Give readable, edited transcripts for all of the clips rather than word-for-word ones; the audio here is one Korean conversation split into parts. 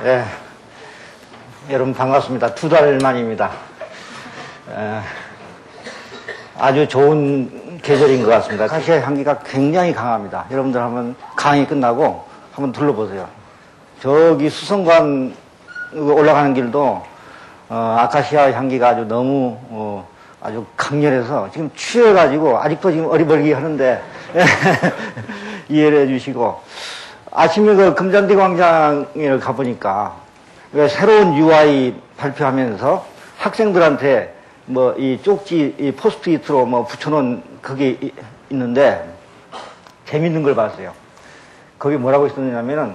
예, 여러분 반갑습니다. 2달 만입니다. 아주 좋은 계절인 것 같습니다. 아카시아 향기가 굉장히 강합니다. 여러분들 한번 강의 끝나고 한번 둘러보세요. 저기 수성관 올라가는 길도 아카시아 향기가 아주 너무 아주 강렬해서 지금 취해가지고 아직도 지금 어리버리 하는데 이해를 해주시고, 아침에 그 금잔디 광장에 가보니까 새로운 UI 발표하면서 학생들한테 뭐 이 쪽지 이 포스트잇으로 뭐 붙여놓은 그게 있는데 재밌는 걸 봤어요. 거기 뭐라고 있었냐면은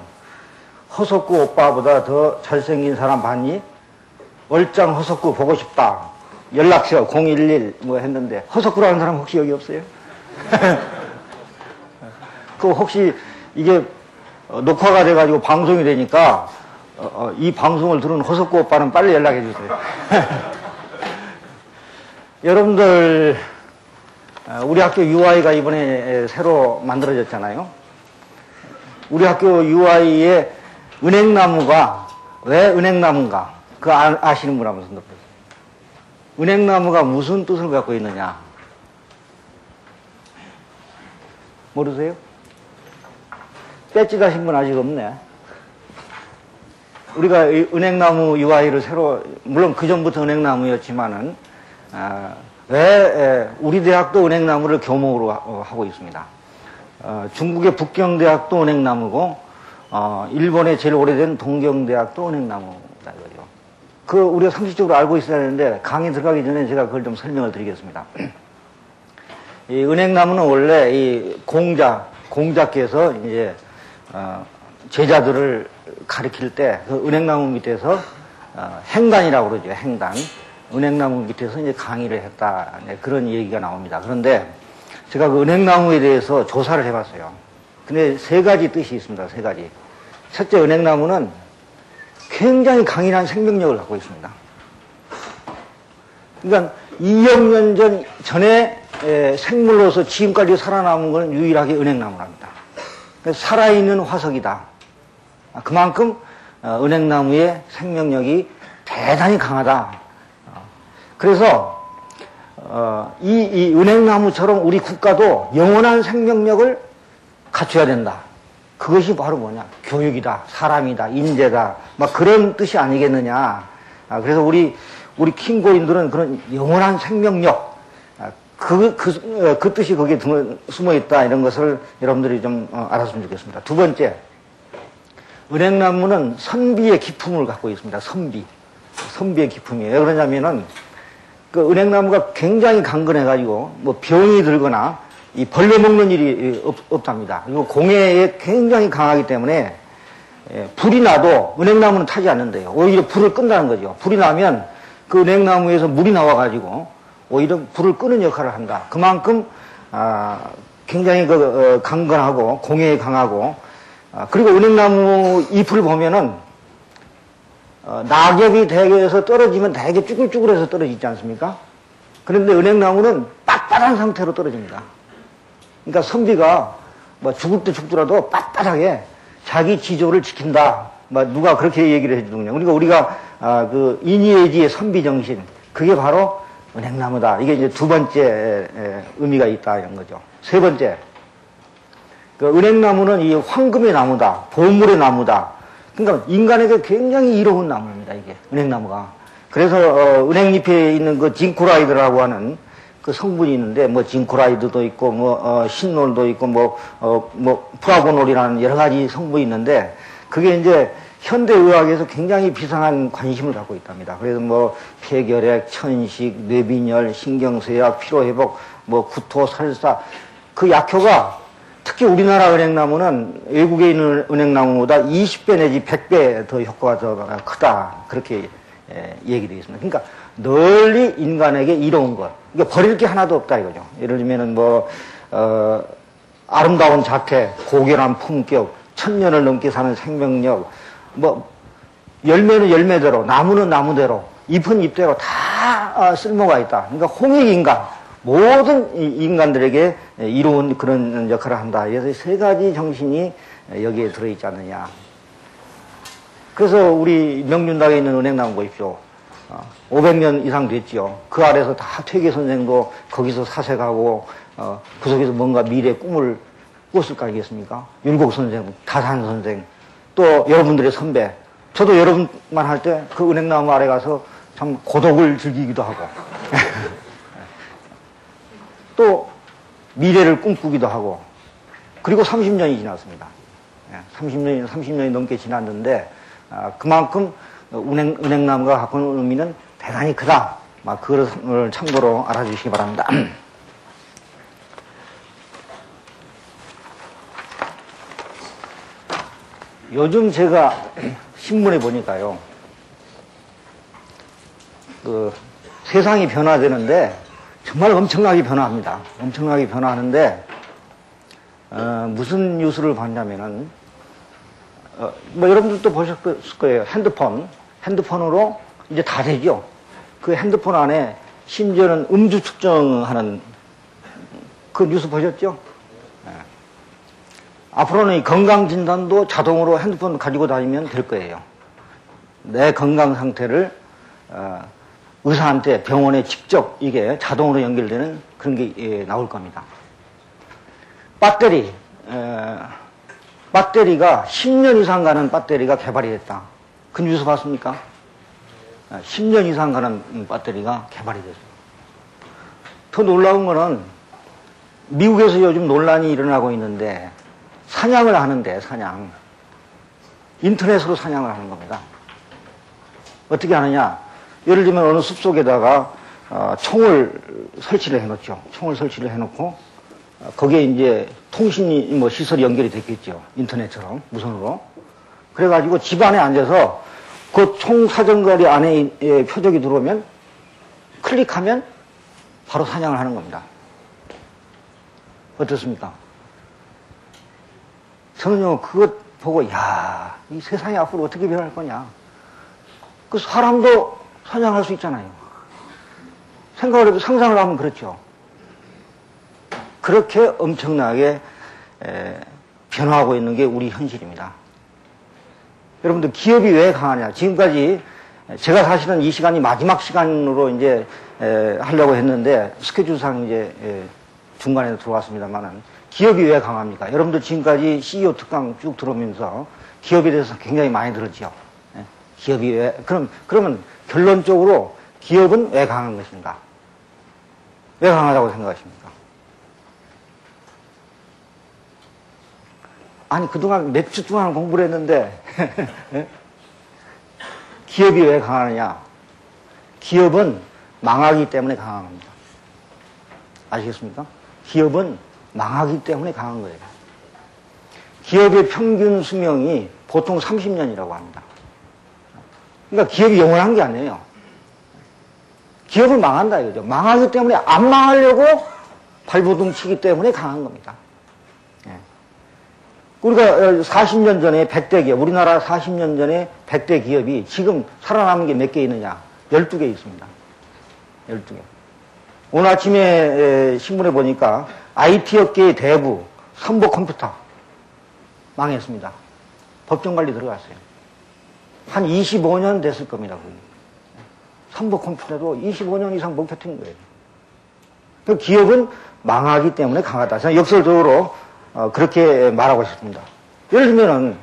허석구 오빠보다 더 잘생긴 사람 봤니? 얼짱 허석구 보고 싶다. 연락처 011 뭐 했는데 허석구라는 사람 혹시 여기 없어요? 그 혹시 이게 녹화가 돼가지고 방송이 되니까 이 방송을 들은 허석구 오빠는 빨리 연락해 주세요. 여러분들 우리 학교 UI가 이번에 새로 만들어졌잖아요. 우리 학교 UI에 은행나무가 왜 은행나무인가? 그거 아시는 분 한번 손 들어보세요. 은행나무가 무슨 뜻을 갖고 있느냐? 모르세요? 배지가신 분 아직 없네. 우리가 은행나무 UI를 새로, 물론 그 전부터 은행나무였지만은 왜 우리 대학도 은행나무를 교목으로 하고 있습니다. 중국의 북경대학도 은행나무고 일본의 제일 오래된 동경대학도 은행나무다 이거죠. 그 우리가 상식적으로 알고 있어야 되는데 강의 들어가기 전에 제가 그걸 좀 설명을 드리겠습니다. 이 은행나무는 원래 이 공자께서 이제 제자들을 가르칠 때 그 은행나무 밑에서 행단이라고 그러죠. 행단. 은행나무 밑에서 이제 강의를 했다. 네, 그런 얘기가 나옵니다. 그런데 제가 그 은행나무에 대해서 조사를 해봤어요. 근데 3가지 뜻이 있습니다. 3가지. 첫째, 은행나무는 굉장히 강인한 생명력을 갖고 있습니다. 그러니까 2억 년 전에 생물로서 지금까지 살아남은 건 유일하게 은행나무랍니다. 살아있는 화석이다. 그만큼 은행나무의 생명력이 대단히 강하다. 그래서 이 은행나무처럼 우리 국가도 영원한 생명력을 갖춰야 된다. 그것이 바로 뭐냐? 교육이다, 사람이다, 인재다, 막 그런 뜻이 아니겠느냐. 그래서 우리 킹고인들은 그런 영원한 생명력, 그 뜻이 거기에 숨어 있다. 이런 것을 여러분들이 좀 알았으면 좋겠습니다. 2번째, 은행나무는 선비의 기품을 갖고 있습니다. 선비의 기품이에요. 왜 그러냐면은 그 은행나무가 굉장히 강건해가지고 뭐 병이 들거나 이 벌레 먹는 일이 없답니다. 그리고 공해에 굉장히 강하기 때문에 불이 나도 은행나무는 타지 않는데요. 오히려 불을 끈다는 거죠. 불이 나면 그 은행나무에서 물이 나와가지고 오히려 불을 끄는 역할을 한다. 그만큼 굉장히 강건하고 공해에 강하고, 그리고 은행나무 잎을 보면은 낙엽이 대게에서 떨어지면 되게 쭈글쭈글해서 떨어지지 않습니까? 그런데 은행나무는 빳빳한 상태로 떨어집니다. 그러니까 선비가 뭐 죽을 때 죽더라도 빳빳하게 자기 지조를 지킨다. 뭐 누가 그렇게 얘기를 해주더군요. 그러니까 우리가 그 인의예지의 선비 정신, 그게 바로 은행나무다. 이게 이제 2번째 의미가 있다 이런 거죠. 3번째, 그 은행나무는 이 황금의 나무다, 보물의 나무다. 그러니까 인간에게 굉장히 이로운 나무입니다. 이게 은행나무가. 그래서 은행잎에 있는 그 징코라이드라고 하는 그 성분이 있는데, 뭐 징코라이드도 있고 뭐 신놀도 있고 뭐 프라고놀이라는 여러 가지 성분이 있는데, 그게 이제 현대의학에서 굉장히 비상한 관심을 갖고 있답니다. 그래서 뭐 폐결핵, 천식, 뇌빈혈, 신경쇠약, 피로회복, 뭐 구토, 설사, 그 약효가 특히 우리나라 은행나무는 외국에 있는 은행나무보다 20배 내지 100배 더 효과가 더 크다. 그렇게 얘기되어 있습니다. 그러니까 널리 인간에게 이로운 것. 그러니까 버릴 게 하나도 없다 이거죠. 예를 들면은 뭐 아름다운 자태, 고결한 품격, 1000년을 넘게 사는 생명력, 뭐 열매는 열매대로, 나무는 나무대로, 잎은 잎대로 다 쓸모가 있다. 그러니까 홍익인간, 모든 인간들에게 이로운 그런 역할을 한다. 그래서 3가지 정신이 여기에 들어있지 않느냐. 그래서 우리 명륜당에 있는 은행나무 보십시오. 500년 이상 됐지요. 그 아래서 다 퇴계 선생도 거기서 사색하고 그 속에서 뭔가 미래의 꿈을 꿨을 거 아니겠습니까? 율곡 선생, 다산 선생, 또 여러분들의 선배. 저도 여러분만 할 때 그 은행나무 아래 가서 참 고독을 즐기기도 하고 또 미래를 꿈꾸기도 하고 그리고 30년이 지났습니다. 30년이 넘게 지났는데 그만큼 은행나무가 갖고 있는 의미는 대단히 크다. 그걸 참고로 알아주시기 바랍니다. 요즘 제가 신문에 보니까요, 세상이 변화되는데 정말 엄청나게 변화합니다. 엄청나게 변화하는데 무슨 뉴스를 봤냐면은 여러분들도 보셨을 거예요. 핸드폰으로 이제 다 되죠. 그 핸드폰 안에 심지어는 음주 측정하는 그 뉴스 보셨죠? 네. 앞으로는 이 건강진단도 자동으로 핸드폰 가지고 다니면 될 거예요. 내 건강 상태를 의사한테 병원에 직접 이게 자동으로 연결되는 그런 게 나올 겁니다. 배터리가 10년 이상 가는 배터리가 개발이 됐다. 그 뉴스 봤습니까? 10년 이상 가는 배터리가 개발이 됐어요. 더 놀라운 거는 미국에서 요즘 논란이 일어나고 있는데 사냥을 하는데 인터넷으로 사냥을 하는 겁니다. 어떻게 하느냐? 예를 들면 어느 숲속에다가 총을 설치를 해놓죠. 총을 설치를 해놓고 거기에 이제 통신이 시설이 연결이 됐겠죠. 인터넷처럼 무선으로. 그래가지고 집 안에 앉아서 그 총 사정거리 안에 표적이 들어오면 클릭하면 바로 사냥을 하는 겁니다. 어떻습니까? 저는요 그것 보고 이 세상이 앞으로 어떻게 변할 거냐. 그 사람도 사냥할 수 있잖아요. 상상을 하면 그렇죠. 그렇게 엄청나게 변화하고 있는 게 우리 현실입니다. 여러분들 기업이 왜 강하냐? 지금까지 제가 사실은 이 시간이 마지막 시간으로 이제 하려고 했는데 스케줄상 이제 중간에 들어왔습니다만은 기업이 왜 강합니까? 여러분들 지금까지 CEO 특강 쭉 들어오면서 기업에 대해서 굉장히 많이 들었죠. 기업이 왜 그러면 결론적으로 기업은 왜 강한 것인가? 왜 강하다고 생각하십니까? 아니, 그동안 몇 주 동안 공부를 했는데, 기업이 왜 강하느냐? 기업은 망하기 때문에 강한 겁니다. 아시겠습니까? 기업은 망하기 때문에 강한 거예요. 기업의 평균 수명이 보통 30년이라고 합니다. 그러니까 기업이 영원한 게 아니에요. 기업을 망한다 이거죠. 망하기 때문에 안 망하려고 발버둥 치기 때문에 강한 겁니다. 우리가 40년 전에 100대 기업, 우리나라 40년 전에 100대 기업이 지금 살아남은 게 몇 개 있느냐? 12개 있습니다. 12개. 오늘 아침에 신문에 보니까 IT 업계의 대부, 선보컴퓨터 망했습니다. 법정관리 들어갔어요. 한 25년 됐을 겁니다. 선보컴퓨터도 25년 이상 못 버틴 거예요. 그 기업은 망하기 때문에 강하다. 저는 역설적으로 그렇게 말하고 싶습니다. 예를 들면은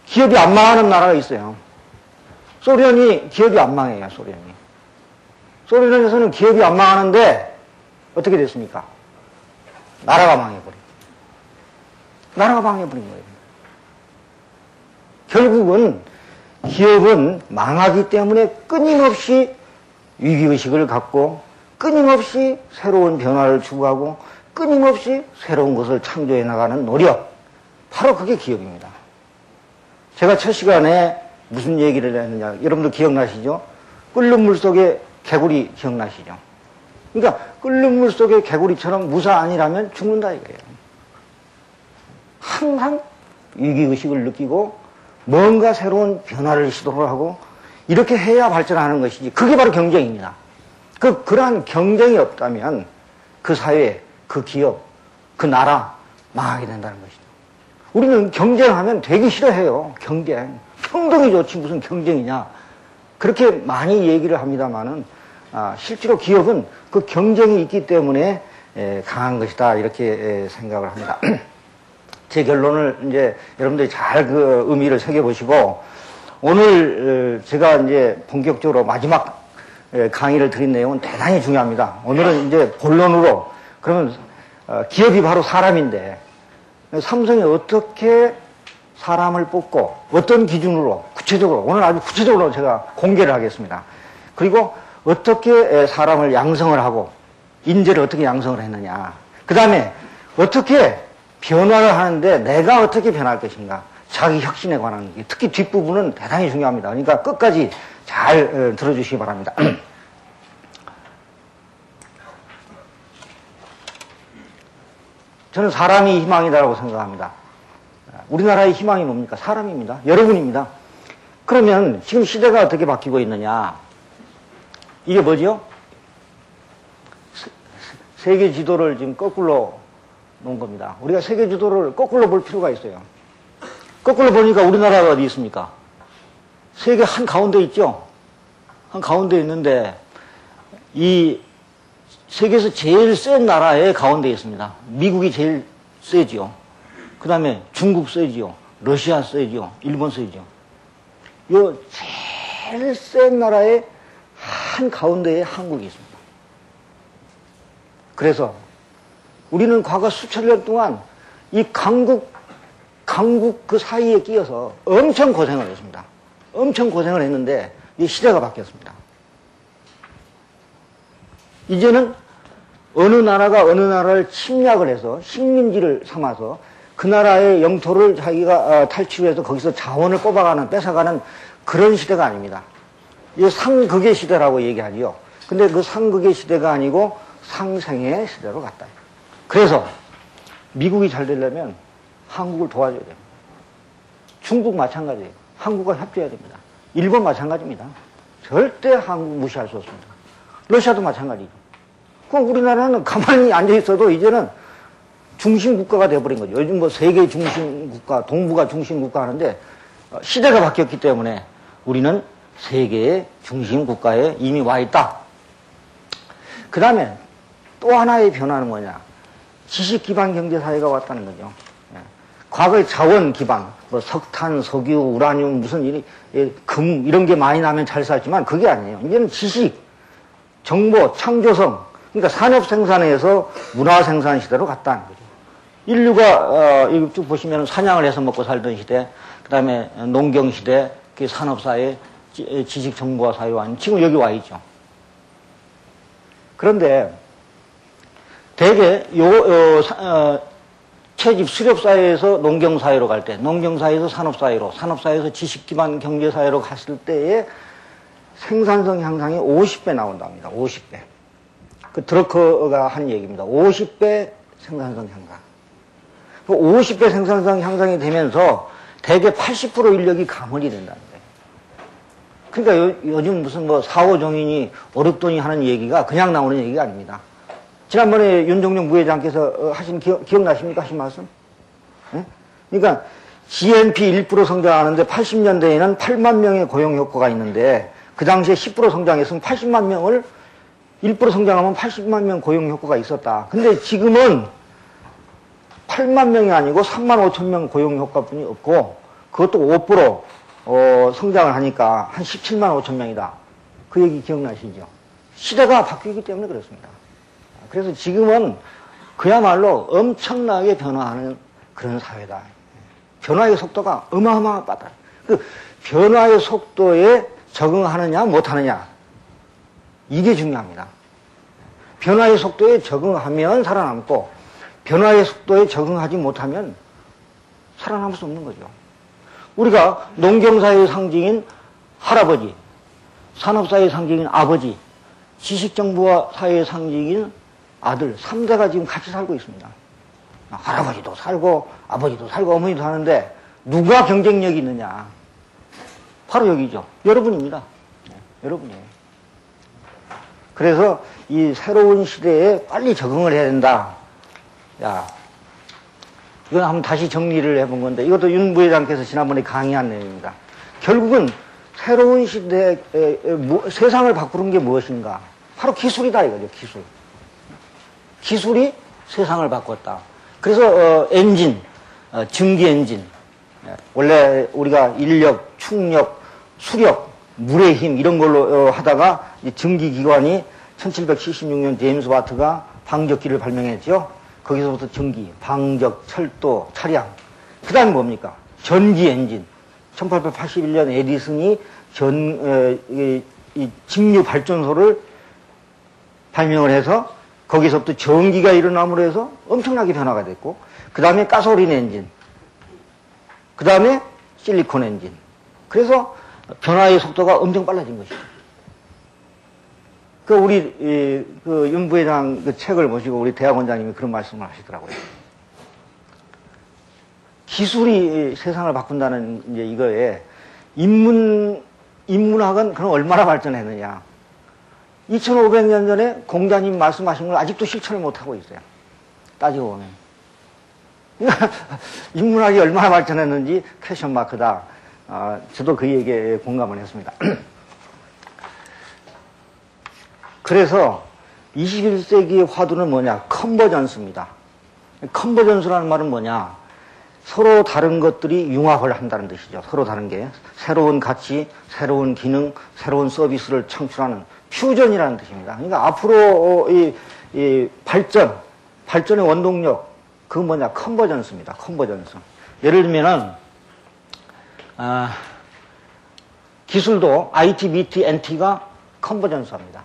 기업이 안 망하는 나라가 있어요. 소련이 기업이 안 망해요. 소련에서는 기업이 안 망하는데 어떻게 됐습니까? 나라가 망해버린 거예요. 결국은 기업은 망하기 때문에 끊임없이 위기의식을 갖고 끊임없이 새로운 변화를 추구하고 끊임없이 새로운 것을 창조해 나가는 노력, 바로 그게 기업입니다. 제가 첫 시간에 무슨 얘기를 했느냐, 여러분들 기억나시죠? 끓는 물 속에 개구리 기억나시죠? 그러니까 끓는 물 속에 개구리처럼 무사 아니라면 죽는다 이거예요. 항상 위기의식을 느끼고 뭔가 새로운 변화를 시도를 하고 이렇게 해야 발전하는 것이지, 그게 바로 경쟁입니다. 그러한 경쟁이 없다면 그 사회, 그 기업, 그 나라 망하게 된다는 것이죠. 우리는 경쟁하면 되게 싫어해요. 경쟁. 평등이 좋지 무슨 경쟁이냐. 그렇게 많이 얘기를 합니다만은, 실제로 기업은 그 경쟁이 있기 때문에 강한 것이다. 이렇게 생각을 합니다. 제 결론을 이제 여러분들이 잘 그 의미를 새겨보시고, 오늘 제가 이제 본격적으로 마지막 강의를 드린 내용은 대단히 중요합니다. 오늘은 이제 본론으로, 그러면 기업이 바로 사람인데, 삼성이 어떻게 사람을 뽑고, 어떤 기준으로, 구체적으로, 오늘 아주 구체적으로 제가 공개를 하겠습니다. 그리고 어떻게 사람을 양성을 하고, 인재를 어떻게 양성을 했느냐. 그 다음에 어떻게 변화를 하는데 내가 어떻게 변할 것인가. 자기 혁신에 관한 게 특히 뒷부분은 대단히 중요합니다. 그러니까 끝까지 잘 들어주시기 바랍니다. 저는 사람이 희망이다라고 생각합니다. 우리나라의 희망이 뭡니까? 사람입니다. 여러분입니다. 그러면 지금 시대가 어떻게 바뀌고 있느냐. 이게 뭐죠? 세계 지도를 지금 거꾸로 놓은 겁니다. 우리가 세계 지도를 거꾸로 볼 필요가 있어요. 거꾸로 보니까 우리나라가 어디 있습니까? 세계 한 가운데 있죠? 한 가운데 있는데, 이 세계에서 제일 센 나라의 가운데 있습니다. 미국이 제일 세지요. 그 다음에 중국 세지요. 러시아 세지요. 일본 세지요. 요 제일 센 나라의 한 가운데에 한국이 있습니다. 그래서 우리는 과거 수천 년 동안 이 강국 그 사이에 끼어서 엄청 고생을 했습니다. 엄청 고생을 했는데 이 시대가 바뀌었습니다. 이제는 어느 나라가 어느 나라를 침략을 해서 식민지를 삼아서 그 나라의 영토를 자기가 탈취해서 거기서 자원을 뽑아가는, 뺏어가는 그런 시대가 아닙니다. 이 상극의 시대라고 얘기하지요. 근데 그 상극의 시대가 아니고 상생의 시대로 갔다. 그래서 미국이 잘 되려면 한국을 도와줘야 됩니다. 중국 마찬가지예요. 한국과 협조해야 됩니다. 일본 마찬가지입니다. 절대 한국 무시할 수 없습니다. 러시아도 마찬가지죠. 그럼 우리나라는 가만히 앉아있어도 이제는 중심 국가가 돼버린 거죠. 요즘 뭐 세계 중심 국가, 동북아 중심 국가 하는데 시대가 바뀌었기 때문에 우리는 세계의 중심 국가에 이미 와 있다. 그 다음에 또 하나의 변화는 뭐냐. 지식 기반 경제 사회가 왔다는 거죠. 과거의 자원 기반, 뭐 석탄, 석유, 우라늄, 무슨 금 이런 게 많이 나면 잘 살지만 그게 아니에요. 이제는 지식, 정보, 창조성, 그러니까 산업 생산에서 문화 생산 시대로 갔다는 거죠. 인류가 이거 쭉 보시면 사냥을 해서 먹고 살던 시대, 그 다음에 농경 시대, 그 산업 사회, 지식 정보화 사회와 지금 여기 와 있죠. 그런데 대개 채집 수렵 사회에서 농경 사회로 갈 때, 농경 사회에서 산업 사회로, 산업 사회에서 지식 기반 경제 사회로 갔을 때의 생산성 향상이 50배 나온답니다. 50배. 그 드러커가 한 얘기입니다. 50배 생산성 향상. 50배 생산성 향상이 되면서 대개 80% 인력이 감원이 된다는 거예요. 그러니까 요즘 무슨 뭐 사오정인이 어렵더니 하는 얘기가 그냥 나오는 얘기가 아닙니다. 지난번에 윤종룡 부회장께서 하신 기억나십니까? 하신 말씀? 네? 그러니까 GNP 1% 성장하는데 80년대에는 8만 명의 고용 효과가 있는데 그 당시에 10% 성장했으면 80만 명을 1% 성장하면 80만 명 고용 효과가 있었다. 근데 지금은 8만 명이 아니고 3만 5천 명 고용 효과뿐이 없고 그것도 5% 성장을 하니까 한 17만 5천 명이다. 그 얘기 기억나시죠? 시대가 바뀌기 때문에 그렇습니다. 그래서 지금은 그야말로 엄청나게 변화하는 그런 사회다. 변화의 속도가 어마어마하게 빠르다. 그 변화의 속도에 적응하느냐 못하느냐 이게 중요합니다. 변화의 속도에 적응하면 살아남고 변화의 속도에 적응하지 못하면 살아남을 수 없는 거죠. 우리가 농경사회의 상징인 할아버지, 산업사회의 상징인 아버지, 지식정보화 사회의 상징인 아들, 3대가 지금 같이 살고 있습니다. 할아버지도 살고 아버지도 살고 어머니도 사는데 누가 경쟁력이 있느냐. 바로 여기죠. 여러분입니다. 여러분이에요. 그래서 이 새로운 시대에 빨리 적응을 해야 된다. 야, 이건 한번 다시 정리를 해본 건데 이것도 윤 부회장께서 지난번에 강의한 내용입니다. 결국은 새로운 시대에 세상을 바꾸는 게 무엇인가? 바로 기술이다 이거죠. 기술. 기술이 세상을 바꿨다. 그래서 엔진, 증기 엔진. 원래 우리가 인력, 충력, 수력, 물의 힘 이런 걸로 하다가 증기기관이 1776년 제임스 와트가 방적기를 발명했죠. 거기서부터 전기, 방적, 철도, 차량. 그 다음에 뭡니까? 전기 엔진. 1881년 에디슨이 이 직류 발전소를 발명을 해서 거기서부터 전기가 일어남으로 해서 엄청나게 변화가 됐고, 그 다음에 가솔린 엔진, 그 다음에 실리콘 엔진. 그래서 변화의 속도가 엄청 빨라진 것이죠. 그 윤 부회장 그 책을 보시고 우리 대학원장님이 그런 말씀을 하시더라고요. 기술이 세상을 바꾼다는 이제 이거에 인문학은 그럼 얼마나 발전했느냐. 2500년 전에 공자님 말씀하신 걸 아직도 실천을 못하고 있어요. 따지고 보면. 인문학이 얼마나 발전했는지 퀘션 마크다. 저도 그 얘기에 공감을 했습니다. 그래서 21세기의 화두는 뭐냐? 컨버전스입니다. 컨버전스라는 말은 뭐냐? 서로 다른 것들이 융합을 한다는 뜻이죠. 서로 다른 게. 새로운 가치, 새로운 기능, 새로운 서비스를 창출하는 퓨전이라는 뜻입니다. 그러니까 앞으로 이 발전의 원동력, 그건 뭐냐? 컨버전스입니다. 컨버전스. 예를 들면은, 기술도 IT, BT, NT가 컨버전스합니다.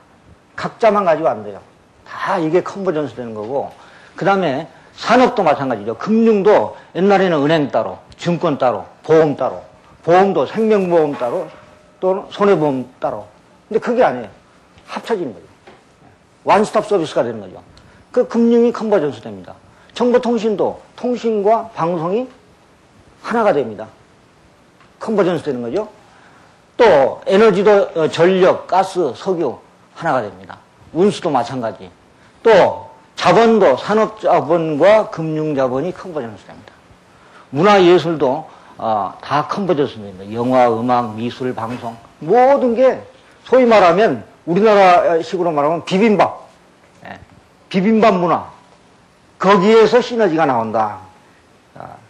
각자만 가지고 안 돼요. 다 이게 컨버전스 되는 거고, 그 다음에 산업도 마찬가지죠. 금융도 옛날에는 은행 따로, 증권 따로, 보험 따로, 보험도 생명보험 따로, 또는 손해보험 따로. 근데 그게 아니에요. 합쳐지는 거죠. 원스톱 서비스가 되는 거죠. 그 금융이 컨버전스 됩니다. 정보통신도 통신과 방송이 하나가 됩니다. 컨버전스 되는 거죠. 또 에너지도 전력, 가스, 석유 하나가 됩니다. 운수도 마찬가지. 또 자본도 산업자본과 금융자본이 컨버전스 됩니다. 문화예술도 다 컨버전스 됩니다. 영화, 음악, 미술, 방송 모든 게 소위 말하면 우리나라식으로 말하면 비빔밥. 비빔밥 문화. 거기에서 시너지가 나온다.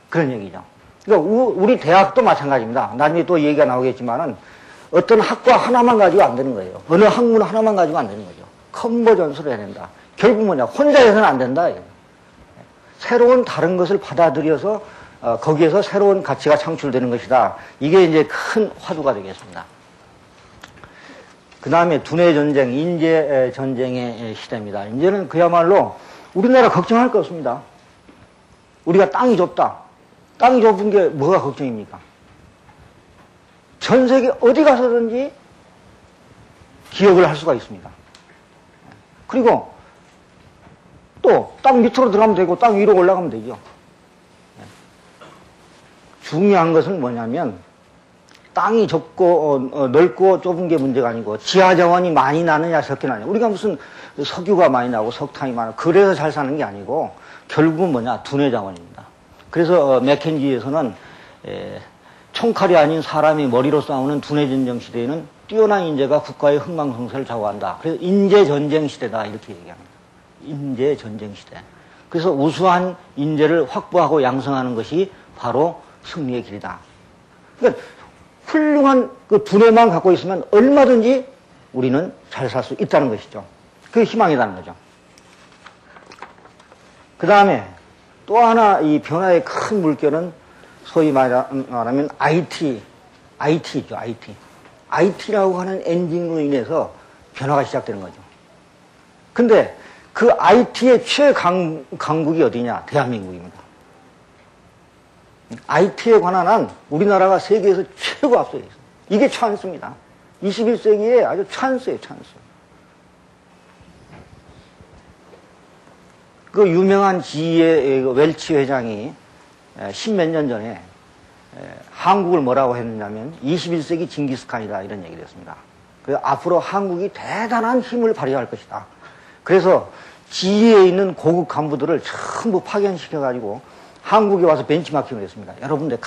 그런 얘기죠. 그러니까 우리 대학도 마찬가지입니다. 나중에 또 얘기가 나오겠지만은 어떤 학과 하나만 가지고 안 되는 거예요. 어느 학문 하나만 가지고 안 되는 거죠. 컨버전스를 해야 된다. 결국 뭐냐? 혼자 해서는 안 된다. 새로운 다른 것을 받아들여서 거기에서 새로운 가치가 창출되는 것이다. 이게 이제 큰 화두가 되겠습니다. 그 다음에 두뇌 전쟁, 인재 전쟁의 시대입니다. 이제는 그야말로 우리나라 걱정할 거 없습니다. 우리가 땅이 좁다. 땅이 좁은 게 뭐가 걱정입니까? 전 세계 어디 가서든지 기업을 할 수가 있습니다. 그리고 또 땅 밑으로 들어가면 되고 땅 위로 올라가면 되죠. 중요한 것은 뭐냐면 땅이 좁고 넓고 좁은 게 문제가 아니고 지하 자원이 많이 나느냐 적게 나느냐. 우리가 무슨 석유가 많이 나고 석탄이 많아 그래서 잘 사는 게 아니고 결국은 뭐냐? 두뇌 자원입니다. 그래서 맥켄지에서는 총칼이 아닌 사람이 머리로 싸우는 두뇌 전쟁 시대에는 뛰어난 인재가 국가의 흥망성쇠를 좌우한다. 그래서 인재 전쟁 시대다 이렇게 얘기합니다. 인재 전쟁 시대. 그래서 우수한 인재를 확보하고 양성하는 것이 바로 승리의 길이다. 그러니까 훌륭한 그 두뇌만 갖고 있으면 얼마든지 우리는 잘 살 수 있다는 것이죠. 그게 희망이라는 거죠. 그 다음에 또 하나 이 변화의 큰 물결은 소위 말하면 IT죠, IT. IT라고 하는 엔진으로 인해서 변화가 시작되는 거죠. 근데 그 IT의 최강국이 어디냐? 대한민국입니다. IT에 관한 한 우리나라가 세계에서 최고 앞서 있어요. 이게 찬스입니다. 21세기에 아주 찬스예요, 찬스. 그 유명한 지의 웰치 회장이 십몇 년 전에 한국을 뭐라고 했느냐면 21세기 징기스칸이다 이런 얘기를 했습니다. 그래서 앞으로 한국이 대단한 힘을 발휘할 것이다. 그래서 지에 있는 고급 간부들을 전부 파견시켜가지고 한국에 와서 벤치마킹을 했습니다. 여러분들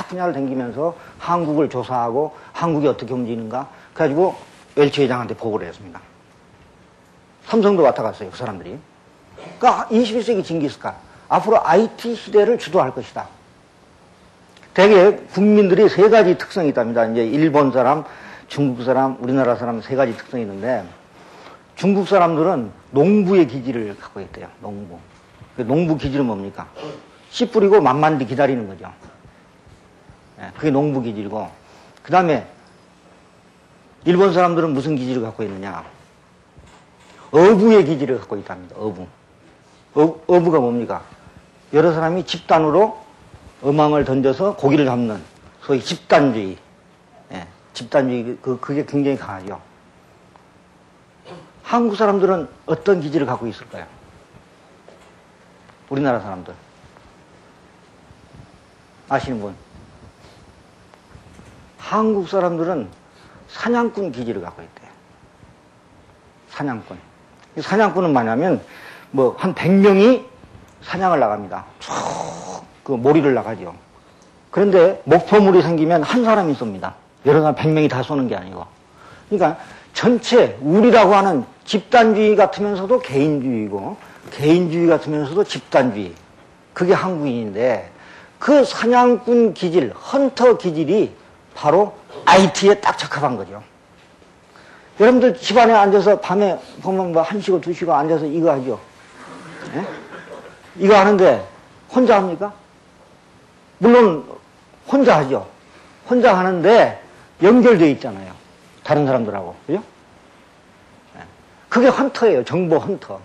분야를 다니면서 한국을 조사하고 한국이 어떻게 움직이는가 그래가지고 웰치 회장한테 보고를 했습니다. 삼성도 왔다 갔어요, 그 사람들이. 그러니까 21세기 징기스칸, 앞으로 IT 시대를 주도할 것이다. 대개 국민들이 세 가지 특성이 있답니다. 이제 일본 사람, 중국 사람, 우리나라 사람 세 가지 특성이 있는데, 중국 사람들은 농부의 기질을 갖고 있대요, 농부. 그 농부 기질은 뭡니까? 씨 뿌리고 만만디 기다리는 거죠. 그게 농부 기질이고, 그 다음에 일본 사람들은 무슨 기질을 갖고 있느냐? 어부의 기질을 갖고 있답니다. 어부. 어부가 뭡니까? 여러 사람이 집단으로 어망을 던져서 고기를 잡는 소위 집단주의. 집단주의, 그게 굉장히 강하죠. 한국 사람들은 어떤 기질을 갖고 있을까요? 우리나라 사람들. 아시는 분? 한국 사람들은 사냥꾼 기질을 갖고 있대요. 사냥꾼. 사냥꾼은 뭐냐면, 한 100명이 사냥을 나갑니다. 쭉, 그 몰이를 나가죠. 그런데 목표물이 생기면 한 사람이 쏩니다. 여러 사람 100명이 다 쏘는 게 아니고. 그러니까 전체, 우리라고 하는 집단주의 같으면서도 개인주의고, 개인주의 같으면서도 집단주의. 그게 한국인인데, 그 사냥꾼 기질, 헌터 기질이 바로 IT에 딱 적합한 거죠. 여러분들 집안에 앉아서 밤에 보면 1시고 2시고 앉아서 이거 하죠. 예? 이거 하는데 혼자 합니까? 물론 혼자 하죠. 혼자 하는데 연결되어 있잖아요. 다른 사람들하고. 그죠? 예. 그게 헌터예요. 정보 헌터.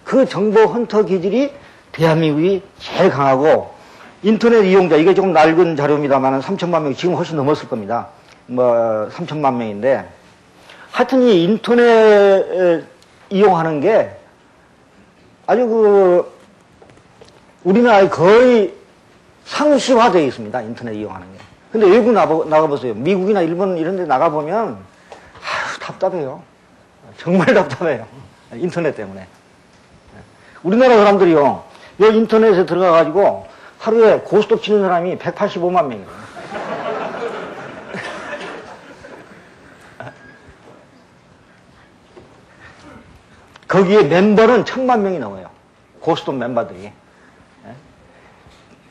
그 정보 헌터 기질이 대한민국이 제일 강하고, 인터넷 이용자, 이게 조금 낡은 자료입니다만 3천만 명, 지금 훨씬 넘었을 겁니다. 3천만 명인데, 하여튼 이 인터넷 이용하는 게 아주 우리나라에 거의 상시화되어 있습니다. 인터넷 이용하는 게. 근데 외국 나가보세요. 미국이나 일본 이런 데 나가보면, 아휴, 답답해요. 정말 답답해요. 인터넷 때문에. 우리나라 사람들이요, 여기 인터넷에 들어가가지고 하루에 고스톱 치는 사람이 185만 명이에요. 거기에 멤버는 1000만 명이 넘어요. 고스톱 멤버들이.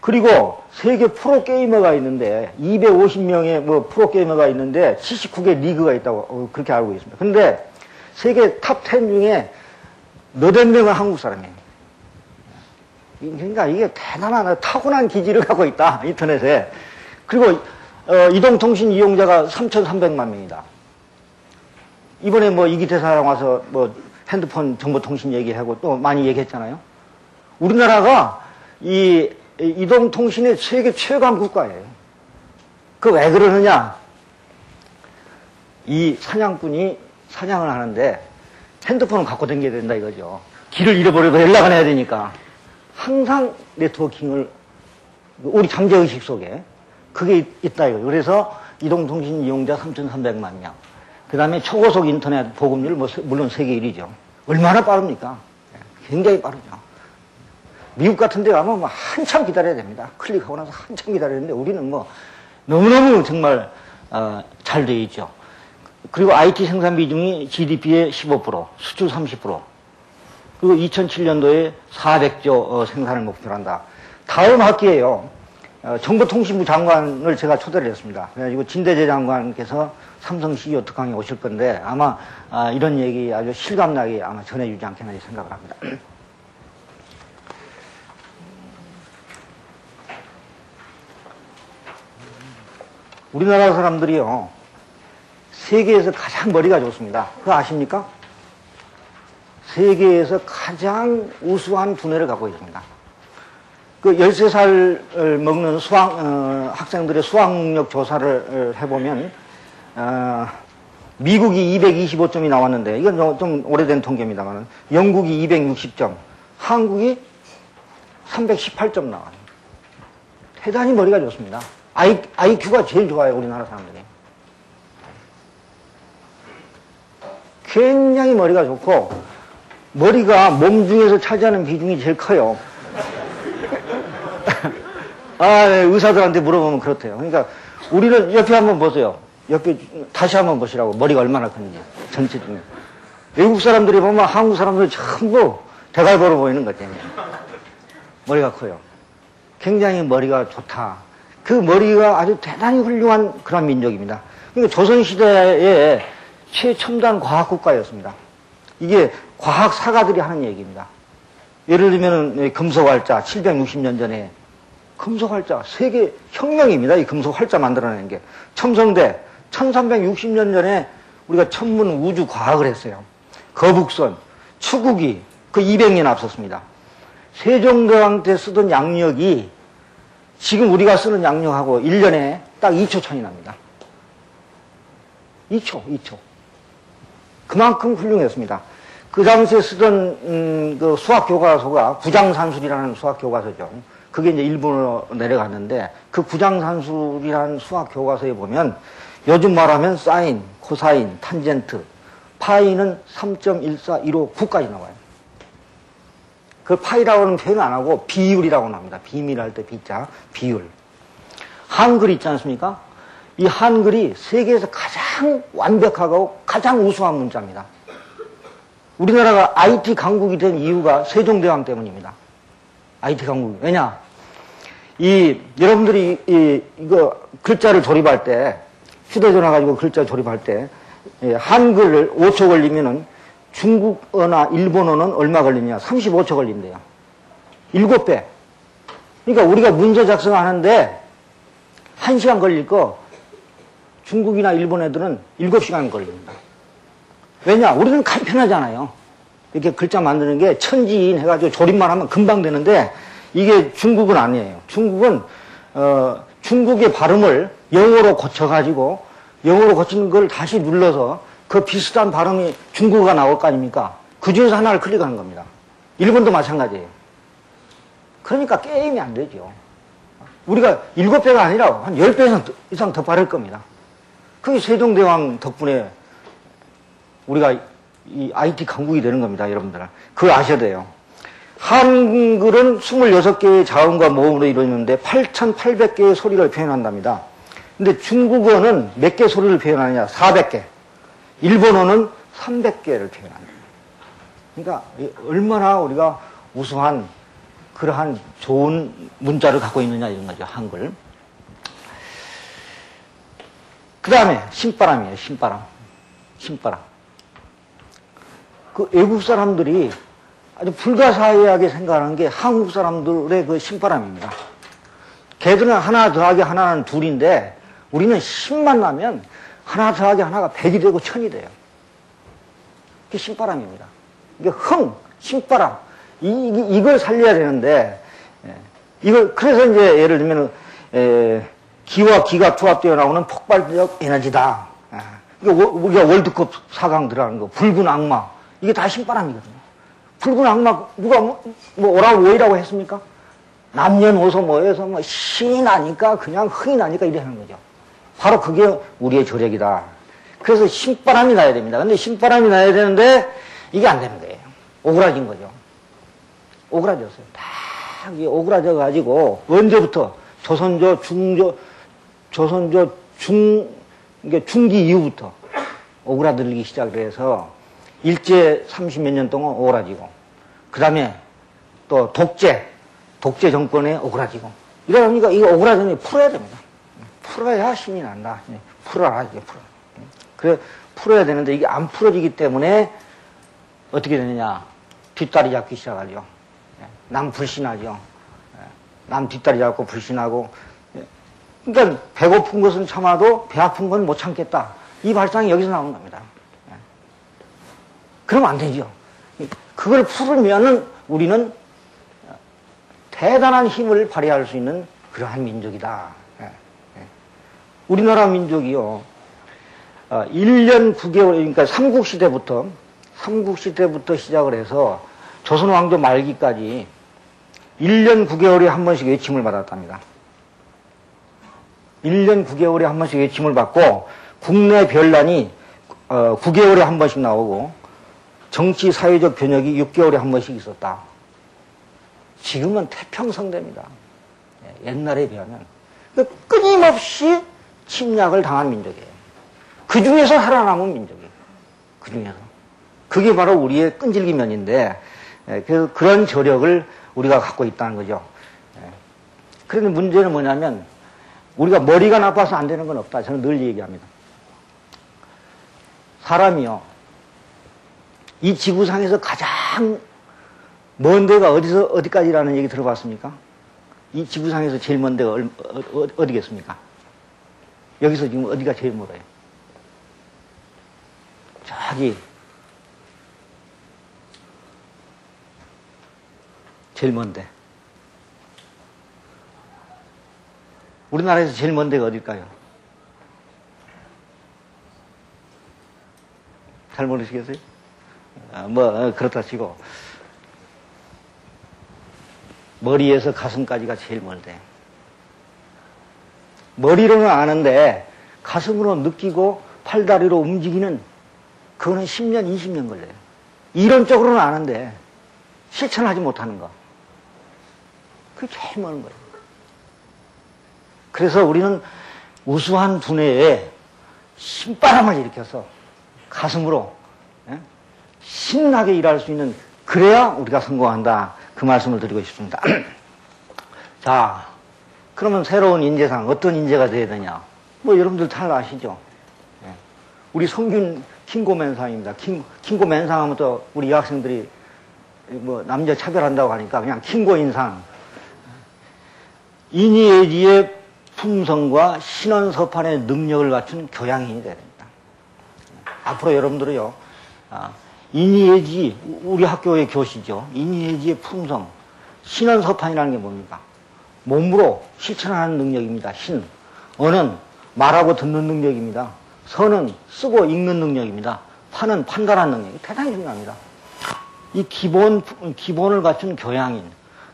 그리고 세계 프로게이머가 있는데 250명의 프로게이머가 있는데 79개 리그가 있다고 그렇게 알고 있습니다. 근데 세계 탑 10 중에 몇백 명은 한국 사람이에요. 그러니까 이게 대단한 타고난 기질을 갖고 있다, 인터넷에. 그리고 이동통신 이용자가 3,300만 명이다. 이번에 이기태사랑 와서 핸드폰 정보통신 얘기하고 또 많이 얘기했잖아요. 우리나라가 이 이동통신의 세계 최강 국가예요. 그 왜 그러느냐? 이 사냥꾼이 사냥을 하는데 핸드폰을 갖고 다녀야 된다 이거죠. 길을 잃어버려도 연락을 해야 되니까. 항상 네트워킹을, 우리 잠재의식 속에 그게 있다 이거죠. 그래서 이동통신 이용자 3,300만 명. 그 다음에 초고속 인터넷 보급률, 물론 세계 1위죠. 얼마나 빠릅니까? 굉장히 빠르죠. 미국 같은 데 가면 한참 기다려야 됩니다. 클릭하고 나서 한참 기다려야 되는데 우리는 너무너무 정말, 잘 돼 있죠. 그리고 IT 생산 비중이 GDP의 15%, 수출 30%. 그리고 2007년도에 400조 생산을 목표로 한다. 다음 학기에요. 정보통신부 장관을 제가 초대를 했습니다. 그래가지고 진대재 장관께서 삼성 CEO 특강에 오실 건데 아마 이런 얘기 아주 실감나게 아마 전해주지 않겠나 생각을 합니다. 우리나라 사람들이요, 세계에서 가장 머리가 좋습니다. 그거 아십니까? 세계에서 가장 우수한 두뇌를 갖고 있습니다. 그 13살 먹는 학생들의 수학 능력 조사를 해보면, 미국이 225점이 나왔는데, 이건 좀 오래된 통계입니다만, 영국이 260점, 한국이 318점 나와요. 대단히 머리가 좋습니다. IQ가 제일 좋아요, 우리나라 사람들이. 굉장히 머리가 좋고, 머리가 몸 중에서 차지하는 비중이 제일 커요. 아, 네, 의사들한테 물어보면 그렇대요. 그러니까 우리는 옆에 한번 보세요. 옆에 다시 한번 보시라고. 머리가 얼마나 큰지. 전체 중에. 외국 사람들이 보면 한국 사람들이 전부 대갈보로 보이는 거죠. 머리가 커요. 굉장히 머리가 좋다. 그 머리가 아주 대단히 훌륭한 그런 민족입니다. 그러니까 조선시대의 최첨단 과학국가였습니다. 이게 과학사가들이 하는 얘기입니다. 예를 들면 금속활자 760년 전에 금속활자 세계 혁명입니다. 이 금속활자 만들어내는 게. 첨성대 1360년 전에 우리가 천문 우주 과학을 했어요. 거북선, 추구기 그 200년 앞섰습니다. 세종대왕 때 쓰던 양력이 지금 우리가 쓰는 양력하고 1년에 딱 2초 차이 납니다. 2초. 그만큼 훌륭했습니다. 그 당시에 쓰던 그 수학 교과서가 구장산술이라는 수학 교과서죠. 그게 이제 일본으로 내려갔는데 그 구장산술이라는 수학 교과서에 보면 요즘 말하면 사인, 코사인, 탄젠트, 파이는 3.14159까지 나와요. 그 파이라고는 표현 안 하고 비율이라고 합니다. 비밀할 때 비자, 비율. 한글 있지 않습니까? 이 한글이 세계에서 가장 완벽하고 가장 우수한 문자입니다. 우리나라가 IT 강국이 된 이유가 세종대왕 때문입니다. IT 강국. 왜냐? 여러분들이 이거 글자를 조립할 때, 휴대전화 가지고 글자 조립할 때, 한글을 5초 걸리면은 중국어나 일본어는 얼마 걸리냐? 35초 걸린대요. 7배. 그러니까 우리가 문서 작성하는데 1시간 걸릴 거 중국이나 일본 애들은 7시간 걸립니다. 왜냐? 우리는 간편하잖아요. 이렇게 글자 만드는 게 천지인 해가지고 조립만 하면 금방 되는데 이게 중국은 아니에요. 중국은 중국의 발음을 영어로 고쳐가지고 영어로 고치는 걸 다시 눌러서 그 비슷한 발음이 중국어가 나올 거 아닙니까? 그 중에서 하나를 클릭하는 겁니다. 일본도 마찬가지예요. 그러니까 게임이 안 되죠. 우리가 7배가 아니라 한 10배 이상 더 빠를 겁니다. 그게 세종대왕 덕분에 우리가 이 IT 강국이 되는 겁니다, 여러분들. 그거 아셔야 돼요. 한글은 26개의 자음과 모음으로 이루어지는데 8,800개의 소리를 표현한답니다. 근데 중국어는 몇 개 소리를 표현하느냐? 400개. 일본어는 300개를 표현합니다. 그러니까 얼마나 우리가 우수한 그러한 좋은 문자를 갖고 있느냐 이런 거죠, 한글. 그 다음에 신바람이에요, 신바람. 그 외국 사람들이 아주 불가사의하게 생각하는 게 한국 사람들의 그 신바람입니다. 걔들은 하나 더하기 하나는 둘인데 우리는 10만 나면 하나 더하기 하나가 100이 되고 1000이 돼요. 그게 신바람입니다. 이게 신바람. 이걸 살려야 되는데, 그래서 이제 예를 들면, 기와 기가 조합되어 나오는 폭발적 에너지다. 우리가 월드컵 4강 들어가는 거, 붉은 악마. 이게 다 신바람이거든요. 붉은 악마, 누가 오라고 오이라고 했습니까? 남녀노소 모여서 신이 나니까 그냥 흥이 나니까 이래 하는 거죠. 바로 그게 우리의 저력이다. 그래서 신바람이 나야 됩니다. 근데 신바람이 나야 되는데 이게 안 되는 거예요. 오그라진 거죠. 오그라졌어요. 딱 오그라져가지고 언제부터 조선조 중기 이후부터 오그라들기 시작을 해서 일제 30몇 년 동안 오그라지고 그 다음에 또 독재 정권에 오그라지고 이러다 보니까 이 오그라짐이 풀어야 됩니다. 풀어야 신이 난다. 풀어라, 이게 풀어. 그래, 풀어야 되는데 이게 안 풀어지기 때문에 어떻게 되느냐. 뒷다리 잡기 시작하죠. 남 불신하죠. 남 뒷다리 잡고 불신하고. 그러니까 배고픈 것은 참아도 배 아픈 건 못 참겠다. 이 발상이 여기서 나오는 겁니다. 그러면 안 되죠. 그걸 풀으면은 우리는 대단한 힘을 발휘할 수 있는 그러한 민족이다. 우리나라 민족이요, 1년 9개월, 그러니까 삼국시대부터 시작을 해서 조선왕조 말기까지 1년 9개월에 한 번씩 외침을 받았답니다. 1년 9개월에 한 번씩 외침을 받고, 국내 변란이 9개월에 한 번씩 나오고, 정치 사회적 변혁이 6개월에 한 번씩 있었다. 지금은 태평성대입니다. 옛날에 비하면. 끊임없이 침략을 당한 민족이에요. 그 중에서 살아남은 민족이에요. 그 중에서. 그게 바로 우리의 끈질기면인데, 그래서 그런 저력을 우리가 갖고 있다는 거죠. 그런데 문제는 뭐냐면, 우리가 머리가 나빠서 안 되는 건 없다. 저는 늘 얘기합니다. 사람이요, 이 지구상에서 가장 먼 데가 어디까지라는 얘기 들어봤습니까? 이 지구상에서 제일 먼 데가 어디겠습니까? 여기서 지금 어디가 제일 멀어요? 저기, 제일 먼데. 우리나라에서 제일 먼 데가 어딜까요? 잘 모르시겠어요? 그렇다 치고. 머리에서 가슴까지가 제일 멀대. 머리로는 아는데 가슴으로 느끼고 팔다리로 움직이는 그거는 10년, 20년 걸려요. 이론적으로는 아는데 실천하지 못하는 거. 그게 제일 먼 거예요. 그래서 우리는 우수한 두뇌에 신바람을 일으켜서 가슴으로 신나게 일할 수 있는, 그래야 우리가 성공한다. 그 말씀을 드리고 싶습니다. 자, 그러면 새로운 인재상 어떤 인재가 돼야 되냐? 뭐 여러분들 잘 아시죠? 우리 성균 킹고맨상입니다. 킹고맨상 하면 또 우리 여학생들이 뭐 남녀 차별한다고 하니까 그냥 킹고인상. 인이애지의 품성과 신원서판의 능력을 갖춘 교양인이 돼야 됩니다. 앞으로 여러분들은요, 인이애지, 우리 학교의 교시죠. 인이애지의 품성, 신원서판이라는 게 뭡니까? 몸으로 실천하는 능력입니다. 신. 언은 말하고 듣는 능력입니다. 서는 쓰고 읽는 능력입니다. 판은 판단하는 능력이 대단히 중요합니다. 이 기본을 갖춘 교양인,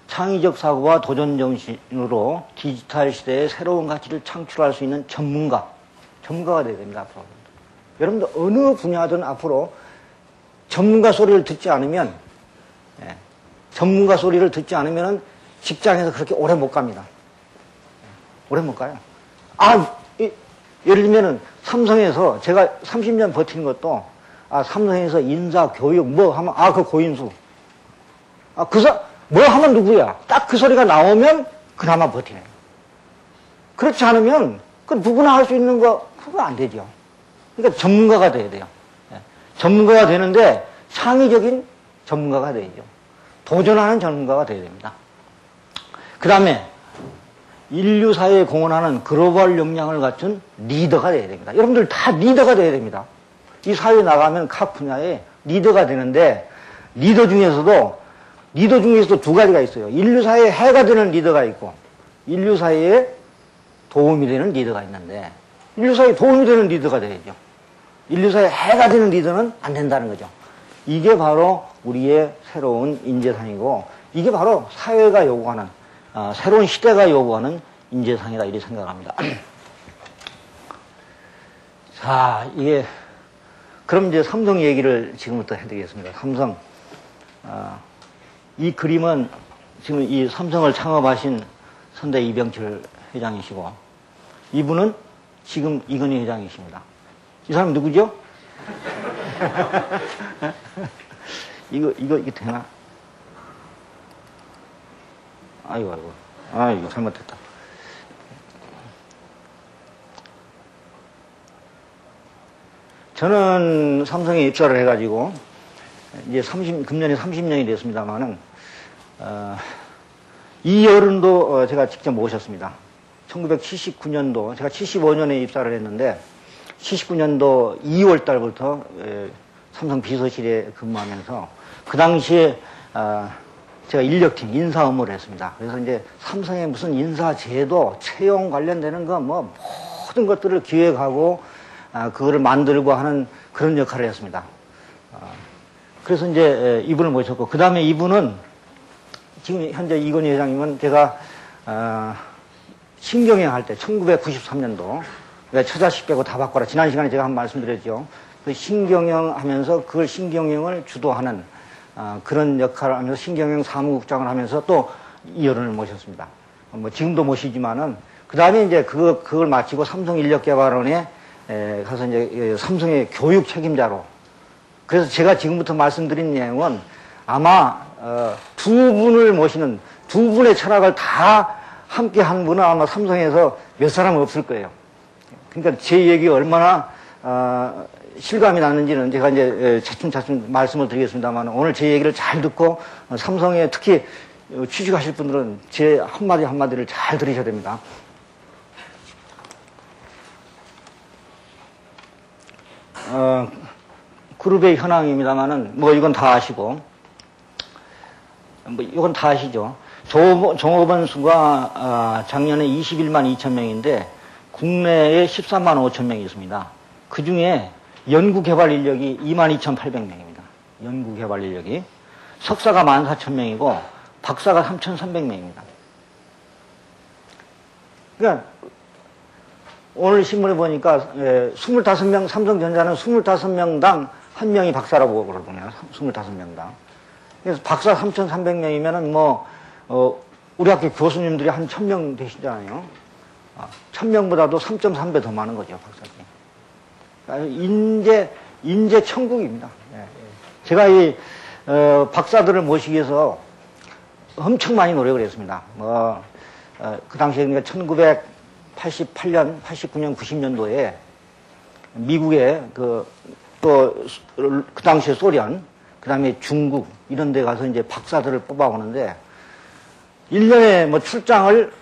창의적 사고와 도전 정신으로 디지털 시대에 새로운 가치를 창출할 수 있는 전문가가 되어야 됩니다. 앞으로. 여러분들 어느 분야든 앞으로 전문가 소리를 듣지 않으면, 전문가 소리를 듣지 않으면 직장에서 그렇게 오래 못 갑니다. 오래 못 가요. 예를 들면은 삼성에서 제가 30년 버티는 것도, 삼성에서 인사, 교육, 뭐 하면, 그 고인수. 뭐 하면 누구야? 딱 그 소리가 나오면 그나마 버티네요. 그렇지 않으면 그 누구나 할 수 있는 거, 그거 안 되죠. 그러니까 전문가가 돼야 돼요. 전문가가 되는데 창의적인 전문가가 돼야죠. 도전하는 전문가가 돼야 됩니다. 그 다음에 인류 사회에 공헌하는 글로벌 역량을 갖춘 리더가 돼야 됩니다. 여러분들 다 리더가 돼야 됩니다. 이 사회에 나가면 각 분야에 리더가 되는데, 리더 중에서도 두 가지가 있어요. 인류 사회에 해가 되는 리더가 있고, 인류 사회에 도움이 되는 리더가 있는데, 인류 사회에 도움이 되는 리더가 돼야죠. 인류 사회에 해가 되는 리더는 안 된다는 거죠. 이게 바로 우리의 새로운 인재상이고, 이게 바로 사회가 요구하는, 새로운 시대가 요구하는 인재상이다, 이렇게 생각합니다. 자, 그럼 이제 삼성 얘기를 지금부터 해드리겠습니다. 삼성. 이 그림은 지금 이 삼성을 창업하신 선대 이병철 회장이시고, 이분은 지금 이건희 회장이십니다. 이 사람 누구죠? 이거 되나? 이거 잘못했다. 저는 삼성에 입사를 해가지고, 이제 금년에 30년이 됐습니다만은, 이 어른도 제가 직접 모셨습니다. 1979년도, 제가 75년에 입사를 했는데, 79년도 2월 달부터 삼성 비서실에 근무하면서, 그 당시에, 제가 인력팀, 인사 업무를 했습니다. 그래서 이제 삼성의 무슨 인사 제도, 채용 관련되는 거, 모든 것들을 기획하고, 그거를 만들고 하는 그런 역할을 했습니다. 그래서 이제 이분을 모셨고, 그 다음에 이분은 지금 현재 이건희 회장님은 제가 신경영 할 때 1993년도 처자식 빼고 다 바꿔라, 지난 시간에 제가 한 말씀드렸죠. 그 신경영 하면서 그걸 신경영을 주도하는 그런 역할을 하면서 신경영 사무국장을 하면서 또 이 어른을 모셨습니다. 뭐 지금도 모시지만은 그 다음에 이제 그걸 마치고 삼성인력개발원에 가서 이제 삼성의 교육 책임자로. 그래서 제가 지금부터 말씀드린 내용은 아마 두 분을 모시는 두 분의 철학을 다 함께 한 분은 아마 삼성에서 몇 사람 없을 거예요. 그러니까 제 얘기가 얼마나 실감이 났는지는 제가 이제 차츰차츰 말씀을 드리겠습니다만 오늘 제 얘기를 잘 듣고 삼성에 특히 취직하실 분들은 제 한마디 한마디를 잘 들으셔야 됩니다. 그룹의 현황입니다만은 뭐 이건 다 아시고 뭐 이건 다 아시죠. 종업원 수가 작년에 21만 2천 명인데 국내에 13만 5천 명이 있습니다. 그 중에 연구개발 인력이 2만 2,800명입니다. 연구개발 인력이. 석사가 14,000명이고 박사가 3,300명입니다. 그러니까 오늘 신문에 보니까 25명, 삼성전자는 25명당 한 명이 박사라고 그러더군요. 25명당. 그래서 박사 3,300명이면은 뭐 우리 학교 교수님들이 한 1,000명 되시잖아요. 1,000명보다도 3.3배 더 많은 거죠, 박사들이. 인재 천국입니다. 제가 이 박사들을 모시기 위해서 엄청 많이 노력을 했습니다. 그 당시에 그러니까 1988년, 89년, 90년도에 미국에 또 그 당시에 소련, 그 다음에 중국 이런 데 가서 이제 박사들을 뽑아오는데 1년에 뭐 출장을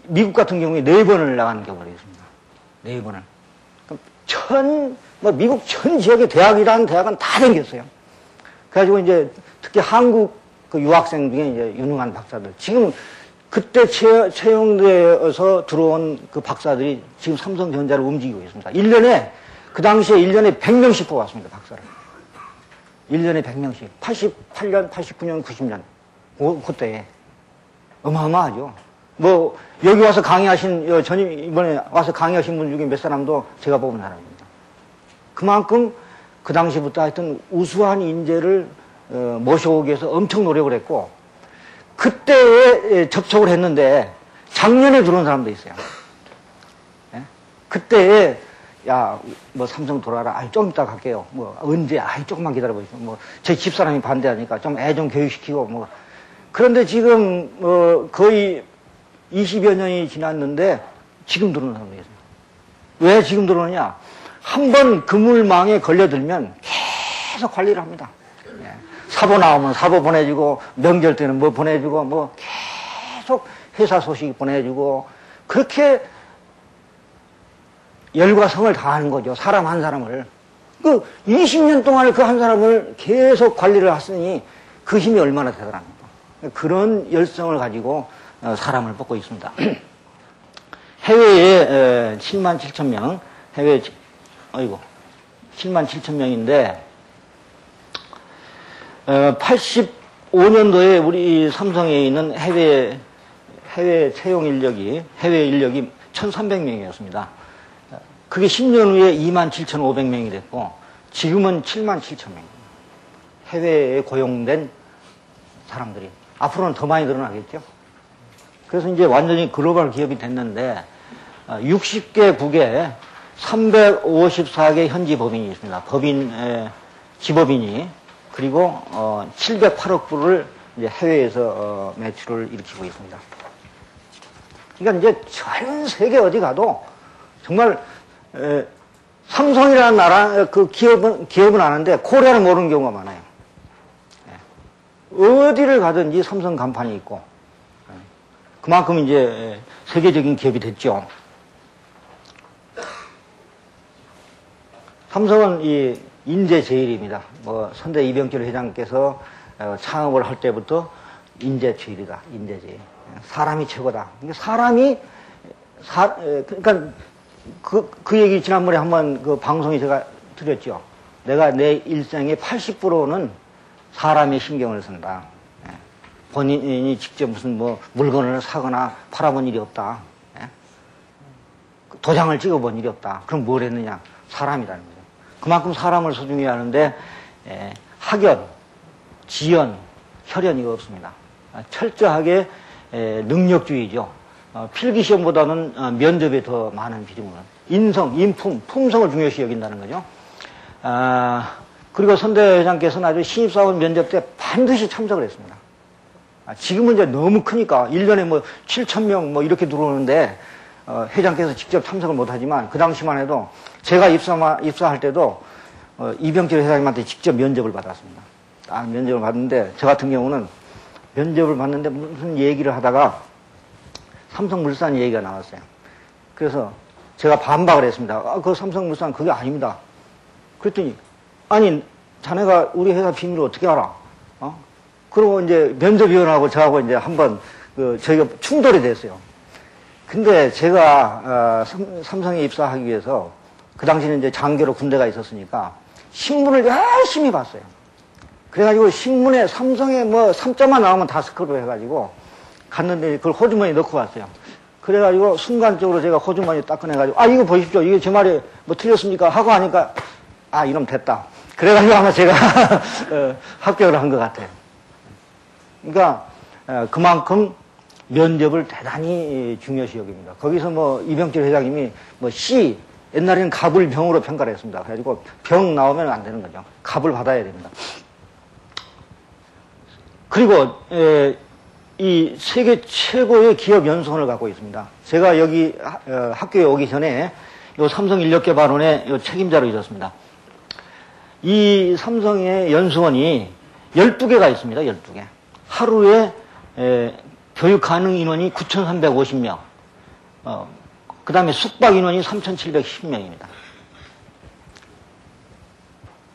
미국 같은 경우에 4번을 나가는 경우가 있습니다. 4번을. 그럼 미국 전 지역의 대학이라는 대학은 다 다녔어요. 그래가지고 이제 특히 한국 그 유학생 중에 이제 유능한 박사들. 지금 그때 채용되어서 들어온 그 박사들이 지금 삼성전자를 움직이고 있습니다. 1년에, 그 당시에 1년에 100명씩 뽑았습니다, 박사를. 1년에 100명씩. 88년, 89년, 90년. 그때에. 어마어마하죠. 뭐, 여기 와서 강의하신, 이번에 와서 강의하신 분 중에 몇 사람도 제가 뽑은 사람입니다. 그만큼 그 당시부터 하여튼 우수한 인재를 모셔오기 위해서 엄청 노력을 했고, 그때에 접촉을 했는데, 작년에 들어온 사람도 있어요. 예? 그때에, 야, 뭐 삼성 돌아라. 아이, 좀 이따 갈게요. 뭐, 언제? 아이, 조금만 기다려보세요. 뭐, 제 집사람이 반대하니까 좀 애 좀 교육시키고, 뭐. 그런데 지금, 거의 20여 년이 지났는데, 지금 들어오는 사람도 있어요. 왜 지금 들어오느냐? 한번 그물망에 걸려들면 계속 관리를 합니다. 예. 사보 나오면 사보 보내주고, 명절 때는 뭐 보내주고, 뭐, 계속 회사 소식 보내주고, 그렇게 열과 성을 다하는 거죠. 사람 한 사람을. 20년 동안 그 한 사람을 계속 관리를 했으니 그 힘이 얼마나 대단합니까? 그런 열성을 가지고 사람을 뽑고 있습니다. 해외에 7만 7천 명, 7만 7천 명인데, 85년도에 우리 삼성에 있는 해외 채용 인력이, 해외 인력이 1,300명이었습니다. 그게 10년 후에 27,500명이 됐고, 지금은 77,000명입니다. 해외에 고용된 사람들이. 앞으로는 더 많이 늘어나겠죠? 그래서 이제 완전히 글로벌 기업이 됐는데, 60개국에 354개 현지 법인이 있습니다. 지법인이. 그리고, 708억 불을 이제 해외에서 매출을 일으키고 있습니다. 그러니까 이제 전 세계 어디 가도 정말 삼성이라는 나라, 그 기업은 아는데 코리아를 모르는 경우가 많아요. 어디를 가든지 삼성 간판이 있고, 그만큼 이제 세계적인 기업이 됐죠. 삼성은 이 인재 제일입니다. 뭐 선대 이병철 회장께서 창업을 할 때부터 인재 제일이다. 인재 제일. 사람이 최고다. 그러니까 그러니까 그 얘기 지난번에 한번 그 방송에 제가 드렸죠. 내가 내 일생의 80%는 사람의 신경을 쓴다. 본인이 직접 무슨 뭐 물건을 사거나 팔아본 일이 없다. 도장을 찍어본 일이 없다. 그럼 뭘 했느냐? 사람이라는 거죠. 그만큼 사람을 소중히 하는데 학연, 지연, 혈연 이거 없습니다. 철저하게 능력주의죠. 필기시험보다는 면접에 더 많은 비중을. 인성, 인품, 품성을 중요시 여긴다는 거죠. 그리고 선대 회장께서는 아주 신입사원 면접 때 반드시 참석을 했습니다. 지금은 이제 너무 크니까 1년에 뭐 7,000명 뭐 이렇게 들어오는데 회장께서 직접 참석을 못하지만 그 당시만 해도 제가 입사할 때도 이병철 회장님한테 직접 면접을 받았습니다. 면접을 받는데 저 같은 경우는 면접을 받는데 무슨 얘기를 하다가 삼성물산 얘기가 나왔어요. 그래서 제가 반박을 했습니다. 그 삼성물산 그게 아닙니다. 그랬더니 아니 자네가 우리 회사 비밀을 어떻게 알아? 그러고 이제 면접위원하고 저하고 이제 한번 저희가 충돌이 됐어요. 근데 제가 삼성에 입사하기 위해서 그 당시에는 이제 장교로 군대가 있었으니까 신문을 열심히 봤어요. 그래가지고 신문에 삼성에 뭐 3점만 나오면 다 스크롤 해가지고 갔는데 그걸 호주머니에 넣고 왔어요. 그래가지고 순간적으로 제가 호주머니 딱 꺼내가지고 이거 보십시오. 이게 제 말이 뭐 틀렸습니까? 하고 하니까 이러면 됐다. 그래가지고 아마 제가 합격을 한 것 같아요. 그러니까 그만큼 면접을 대단히 중요시 여깁니다. 거기서 뭐 이병철 회장님이 뭐 C 옛날에는 갑을 병으로 평가를 했습니다. 그래가지고 병 나오면 안 되는 거죠. 갑을 받아야 됩니다. 그리고 이 세계 최고의 기업 연수원을 갖고 있습니다. 제가 여기 학교에 오기 전에 요 삼성인력개발원의 요 책임자로 있었습니다. 이 삼성의 연수원이 12개가 있습니다. 12개. 하루에 교육 가능 인원이 9,350명. 그 다음에 숙박 인원이 3,710명입니다.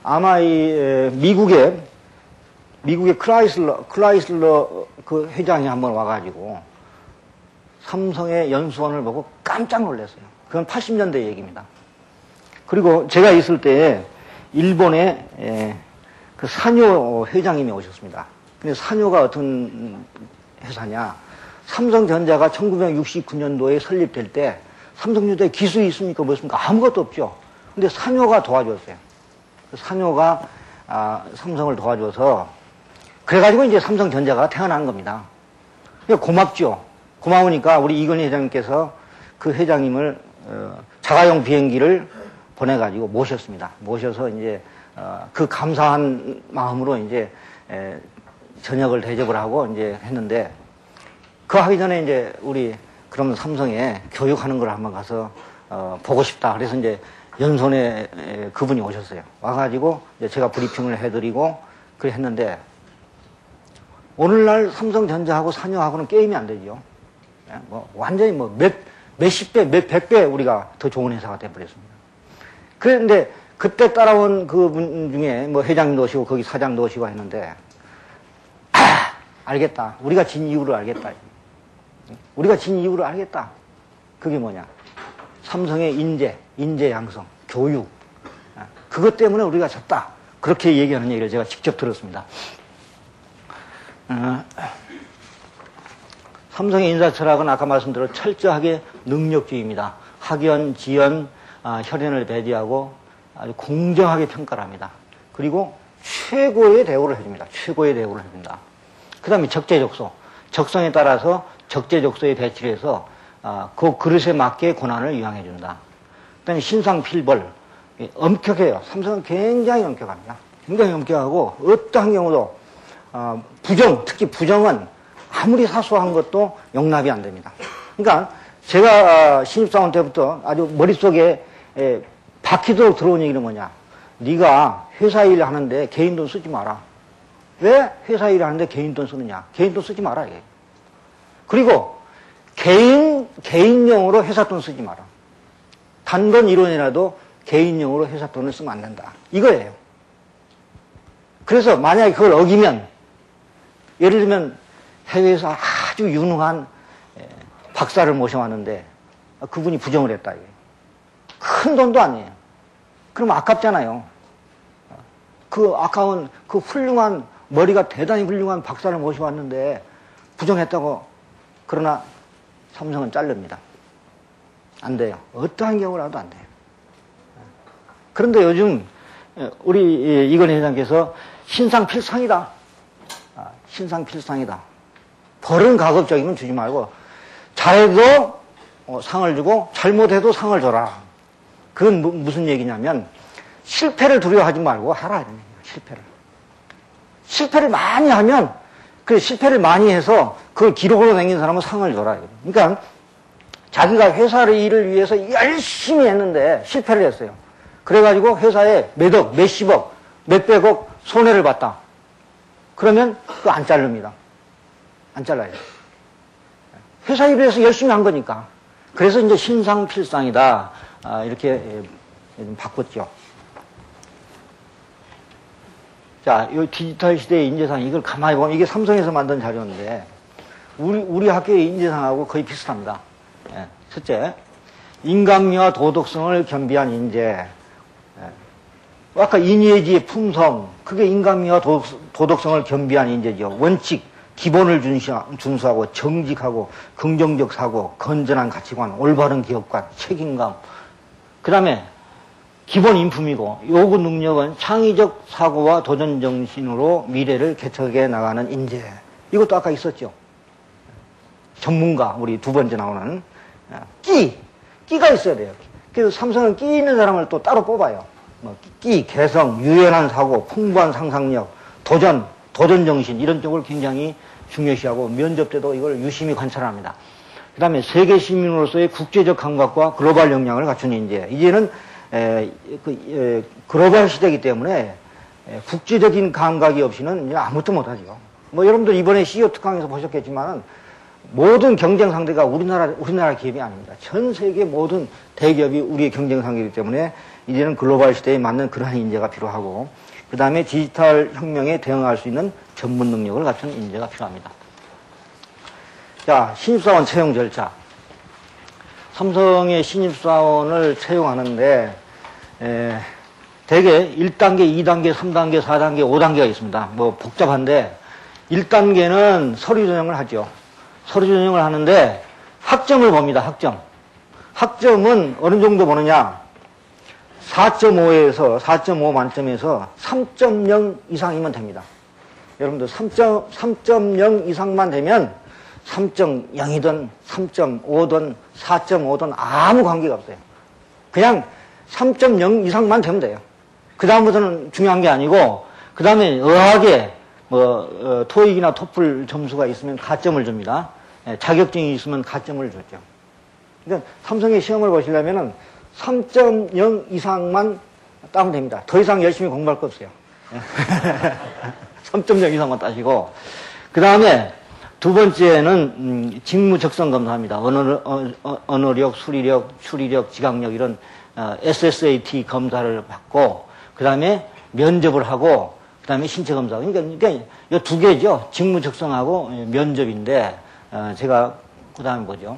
아마 미국의 클라이슬러 그 회장이 한번 와가지고 삼성의 연수원을 보고 깜짝 놀랐어요. 그건 80년대 얘기입니다. 그리고 제가 있을 때 일본의 그 산요 회장님이 오셨습니다. 근데 산요가 어떤 회사냐? 삼성전자가 1969년도에 설립될 때 삼성전자에 기술이 있습니까? 뭐습니까? 아무것도 없죠. 근데 산요가 도와줬어요. 산요가 삼성을 도와줘서 그래가지고 이제 삼성전자가 태어난 겁니다. 고맙죠. 고마우니까 우리 이건희 회장님께서 그 회장님을 자가용 비행기를 보내가지고 모셨습니다. 모셔서 이제 그 감사한 마음으로 이제 저녁을 대접을 하고 이제 했는데 그 하기 전에 이제 우리 그럼 삼성에 교육하는 걸 한번 가서 보고 싶다. 그래서 이제 연수원에 그분이 오셨어요. 와가지고 이제 제가 브리핑을 해드리고 그래 했는데 오늘날 삼성전자하고 산요하고는 게임이 안 되죠. 뭐 완전히 뭐 몇십 배, 몇백 배 우리가 더 좋은 회사가 돼버렸습니다. 그런데 그때 따라온 그분 중에 뭐 회장님도 오시고 거기 사장도 오시고 했는데 알겠다. 우리가 진 이유를 알겠다. 우리가 진 이유를 알겠다. 그게 뭐냐? 삼성의 인재 양성, 교육. 그것 때문에 우리가 졌다. 그렇게 얘기하는 얘기를 제가 직접 들었습니다. 삼성의 인사 철학은 아까 말씀드린 철저하게 능력주의입니다. 학연, 지연, 혈연을 배제하고 아주 공정하게 평가를 합니다. 그리고 최고의 대우를 해줍니다. 최고의 대우를 해줍니다. 그 다음에 적재적소. 적성에 따라서 적재적소에 배치를 해서 그 그릇에 맞게 권한을 이양해준다. 그 다음에 신상필벌. 엄격해요. 삼성은 굉장히 엄격합니다. 굉장히 엄격하고 어떠한 경우도 부정, 특히 부정은 아무리 사소한 것도 용납이 안 됩니다. 그러니까 제가 신입사원 때부터 아주 머릿속에 박히도록 들어온 얘기는 뭐냐. 네가 회사 일 하는데 개인 돈 쓰지 마라. 왜 회사 일 하는데 개인 돈 쓰느냐. 개인 돈 쓰지 마라. 이게. 그리고 개인용으로 회사 돈 쓰지 마라. 단돈 1원이라도 개인용으로 회사 돈을 쓰면 안 된다. 이거예요. 그래서 만약에 그걸 어기면 예를 들면 해외에서 아주 유능한 박사를 모셔왔는데 그분이 부정을 했다. 이게. 큰 돈도 아니에요. 그럼 아깝잖아요. 그 아까운 그 훌륭한 머리가 대단히 훌륭한 박사를 모셔왔는데 부정했다고. 그러나 삼성은 자릅니다. 안 돼요. 어떠한 경우라도 안 돼요. 그런데 요즘 우리 이건희 회장께서 신상필상이다. 신상필상이다. 벌은 가급적이면 주지 말고, 잘해도 상을 주고, 잘못해도 상을 줘라. 그건 무슨 얘기냐면, 실패를 두려워하지 말고 하라. 이런 얘기예요, 실패를. 실패를 많이 하면, 그 실패를 많이 해서 그걸 기록으로 남긴 사람은 상을 줘라. 그러니까, 자기가 회사의 일을 위해서 열심히 했는데 실패를 했어요. 그래가지고 회사에 몇억, 몇십억, 몇백억 손해를 봤다. 그러면 그거 안 자릅니다. 안 잘라요. 회사 일을 위해서 열심히 한 거니까. 그래서 이제 신상필상이다. 이렇게 바꿨죠. 자, 이 디지털 시대의 인재상, 이걸 가만히 보면 이게 삼성에서 만든 자료인데, 우리 학교의 인재상하고 거의 비슷합니다. 예, 첫째, 인간미와 도덕성을 겸비한 인재. 예. 아까 인예지의 품성, 그게 인간미와 도덕성을 겸비한 인재죠. 원칙, 기본을 준수하고 정직하고 긍정적 사고, 건전한 가치관, 올바른 기업관, 책임감. 그 다음에 기본 인품이고 요구 능력은 창의적 사고와 도전 정신으로 미래를 개척해 나가는 인재. 이것도 아까 있었죠. 전문가, 우리 두 번째 나오는 끼가 있어야 돼요. 그래서 삼성은 끼 있는 사람을 또 따로 뽑아요. 끼, 개성, 유연한 사고, 풍부한 상상력, 도전 정신 이런 쪽을 굉장히 중요시하고 면접 때도 이걸 유심히 관찰합니다. 그 다음에 세계 시민으로서의 국제적 감각과 글로벌 역량을 갖춘 인재. 이제는 글로벌 시대이기 때문에 국제적인 감각이 없이는 아무것도 못하죠. 뭐 여러분들 이번에 CEO 특강에서 보셨겠지만은 모든 경쟁 상대가 우리나라 기업이 아닙니다. 전 세계 모든 대기업이 우리의 경쟁 상대이기 때문에 이제는 글로벌 시대에 맞는 그러한 인재가 필요하고, 그 다음에 디지털 혁명에 대응할 수 있는 전문 능력을 갖춘 인재가 필요합니다. 자, 신입사원 채용 절차. 삼성의 신입사원을 채용하는데, 대개 1단계, 2단계, 3단계, 4단계, 5단계가 있습니다. 뭐 복잡한데, 1단계는 서류 전형을 하죠. 서류 전형을 하는데 학점을 봅니다. 학점은 어느 정도 보느냐? 4.5 만점에서 3.0 이상이면 됩니다. 여러분들 3.0 이상만 되면 3.0이든 3.5든 4.5든 아무 관계가 없어요. 그냥 3.0 이상만 되면 돼요. 그 다음부터는 중요한 게 아니고, 그 다음에 의학에 토익이나 토플 점수가 있으면 가점을 줍니다. 자격증이 있으면 가점을 줬죠. 그러니까 삼성의 시험을 보시려면은 3.0 이상만 따면 됩니다. 더 이상 열심히 공부할 거 없어요. 3.0 이상만 따시고, 그 다음에 두 번째는 직무 적성 검사입니다. 언어력, 수리력, 추리력, 지각력 이런 SSAT 검사를 받고, 그 다음에 면접을 하고, 그 다음에 신체 검사. 그러니까 이 두 개죠. 직무 적성하고 면접인데, 제가 그 다음에 보죠.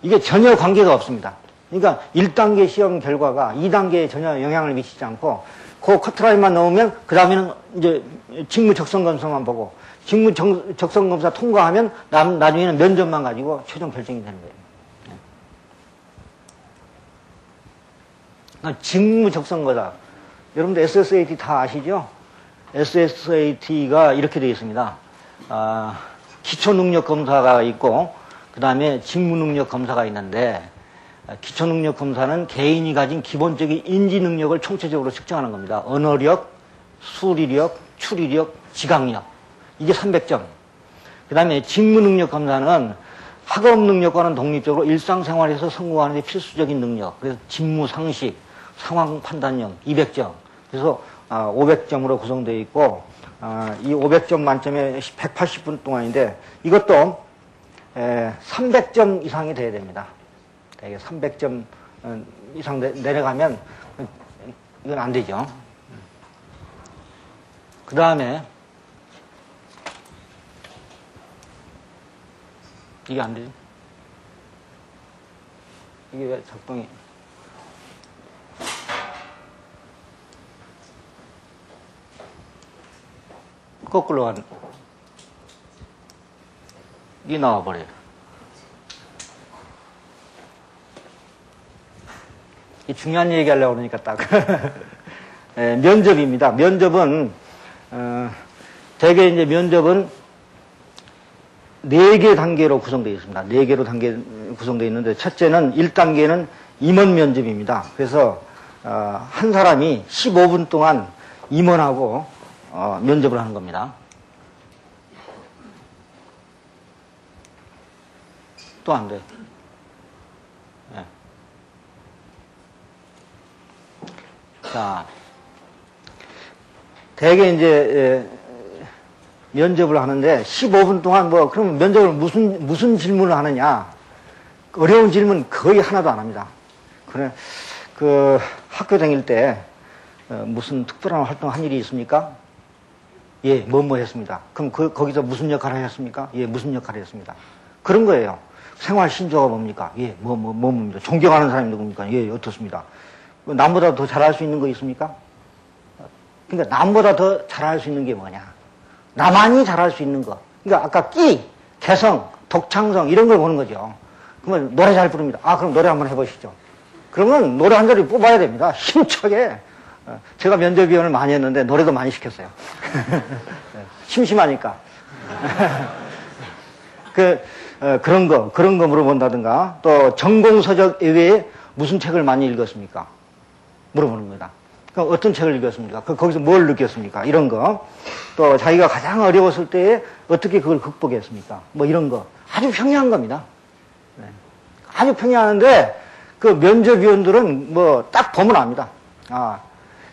이게 전혀 관계가 없습니다. 그러니까 1단계 시험 결과가 2단계에 전혀 영향을 미치지 않고, 그 커트라인만 넣으면 그 다음에는 이제 직무 적성 검사만 보고, 직무 적성 검사 통과하면 나중에는 면접만 가지고 최종 결정이 되는 거예요. 그러니까 직무 적성 검사. 여러분들 SSAT 다 아시죠? SSAT가 이렇게 되어 있습니다. 기초능력 검사가 있고, 그 다음에 직무능력 검사가 있는데, 기초능력 검사는 개인이 가진 기본적인 인지능력을 총체적으로 측정하는 겁니다. 언어력, 수리력, 추리력, 지각력. 이게 300점. 그 다음에 직무능력 검사는 학업 능력과는 독립적으로 일상생활에서 성공하는 데 필수적인 능력. 그래서 직무 상식, 상황 판단력 200점. 그래서 500점으로 구성되어 있고, 이 500점 만점에 180분 동안인데, 이것도 300점 이상이 돼야 됩니다. 이게 300점 이상 내려가면 이건 안 되죠. 그 다음에 이게 안 되죠. 이게 왜 작동이 거꾸로 가는 이게 나와버려요. 이 중요한 얘기 하려고 그러니까 딱 면접입니다. 면접은 대개 이제 면접은 4개 단계로 구성되어 있습니다. 4개로 구성되어 있는데, 첫째는 1단계는 임원 면접입니다. 그래서, 한 사람이 15분 동안 임원하고, 면접을 하는 겁니다. 또 안 돼. 네. 자, 대개 이제, 면접을 하는데 15분 동안 그러면 면접을 무슨 질문을 하느냐? 어려운 질문 거의 하나도 안 합니다. 그래, 학교 다닐 때, 무슨 특별한 활동 한 일이 있습니까? 예, 뭐 했습니다. 그럼 거기서 무슨 역할을 하셨습니까? 예, 무슨 역할을 했습니다. 그런 거예요. 생활 신조가 뭡니까? 예, 뭡니다. 존경하는 사람이 누굽니까? 예, 어떻습니다. 남보다 더 잘할 수 있는 거 있습니까? 그러니까 남보다 더 잘할 수 있는 게 뭐냐? 나만이 잘할 수 있는 거. 그러니까 아까 끼, 개성, 독창성 이런 걸 보는 거죠. 그러면 노래 잘 부릅니다. 그럼 노래 한번 해보시죠. 그러면 노래 한 자리 뽑아야 됩니다. 힘차게. 제가 면접위원을 많이 했는데 노래도 많이 시켰어요. 심심하니까. 그런 거 물어본다든가, 또 전공서적 이외에 무슨 책을 많이 읽었습니까? 물어보는 겁니다. 그럼 어떤 책을 읽었습니까? 거기서 뭘 느꼈습니까? 이런 거. 또 자기가 가장 어려웠을 때에 어떻게 그걸 극복했습니까? 이런 거. 아주 평이한 겁니다. 네. 아주 평이하는데, 그 면접위원들은 딱 보면 압니다.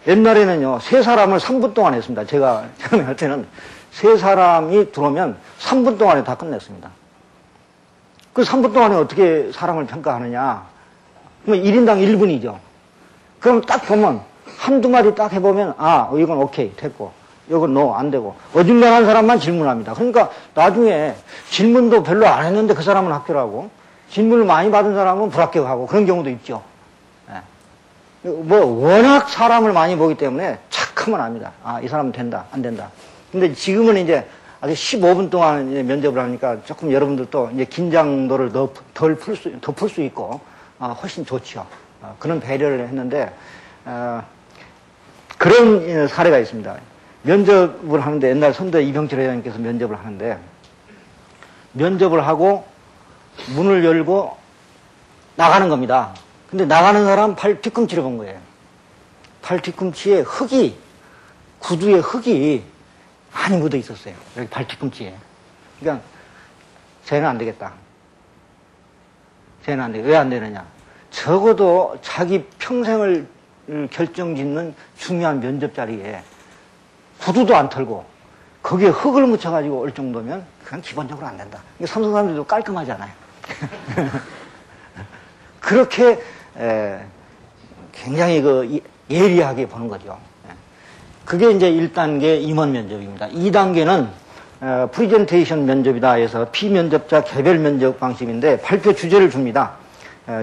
옛날에는요, 3사람을 3분 동안 했습니다. 제가 처음에 할 때는 3사람이 들어오면 3분 동안에 다 끝냈습니다. 그 3분 동안에 어떻게 사람을 평가하느냐? 그러면 1인당 1분이죠. 그럼 딱 보면, 한두 마디 딱 해보면, 이건 오케이, 됐고, 이건 노, 안 되고, 어중간한 사람만 질문합니다. 그러니까 나중에 질문도 별로 안 했는데 그 사람은 합격하고, 질문을 많이 받은 사람은 불합격하고, 그런 경우도 있죠. 워낙 사람을 많이 보기 때문에 착하면 압니다. 이 사람은 된다, 안 된다. 근데 지금은 이제 아주 15분 동안 이제 면접을 하니까 조금 여러분들도 이제 긴장도를 더 풀 수 있고, 훨씬 좋죠. 그런 배려를 했는데, 그런 사례가 있습니다. 면접을 하는데, 옛날 선대 이병철 회장님께서 면접을 하는데, 면접을 하고 문을 열고 나가는 겁니다. 근데 나가는 사람 팔 뒤꿈치를 본 거예요. 팔 뒤꿈치에 구두에 흙이 많이 묻어 있었어요. 여기 팔 뒤꿈치에. 그러니까, 쟤는 안 되겠다. 쟤는 안 돼. 왜 안 되느냐? 적어도 자기 평생을 결정짓는 중요한 면접 자리에 구두도 안 털고 거기에 흙을 묻혀가지고 올 정도면 그건 기본적으로 안 된다. 삼성 사람들도 깔끔하잖아요. 그렇게 굉장히 예리하게 보는 거죠. 그게 이제 1단계 임원 면접입니다. 2단계는 프리젠테이션 면접이다 해서 피면접자 개별 면접 방식인데 발표 주제를 줍니다.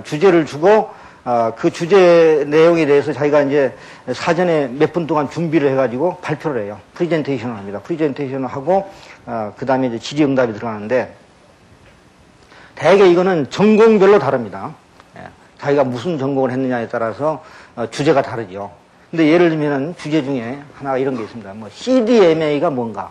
주제를 주고 그 주제 내용에 대해서 자기가 이제 사전에 몇 분 동안 준비를 해가지고 발표를 해요. 프리젠테이션을 합니다. 프리젠테이션을 하고 그 다음에 이제 질의응답이 들어가는데 대개 이거는 전공별로 다릅니다. 자기가 무슨 전공을 했느냐에 따라서 주제가 다르죠. 근데 예를 들면은 주제 중에 하나가 이런 게 있습니다. CDMA가 뭔가?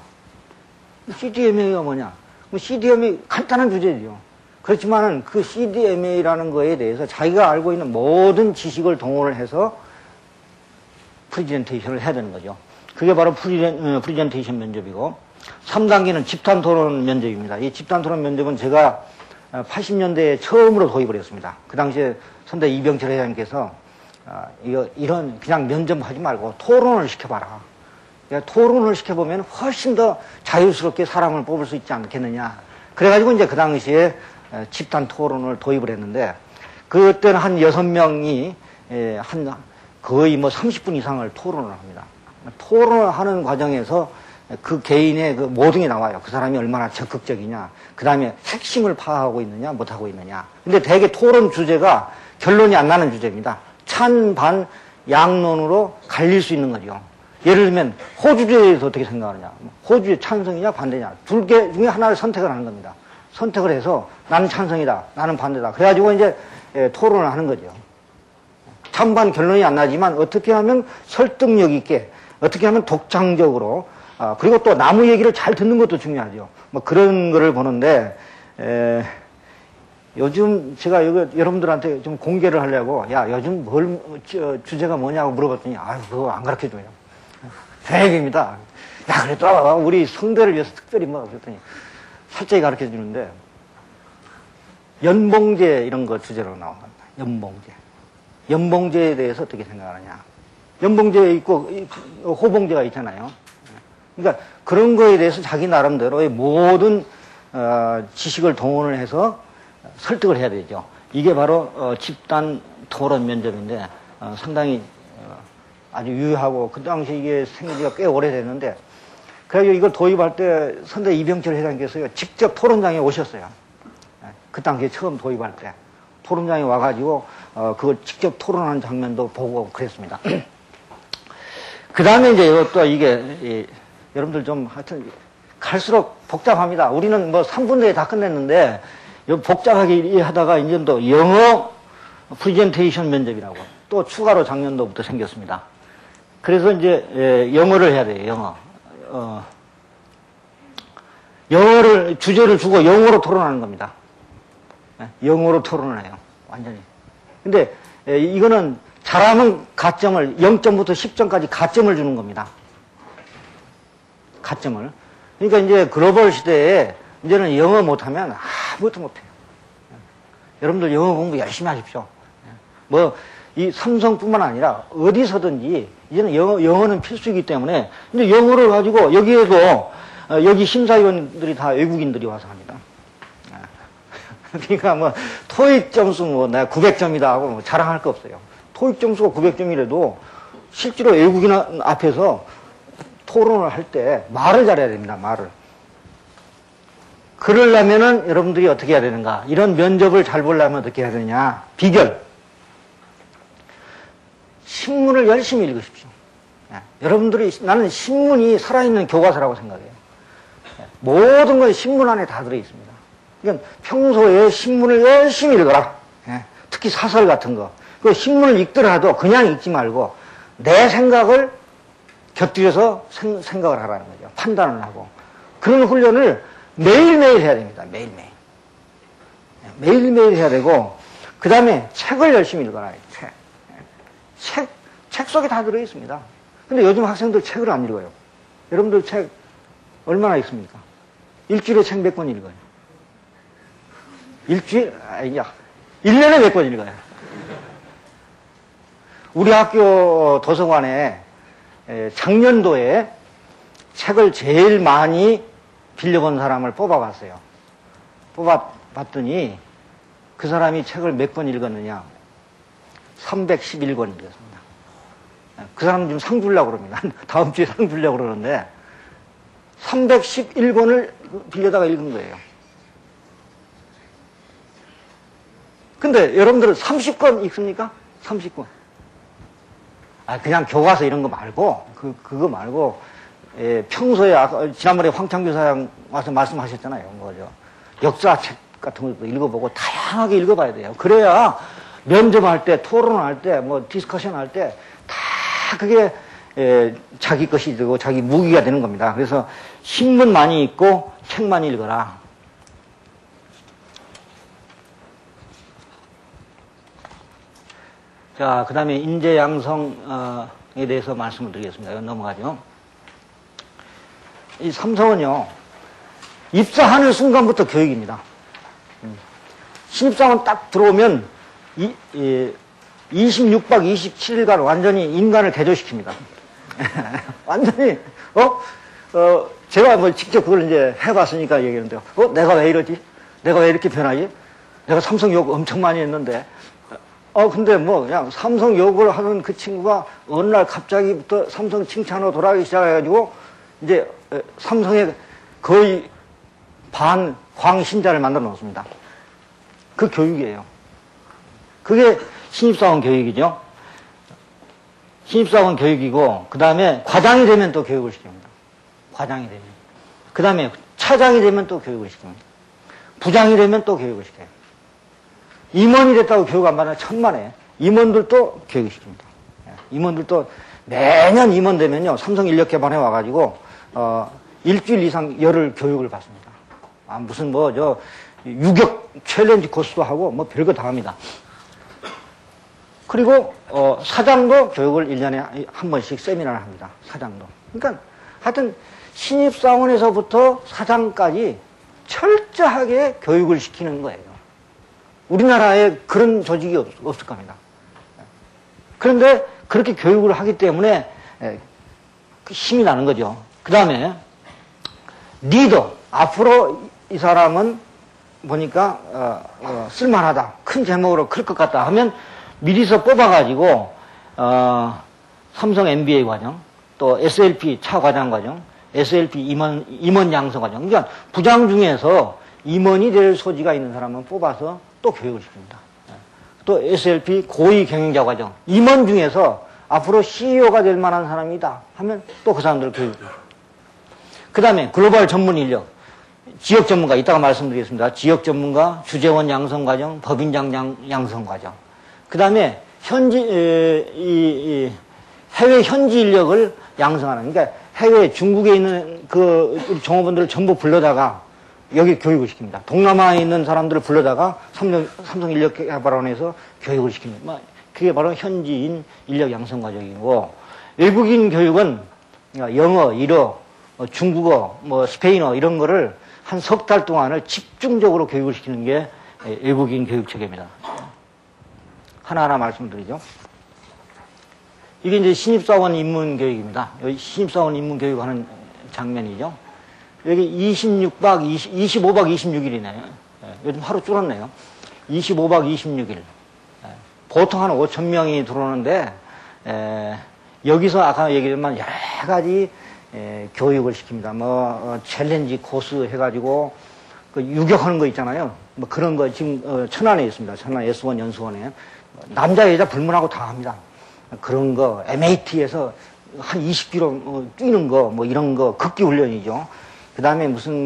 CDMA가 뭐냐? CDMA 간단한 주제죠. 그렇지만은 그 CDMA라는 거에 대해서 자기가 알고 있는 모든 지식을 동원을 해서 프리젠테이션을 해야 되는 거죠. 그게 바로 프리젠테이션 면접이고, 3단계는 집단 토론 면접입니다. 이 집단 토론 면접은 제가 80년대에 처음으로 도입을 했습니다. 그 당시에 선대 이병철 회장님께서 이런 그냥 면접하지 말고 토론을 시켜봐라. 토론을 시켜보면 훨씬 더 자유스럽게 사람을 뽑을 수 있지 않겠느냐. 그래가지고 이제 그 당시에 집단 토론을 도입을 했는데, 그때는 한 6명이 거의 30분 이상을 토론을 합니다. 토론을 하는 과정에서 그 개인의 그 모든 게 나와요. 그 사람이 얼마나 적극적이냐, 그 다음에 핵심을 파악하고 있느냐, 못하고 있느냐. 근데 대개 토론 주제가 결론이 안 나는 주제입니다. 찬반 양론으로 갈릴 수 있는 거죠. 예를 들면 호주제에 대해서 어떻게 생각하느냐, 호주의 찬성이냐 반대냐, 둘 개 중에 하나를 선택을 하는 겁니다. 선택을 해서 나는 찬성이다, 나는 반대다. 그래가지고 이제 토론을 하는 거죠. 찬반 결론이 안 나지만 어떻게 하면 설득력 있게, 어떻게 하면 독창적으로 그리고 또 나무 얘기를 잘 듣는 것도 중요하죠. 뭐 그런 거를 보는데, 요즘 제가 이거 여러분들한테 좀 공개를 하려고, 야, 요즘 주제가 뭐냐고 물어봤더니, 아유, 그거 안 가르쳐 줘요. 대액입니다. 야, 그래도 우리 성대를 위해서 특별히 뭐, 그랬더니, 살짝 가르쳐 주는데, 연봉제 이런 거 주제로 나온 겁니다. 연봉제. 연봉제에 대해서 어떻게 생각하느냐. 연봉제 있고, 호봉제가 있잖아요. 그러니까 그런 거에 대해서 자기 나름대로의 모든, 지식을 동원을 해서 설득을 해야 되죠. 이게 바로 집단 토론 면접인데 상당히 아주 유효하고 그 당시 이게 생긴 지가 꽤 오래됐는데 그래서 이걸 도입할 때 선대 이병철 회장께서요 직접 토론장에 오셨어요. 그 당시에 처음 도입할 때 토론장에 와가지고 그걸 직접 토론하는 장면도 보고 그랬습니다. 그 다음에 이제 이것도 이게 여러분들 좀 하여튼 갈수록 복잡합니다. 우리는 뭐 3분 내에 다 끝냈는데 복잡하게 하다가 이제 또 영어 프리젠테이션 면접이라고 또 추가로 작년도부터 생겼습니다. 그래서 이제 영어를 해야 돼요. 영어. 영어를 주제를 주고 영어로 토론하는 겁니다. 영어로 토론을 해요. 완전히. 근데 이거는 잘하면 가점을 0점부터 10점까지 가점을 주는 겁니다. 가점을. 그러니까 이제 글로벌 시대에 이제는 영어 못하면 아무것도 못해요. 여러분들 영어 공부 열심히 하십시오. 뭐, 이 삼성뿐만 아니라 어디서든지 이제는 영어는 필수이기 때문에 이제 영어를 가지고 여기에도 여기 심사위원들이 다 외국인들이 와서 합니다. 그러니까 뭐 토익 점수 뭐 내가 900점이다 하고 뭐 자랑할 거 없어요. 토익 점수가 900점이라도 실제로 외국인 앞에서 토론을 할 때 말을 잘해야 됩니다. 말을. 그러려면은 여러분들이 어떻게 해야 되는가? 이런 면접을 잘 보려면 어떻게 해야 되냐? 비결. 신문을 열심히 읽으십시오. 여러분들이 나는 신문이 살아있는 교과서라고 생각해요. 모든 건 신문 안에 다 들어 있습니다. 그러니까 평소에 신문을 열심히 읽어라. 특히 사설 같은 거. 그 신문을 읽더라도 그냥 읽지 말고 내 생각을 곁들여서 생각을 하라는 거죠. 판단을 하고. 그런 훈련을 매일매일 해야 됩니다. 매일매일. 매일매일 해야 되고, 그 다음에 책을 열심히 읽어라. 책 속에 다 들어있습니다. 근데 요즘 학생들 책을 안 읽어요. 여러분들 책 얼마나 읽습니까? 일주일에 책 몇 권 읽어요? 일주일? 아니야. 1년에 몇 권 읽어요? 우리 학교 도서관에 작년도에 책을 제일 많이 빌려본 사람을 뽑아봤어요. 뽑아봤더니 그 사람이 책을 몇 권 읽었느냐? 311권 읽었습니다. 그 사람 지금 상 주려고 그럽니다. 다음 주에 상 주려고 그러는데 311권을 빌려다가 읽은 거예요. 근데 여러분들은 30권 읽습니까? 30권. 그냥 교과서 이런 거 말고, 그거 말고, 평소에, 지난번에 황창규 사장 와서 말씀하셨잖아요. 뭐죠. 역사책 같은 것도 읽어보고 다양하게 읽어봐야 돼요. 그래야 면접할 때, 토론할 때, 뭐, 디스커션 할 때, 다 그게, 자기 것이 되고 자기 무기가 되는 겁니다. 그래서 신문 많이 읽고 책 많이 읽어라. 자, 그 다음에 인재 양성에 대해서 말씀을 드리겠습니다. 넘어가죠. 이 삼성은요, 입사하는 순간부터 교육입니다. 신입사원 딱 들어오면 26박 27일간 완전히 인간을 개조시킵니다. 완전히, 제가 뭐 직접 그걸 이제 해봤으니까 얘기하는데요. 내가 왜 이러지? 내가 왜 이렇게 변하지? 내가 삼성 욕 엄청 많이 했는데, 근데 뭐 그냥 삼성 욕을 하는 그 친구가 어느 날 갑자기부터 삼성 칭찬으로 돌아가기 시작해가지고 이제 삼성의 거의 반 광신자를 만들어 놓습니다. 그 교육이에요. 그게 신입사원 교육이죠. 신입사원 교육이고, 그 다음에 과장이 되면 또 교육을 시킵니다. 과장이 되면. 그 다음에 차장이 되면 또 교육을 시킵니다. 부장이 되면 또 교육을 시켜요. 임원이 됐다고 교육 안 받으면 천만에 임원들도 교육을 시킵니다. 임원들도 매년 임원 되면요, 삼성 인력 개발에 와가지고 일주일 이상 열흘 교육을 받습니다. 무슨 유격 챌린지 코스도 하고 별거 다 합니다. 그리고 사장도 교육을 1년에 한 번씩 세미나를 합니다. 사장도. 그러니까 하여튼 신입사원에서부터 사장까지 철저하게 교육을 시키는 거예요. 우리나라에 그런 조직이 없을 겁니다. 그런데 그렇게 교육을 하기 때문에 힘이 나는 거죠. 그 다음에 리더. 앞으로 이 사람은 보니까 쓸만하다. 큰 제목으로 클 것 같다 하면 미리서 뽑아가지고 삼성 MBA 과정, 또 SLP 차과장 과정, SLP 임원 양성 과정. 그러니까 부장 중에서 임원이 될 소지가 있는 사람은 뽑아서 또 교육을 시킵니다. 또 SLP 고위 경영자 과정. 임원 중에서 앞으로 CEO가 될 만한 사람이다 하면 또 그 사람들을 교육을 시킵니다. 그 다음에 글로벌 전문 인력. 지역 전문가, 이따가 말씀드리겠습니다. 지역 전문가, 주재원 양성 과정, 법인장 양성 과정. 그 다음에 해외 현지 인력을 양성하는. 그러니까 해외 중국에 있는 우리 종업원들을 전부 불러다가 여기 교육을 시킵니다. 동남아에 있는 사람들을 불러다가 삼성 인력개발원에서 교육을 시킵니다. 그게 바로 현지인 인력 양성 과정이고, 외국인 교육은 영어, 일어, 중국어, 스페인어 이런 거를 한 석 달 동안을 집중적으로 교육을 시키는 게 외국인 교육 체계입니다. 하나하나 말씀드리죠. 이게 이제 신입사원 입문 교육입니다. 여기 신입사원 입문 교육하는 장면이죠. 여기 25박 26일이네요. 요즘 하루 줄었네요. 25박 26일. 보통 한 5천 명이 들어오는데, 여기서 아까 얘기했지만 여러 가지 교육을 시킵니다. 챌린지 코스 해가지고, 유격하는 거 있잖아요. 그런 거 지금, 천안에 있습니다. 천안 S1 연수원에. 남자, 여자 불문하고 다 합니다. 그런 거, MAT에서 한 20km 뛰는 거, 이런 거, 극기 훈련이죠. 그 다음에 무슨,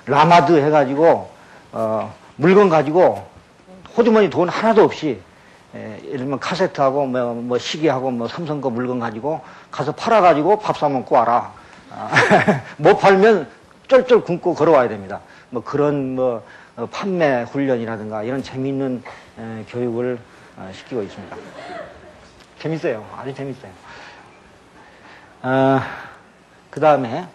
라마드 해가지고, 물건 가지고, 호주머니 돈 하나도 없이, 예를 들면 카세트하고, 시계하고, 삼성 거 물건 가지고, 가서 팔아가지고 밥 사먹고 와라. 못 팔면 쩔쩔 굶고 걸어와야 됩니다. 그런, 판매 훈련이라든가, 이런 재미있는 교육을 시키고 있습니다. 재밌어요. 아주 재밌어요. 그 다음에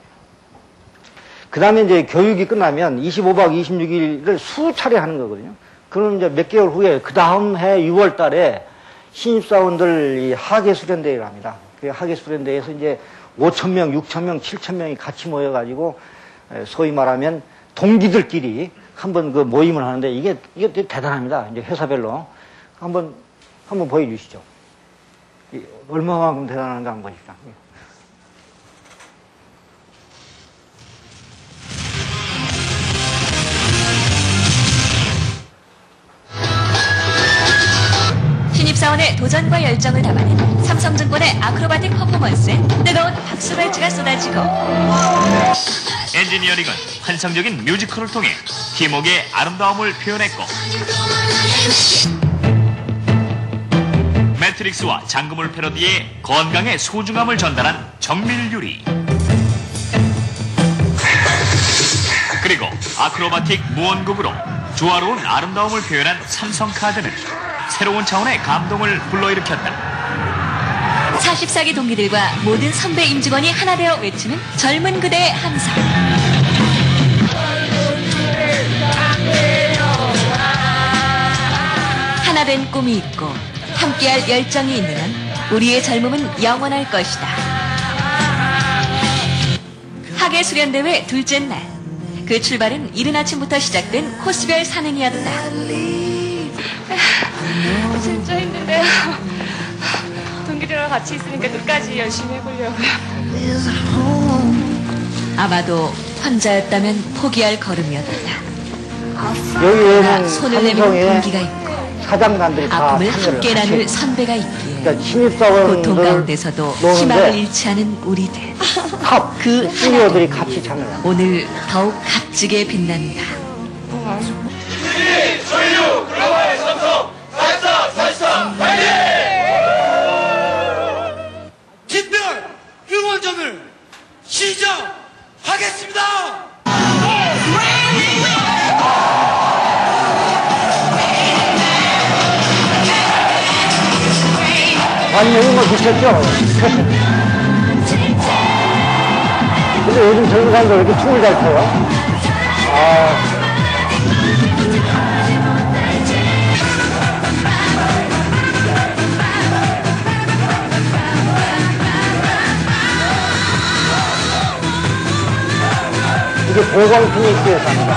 이제 교육이 끝나면 25박 26일을 수차례 하는 거거든요. 그럼 이제 몇 개월 후에 그 다음 해 6월 달에 신입사원들 하계수련대회를 합니다. 그 하계수련대회에서 이제 5,000명, 6,000명, 7,000명이 같이 모여가지고 소위 말하면 동기들끼리 한번 그 모임을 하는데 이게 되게 대단합니다. 이제 회사별로. 한번 보여주시죠. 얼마만큼 대단한가 한번 보십시오. 신입사원의 도전과 열정을 담아낸 삼성증권의 아크로바틱 퍼포먼스에 뜨거운 박수 발치가 쏟아지고, 엔지니어링은 환상적인 뮤지컬을 통해 팀워크의 아름다움을 표현했고, 매트릭스와 장그물 패러디의 건강의 소중함을 전달한 정밀유리, 그리고 아크로바틱 무언극으로 조화로운 아름다움을 표현한 삼성카드는 새로운 차원의 감동을 불러일으켰다. 44기 동기들과 모든 선배 임직원이 하나 되어 외치는 젊은 그대의 함성. 하나된 꿈이 있고 함께할 열정이 있는 한 우리의 젊음은 영원할 것이다. 하계수련대회 둘째 날, 그 출발은 이른 아침부터 시작된 코스별 산행이었다. 진짜 힘든데요. 동기들과 같이 있으니까 끝까지 열심히 해보려고요. 아마도 혼자였다면 포기할 걸음이었다. 여기에는 손을 내민 삼성의 동기가 있고 사장단들이 다 아픔을 참여를 함께 나눌 같이, 선배가 있기에 그러니까 신입사원들 고통 가운데서도 희망을 잃지 않은 우리들. 탑 그 CEO들이 같이 참여를 합니다. 오늘 더욱 값지게 빛난다. 특별 응원전을 관념이 뭐 미쳤죠? 근데 요즘 젊은 사람들 왜 이렇게 춤을 잘 춰요? 아. 이게 보건 피니스에서 합니다.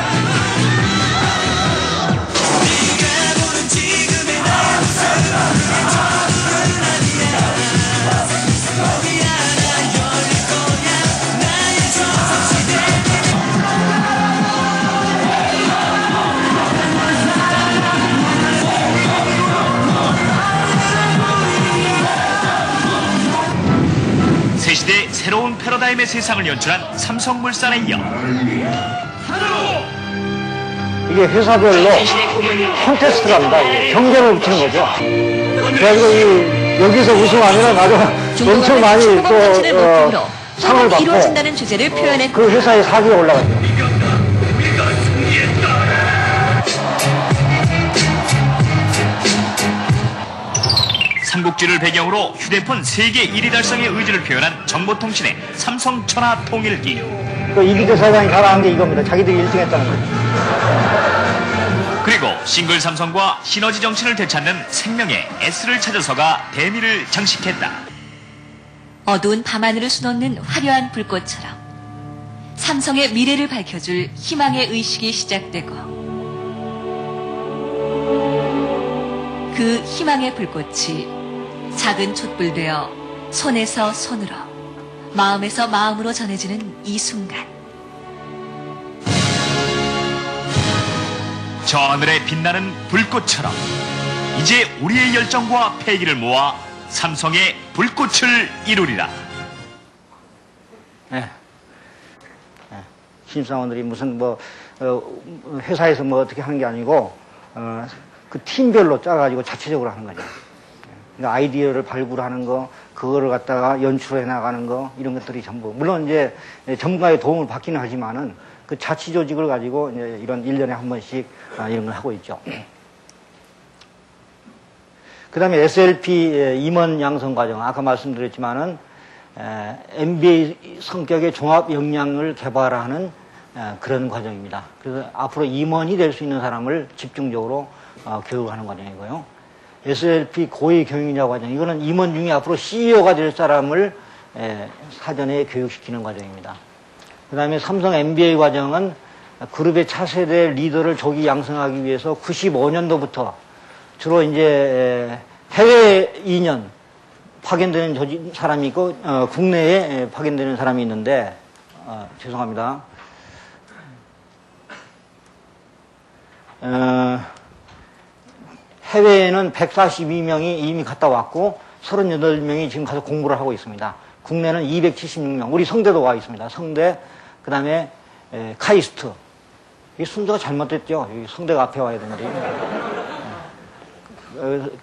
새 시대의 새로운 패러다임의 세상을 연출한 삼성물산에 이어 이게 회사별로 콘테스트를 합니다. 경쟁을 붙이는 거죠. 그래가지고 여기서 우승하면 아주 엄청 많이 또 상을 받고 이루어진다는 주제를 표현했고 그 회사의 사기에 올라가죠. 삼국지를 배경으로 휴대폰 세계 1위 달성의 의지를 표현한 정보통신의 삼성 천하 통일기. 그 이기재 사장이 자랑한 게 이겁니다. 자기들이 1등 했다는 거죠. 그리고 싱글 삼성과 시너지 정신을 되찾는 생명의 S를 찾아서가 대미를 장식했다. 어두운 밤하늘을 수놓는 화려한 불꽃처럼 삼성의 미래를 밝혀줄 희망의 의식이 시작되고 그 희망의 불꽃이 작은 촛불되어 손에서 손으로 마음에서 마음으로 전해지는 이 순간 저 하늘에 빛나는 불꽃처럼 이제 우리의 열정과 패기를 모아 삼성의 불꽃을 이루리라. 네. 네. 신입사원들이 무슨 회사에서 뭐 어떻게 하는 게 아니고 그 팀별로 짜가지고 자체적으로 하는 거죠. 그러니까 아이디어를 발굴하는 거, 그거를 갖다가 연출해 나가는 거, 이런 것들이 전부. 물론 이제 전문가의 도움을 받기는 하지만은 그 자치 조직을 가지고 이제 이런 1년에 한 번씩 이런 걸 하고 있죠. 그 다음에 SLP 임원 양성 과정. 아까 말씀드렸지만은 MBA 성격의 종합 역량을 개발하는 그런 과정입니다. 그래서 앞으로 임원이 될 수 있는 사람을 집중적으로 교육하는 과정이고요. SLP 고위 경영자 과정. 이거는 임원 중에 앞으로 CEO가 될 사람을 사전에 교육시키는 과정입니다. 그 다음에 삼성 MBA 과정은 그룹의 차세대 리더를 조기 양성하기 위해서 95년도부터 주로 이제 해외 2년 파견되는 사람이 있고 국내에 파견되는 사람이 있는데 죄송합니다. 해외에는 142명이 이미 갔다 왔고 38명이 지금 가서 공부를 하고 있습니다. 국내는 276명. 우리 성대도 와 있습니다. 성대, 그 다음에 카이스트. 이 순서가 잘못됐죠. 여기 성대가 앞에 와야 되는데.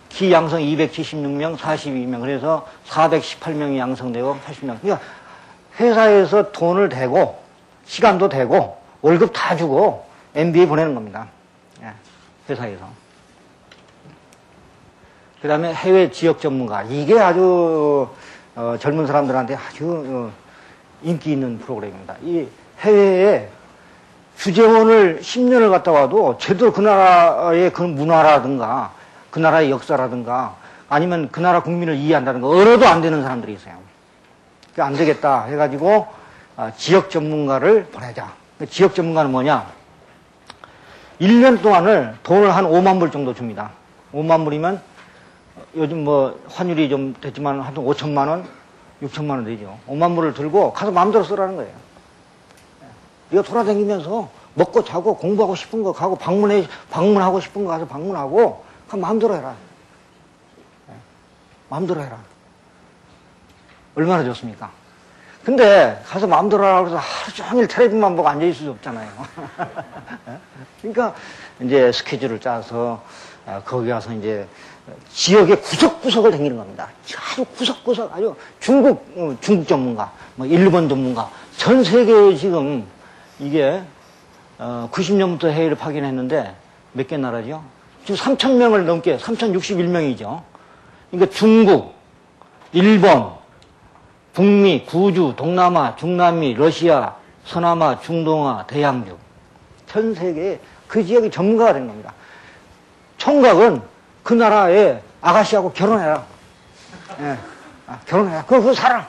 기양성 276명, 42명. 그래서 418명이 양성되고 80명. 그러니까 회사에서 돈을 대고 시간도 대고 월급 다 주고 MBA 보내는 겁니다. 회사에서. 그 다음에 해외 지역 전문가. 이게 아주 젊은 사람들한테 아주 인기 있는 프로그램입니다. 이 해외에 주재원을 10년을 갔다 와도 제대로 그 나라의 그 문화라든가 그 나라의 역사라든가 아니면 그 나라 국민을 이해한다든가 언어도 안 되는 사람들이 있어요. 안 되겠다 해가지고 지역 전문가를 보내자. 지역 전문가는 뭐냐? 1년 동안을 돈을 한 5만 불 정도 줍니다. 5만 불이면 요즘 뭐 환율이 좀 됐지만 한 5천만 원, 6천만 원 되죠. 5만 불을 들고 가서 마음대로 쓰라는 거예요. 이거 돌아다니면서 먹고 자고 공부하고 싶은 거 가고 방문하고 싶은 거 가서 방문하고 그냥 마음대로 해라. 마음대로 해라. 얼마나 좋습니까? 근데 가서 마음대로 하라고 해서 하루 종일 텔레비만 보고 앉아있을 수 없잖아요. 그러니까 이제 스케줄을 짜서 거기 가서 이제 지역의 구석구석을 다니는 겁니다. 아주 구석구석, 아주 중국 전문가, 뭐 일본 전문가, 전 세계에 지금 이게 90년부터 해외를 파견했는데 몇 개 나라죠? 지금 3,000명을 넘게, 3,061명이죠. 그러니까 중국, 일본, 북미, 구주, 동남아, 중남미, 러시아, 서남아, 중동아, 대양주. 전 세계에 그 지역이 전문가가 된 겁니다. 총각은 그 나라의 아가씨하고 결혼해라. 예. 결혼해라. 그거 살아.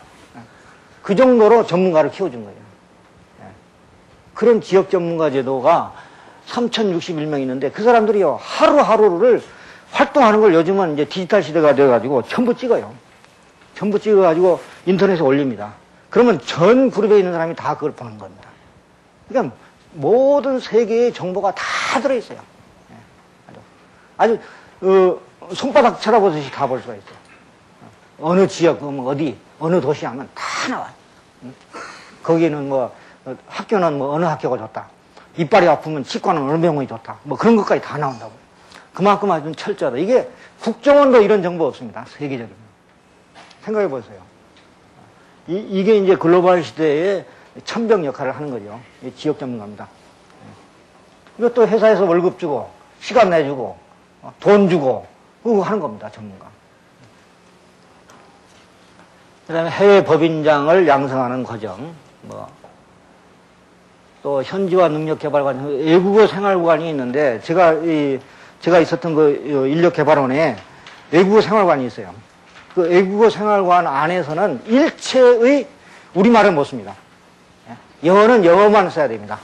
그 정도로 전문가를 키워준 거예요. 예. 그런 지역 전문가 제도가 3,061명 있는데 그 사람들이요, 하루하루를 활동하는 걸 요즘은 이제 디지털 시대가 되어가지고 전부 찍어요. 전부 찍어가지고 인터넷에 올립니다. 그러면 전 그룹에 있는 사람이 다 그걸 보는 겁니다. 그러니까 모든 세계의 정보가 다 들어있어요. 아주 손바닥 쳐다보듯이 다 볼 수가 있어요. 어느 지역, 어디, 어느 도시 하면 다 나와요. 거기는 뭐 학교는 뭐 어느 학교가 좋다. 이빨이 아프면 치과는 어느 병원이 좋다. 뭐 그런 것까지 다 나온다고. 그만큼 아주 철저하다. 이게 국정원도 이런 정보 없습니다. 세계적인. 생각해 보세요. 이게 이제 글로벌 시대에 천병 역할을 하는 거죠. 지역 전문가입니다. 이것도 회사에서 월급 주고, 시간 내주고, 돈 주고, 그거 하는 겁니다. 전문가. 그 다음에 해외 법인장을 양성하는 과정, 또 현지화 능력개발관, 외국어 생활관이 있는데, 제가 있었던 그 인력개발원에 외국어 생활관이 있어요. 그 외국어 생활관 안에서는 일체의 우리말을 못 씁니다. 영어는 영어만 써야 됩니다.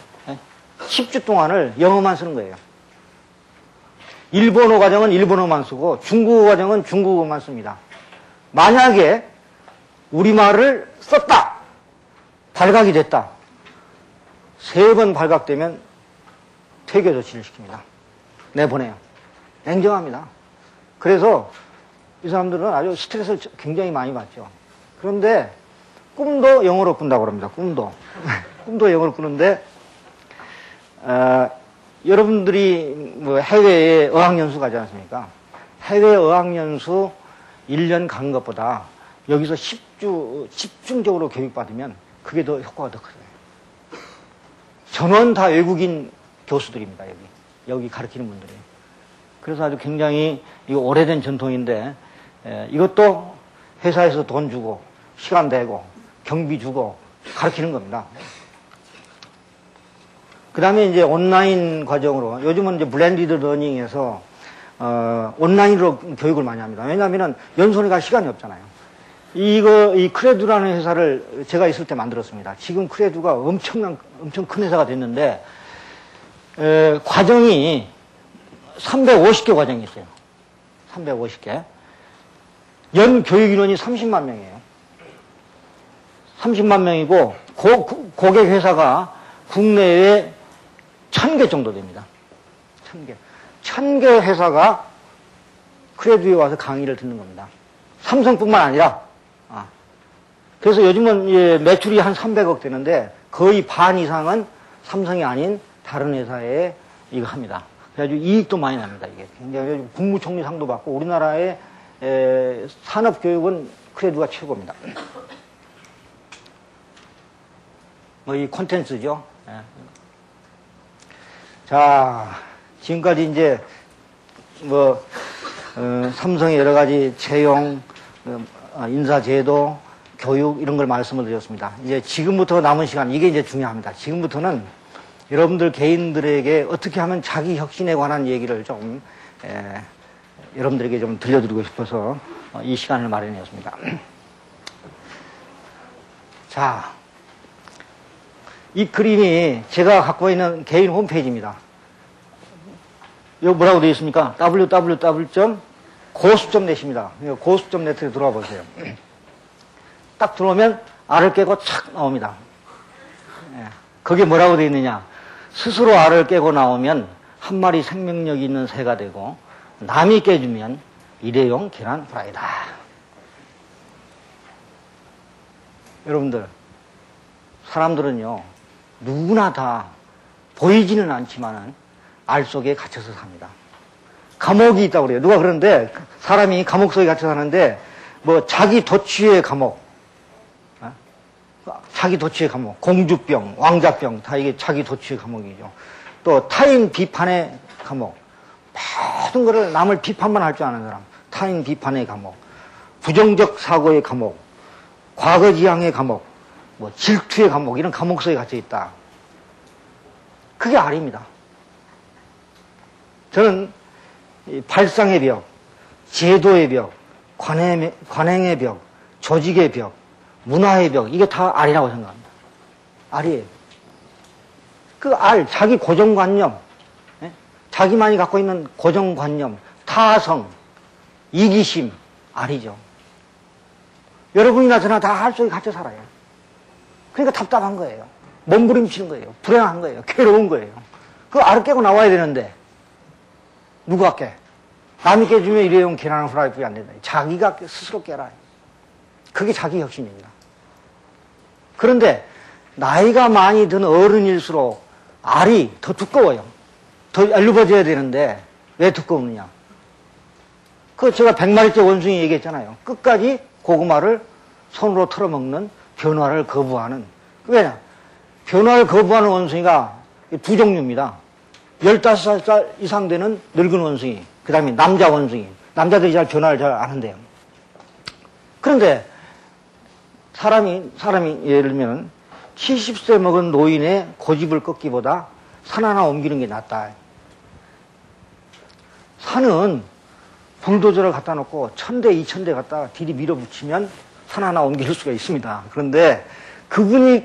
10주 동안을 영어만 쓰는 거예요. 일본어 과정은 일본어만 쓰고 중국어 과정은 중국어만 씁니다. 만약에 우리말을 썼다, 발각이 됐다, 3번 발각되면 퇴교 조치를 시킵니다. 내보내요. 냉정합니다. 그래서 이 사람들은 아주 스트레스를 굉장히 많이 받죠. 그런데 꿈도 영어로 꾼다고 합니다. 꿈도. 꿈도 영어로 꾸는데, 여러분들이 뭐 해외에 어학연수 가지 않습니까? 해외 어학연수 1년 간 것보다 여기서 10주 집중적으로 교육받으면 그게 더 효과가 더 커요. 전원 다 외국인 교수들입니다, 여기 가르치는 분들이. 그래서 아주 굉장히 이거 오래된 전통인데, 이것도 회사에서 돈 주고, 시간 내고, 경비 주고, 가르치는 겁니다. 그 다음에 이제 온라인 과정으로, 요즘은 이제 블렌디드 러닝에서, 온라인으로 교육을 많이 합니다. 왜냐하면 연수원에 갈 시간이 없잖아요. 이 크레두라는 회사를 제가 있을 때 만들었습니다. 지금 크레두가 엄청 큰 회사가 됐는데, 과정이 350개 과정이 있어요. 350개. 연 교육인원이 30만 명이에요. 30만 명이고, 고객 회사가 국내에 1000개 정도 됩니다. 1000개. 1000개 회사가 크레두에 와서 강의를 듣는 겁니다. 삼성뿐만 아니라, 그래서 요즘은 매출이 한 300억 되는데, 거의 반 이상은 삼성이 아닌 다른 회사에 이거 합니다. 그래가지고 이익도 많이 납니다, 이게. 굉장히 국무총리 상도 받고, 우리나라의 산업교육은 크레두가 최고입니다. 이 콘텐츠죠. 자, 지금까지 이제, 삼성의 여러 가지 채용, 인사제도, 교육, 이런 걸 말씀을 드렸습니다. 이제 지금부터 남은 시간, 이게 이제 중요합니다. 지금부터는 여러분들 개인들에게 어떻게 하면 자기 혁신에 관한 얘기를 좀, 여러분들에게 좀 들려드리고 싶어서 이 시간을 마련했습니다. 자, 이 그림이 제가 갖고 있는 개인 홈페이지입니다. 여기 뭐라고 되어 있습니까? www.고수점넷입니다. 고수점넷에 들어와 보세요. 딱 들어오면 알을 깨고 착 나옵니다. 거기에 뭐라고 되어 있느냐? 스스로 알을 깨고 나오면 한 마리 생명력 있는 새가 되고, 남이 깨주면 일회용 계란 프라이다. 여러분들, 사람들은요, 누구나 다 보이지는 않지만은 알 속에 갇혀서 삽니다. 감옥이 있다고 그래요. 누가 그러는데, 사람이 감옥 속에 갇혀 사는데, 자기 도취의 감옥, 자기 도취의 감옥, 공주병, 왕자병, 다 이게 자기 도취의 감옥이죠. 또 타인 비판의 감옥, 모든 거를 남을 비판만 할 줄 아는 사람, 타인 비판의 감옥, 부정적 사고의 감옥, 과거 지향의 감옥, 뭐 질투의 감옥, 이런 감옥 속에 갇혀 있다. 그게 알입니다. 저는 이 발상의 벽, 제도의 벽, 관행의 벽, 조직의 벽, 문화의 벽, 이게 다 알이라고 생각합니다. 알이에요. 그 알, 자기 고정관념, 자기만이 갖고 있는 고정관념, 타성, 이기심, 알이죠. 여러분이나 저나 다 알 속에 갇혀 살아요. 그러니까 답답한 거예요. 몸부림치는 거예요. 불행한 거예요. 괴로운 거예요. 그 알을 깨고 나와야 되는데 누가 깨? 남이 깨주면 일회용 계란을 후라이팬이 안 된다. 자기가 스스로 깨라. 그게 자기 혁신입니다. 그런데 나이가 많이 든 어른일수록 알이 더 두꺼워요. 더 얇아져야 되는데 왜 두꺼우느냐? 그 제가 100마리째 원숭이 얘기했잖아요. 끝까지 고구마를 손으로 털어먹는 변화를 거부하는. 왜냐? 변화를 거부하는 원숭이가 두 종류입니다. 15살 이상 되는 늙은 원숭이, 그 다음에 남자 원숭이. 남자들이 잘 변화를 잘 안 한대요. 그런데 사람이 예를 들면 70세 먹은 노인의 고집을 꺾기보다 산 하나 옮기는 게 낫다. 산은 불도저를 갖다 놓고 1000대, 2000대 갖다가 딜이 밀어붙이면 산 하나 옮길 수가 있습니다. 그런데 그분이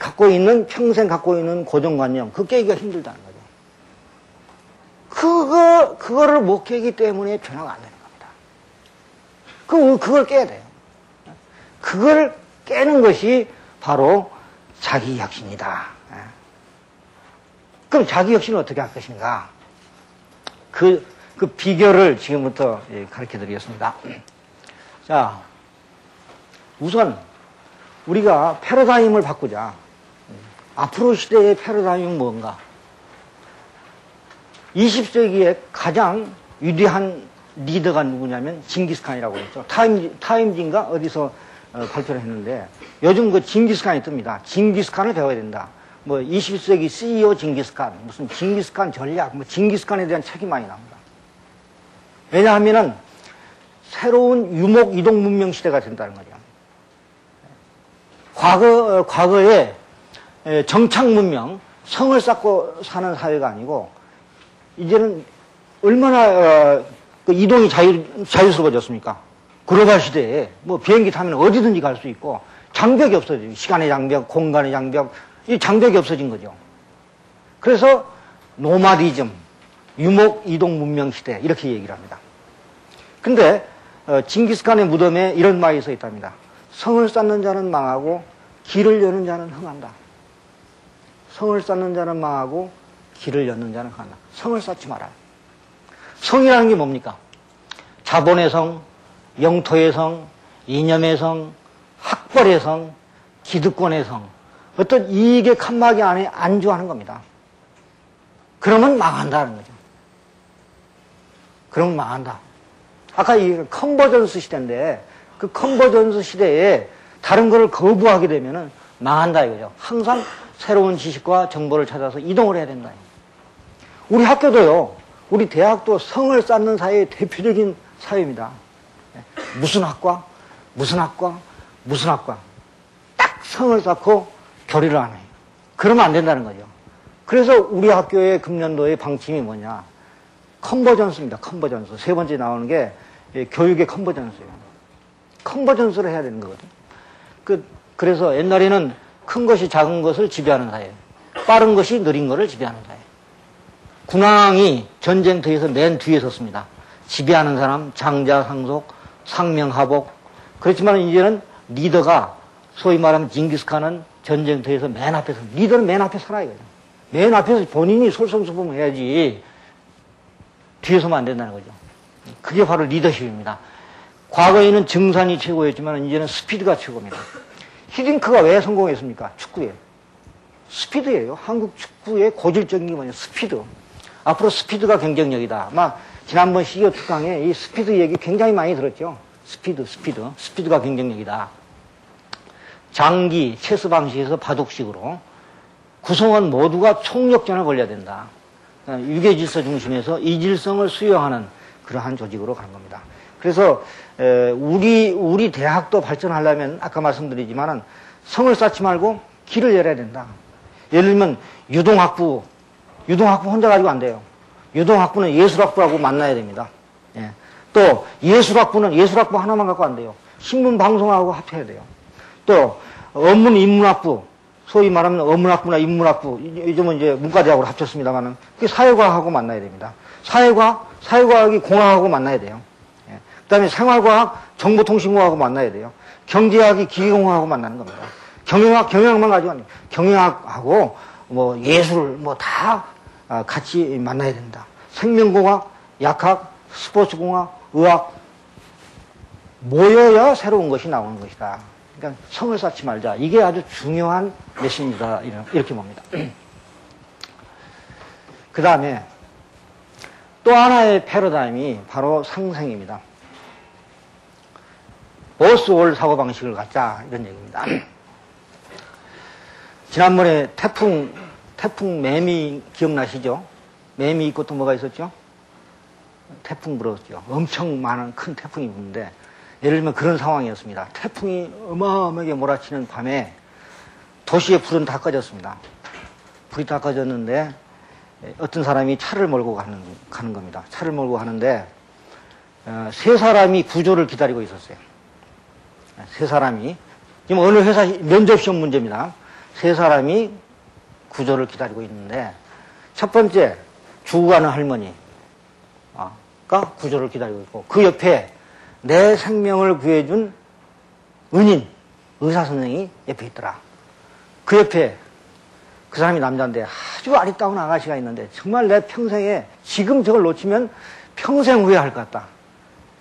평생 갖고 있는 고정관념, 그거 깨기가 힘들다는 거죠. 그거를 못 깨기 때문에 변화가 안 되는 겁니다. 그걸 깨야 돼요. 그걸 깨는 것이 바로 자기 혁신이다. 그럼 자기 혁신을 어떻게 할 것인가? 그 비결을 지금부터 가르쳐 드리겠습니다. 자, 우선 우리가 패러다임을 바꾸자. 앞으로 시대의 패러다임은 뭔가? 20세기에 가장 위대한 리더가 누구냐면 징기스칸이라고 했죠. 타임지인가 어디서 발표를 했는데 요즘 그 징기스칸이 뜹니다. 징기스칸을 배워야 된다. 뭐 21세기 CEO 징기스칸, 무슨 징기스칸 전략, 뭐 징기스칸에 대한 책이 많이 나옵니다. 왜냐하면은 새로운 유목 이동 문명 시대가 된다는 거죠. 과거에 정착 문명, 성을 쌓고 사는 사회가 아니고 이제는 얼마나 그 이동이 자유스러워졌습니까? 글로벌 시대에 뭐 비행기 타면 어디든지 갈 수 있고 장벽이 없어져요. 시간의 장벽, 공간의 장벽, 이 장벽이 없어진 거죠. 그래서 노마디즘, 유목 이동 문명 시대 이렇게 얘기를 합니다. 근데 징기스칸의 무덤에 이런 말이 써 있답니다. 성을 쌓는 자는 망하고 길을 여는 자는 흥한다. 성을 쌓는 자는 망하고 길을 여는 자는 흥한다. 성을 쌓지 말아요. 성이라는 게 뭡니까? 자본의 성, 영토의 성, 이념의 성, 학벌의 성, 기득권의 성, 어떤 이익의 칸막이 안에 안주하는 겁니다. 그러면 망한다는 거죠. 그러면 망한다. 아까 이 컨버전스 시대인데 그 컨버전스 시대에 다른 거를 거부하게 되면은 망한다 이거죠. 항상 새로운 지식과 정보를 찾아서 이동을 해야 된다. 우리 학교도요, 우리 대학도 성을 쌓는 사회의 대표적인 사회입니다. 무슨 학과, 무슨 학과, 무슨 학과. 딱 성을 쌓고 교리를 안 해요. 그러면 안 된다는 거죠. 그래서 우리 학교의 금년도의 방침이 뭐냐. 컨버전스입니다. 컨버전스. 세 번째 나오는 게 교육의 컨버전스예요. 컨버전스를 해야 되는 거거든요. 그래서 옛날에는 큰 것이 작은 것을 지배하는 사회, 빠른 것이 느린 것을 지배하는 사회. 군왕이 전쟁터에서 맨 뒤에 섰습니다. 지배하는 사람, 장자, 상속, 상명하복. 그렇지만 이제는 리더가 소위 말하면 징기스칸은 전쟁터에서 맨 앞에서, 리더는 맨 앞에 살아야 돼요. 맨 앞에서 본인이 솔선수범해야지 뒤에 서면 안 된다는 거죠. 그게 바로 리더십입니다. 과거에는 증산이 최고였지만 이제는 스피드가 최고입니다. 히딩크가 왜 성공했습니까? 축구에. 스피드예요. 한국 축구의 고질적인 게 뭐냐? 스피드. 앞으로 스피드가 경쟁력이다. 아마 지난번 시기어 특강에 이 스피드 얘기 굉장히 많이 들었죠. 스피드가 경쟁력이다. 장기, 체스 방식에서 바둑식으로 구성원 모두가 총력전을 벌여야 된다. 유계질서 중심에서 이질성을 수용하는 그러한 조직으로 가는 겁니다. 그래서 우리 대학도 발전하려면 아까 말씀드리지만은 성을 쌓지 말고 길을 열어야 된다. 예를 들면 유동학부 혼자 가지고 안 돼요. 유동학부는 예술학부하고 만나야 됩니다. 예. 또 예술학부는 예술학부 하나만 갖고 안 돼요. 신문방송하고 합쳐야 돼요. 또 인문학부, 소위 말하면 어문학부나 인문학부, 요즘은 이제 문과대학으로 합쳤습니다만은 그 사회과학하고 만나야 됩니다. 사회과학이 공학하고 만나야 돼요. 예. 그다음에 생활과학, 정보통신공학하고 만나야 돼요. 경제학이 기계공학하고 만나는 겁니다. 경영학만 가지고 안 돼요. 경영학하고 뭐 예술 뭐 다 같이 만나야 된다. 생명공학, 약학, 스포츠공학, 의학 모여야 새로운 것이 나오는 것이다. 그러니까 성을 쌓지 말자. 이게 아주 중요한 메시지다. 이렇게 봅니다. 그 다음에 또 하나의 패러다임이 바로 상생입니다. 보스홀 사고방식을 갖자. 이런 얘기입니다. 지난번에 태풍 매미 기억나시죠? 매미 있고 또 뭐가 있었죠? 태풍 불었죠. 엄청 많은 큰 태풍이 부는데 예를 들면 그런 상황이었습니다. 태풍이 어마어마하게 몰아치는 밤에 도시의 불은 다 꺼졌습니다. 불이 다 꺼졌는데 어떤 사람이 차를 몰고 가는 겁니다. 차를 몰고 가는데 세 사람이 구조를 기다리고 있었어요. 세 사람이 지금 어느 회사 면접시험 문제입니다. 세 사람이 구조를 기다리고 있는데 첫 번째 죽어가는 할머니가 구조를 기다리고 있고 그 옆에 내 생명을 구해준 의사 선생이 옆에 있더라. 그 옆에 그 사람이 남자인데 아주 아리따운 아가씨가 있는데 정말 내 평생에 지금 저걸 놓치면 평생 후회할 것 같다.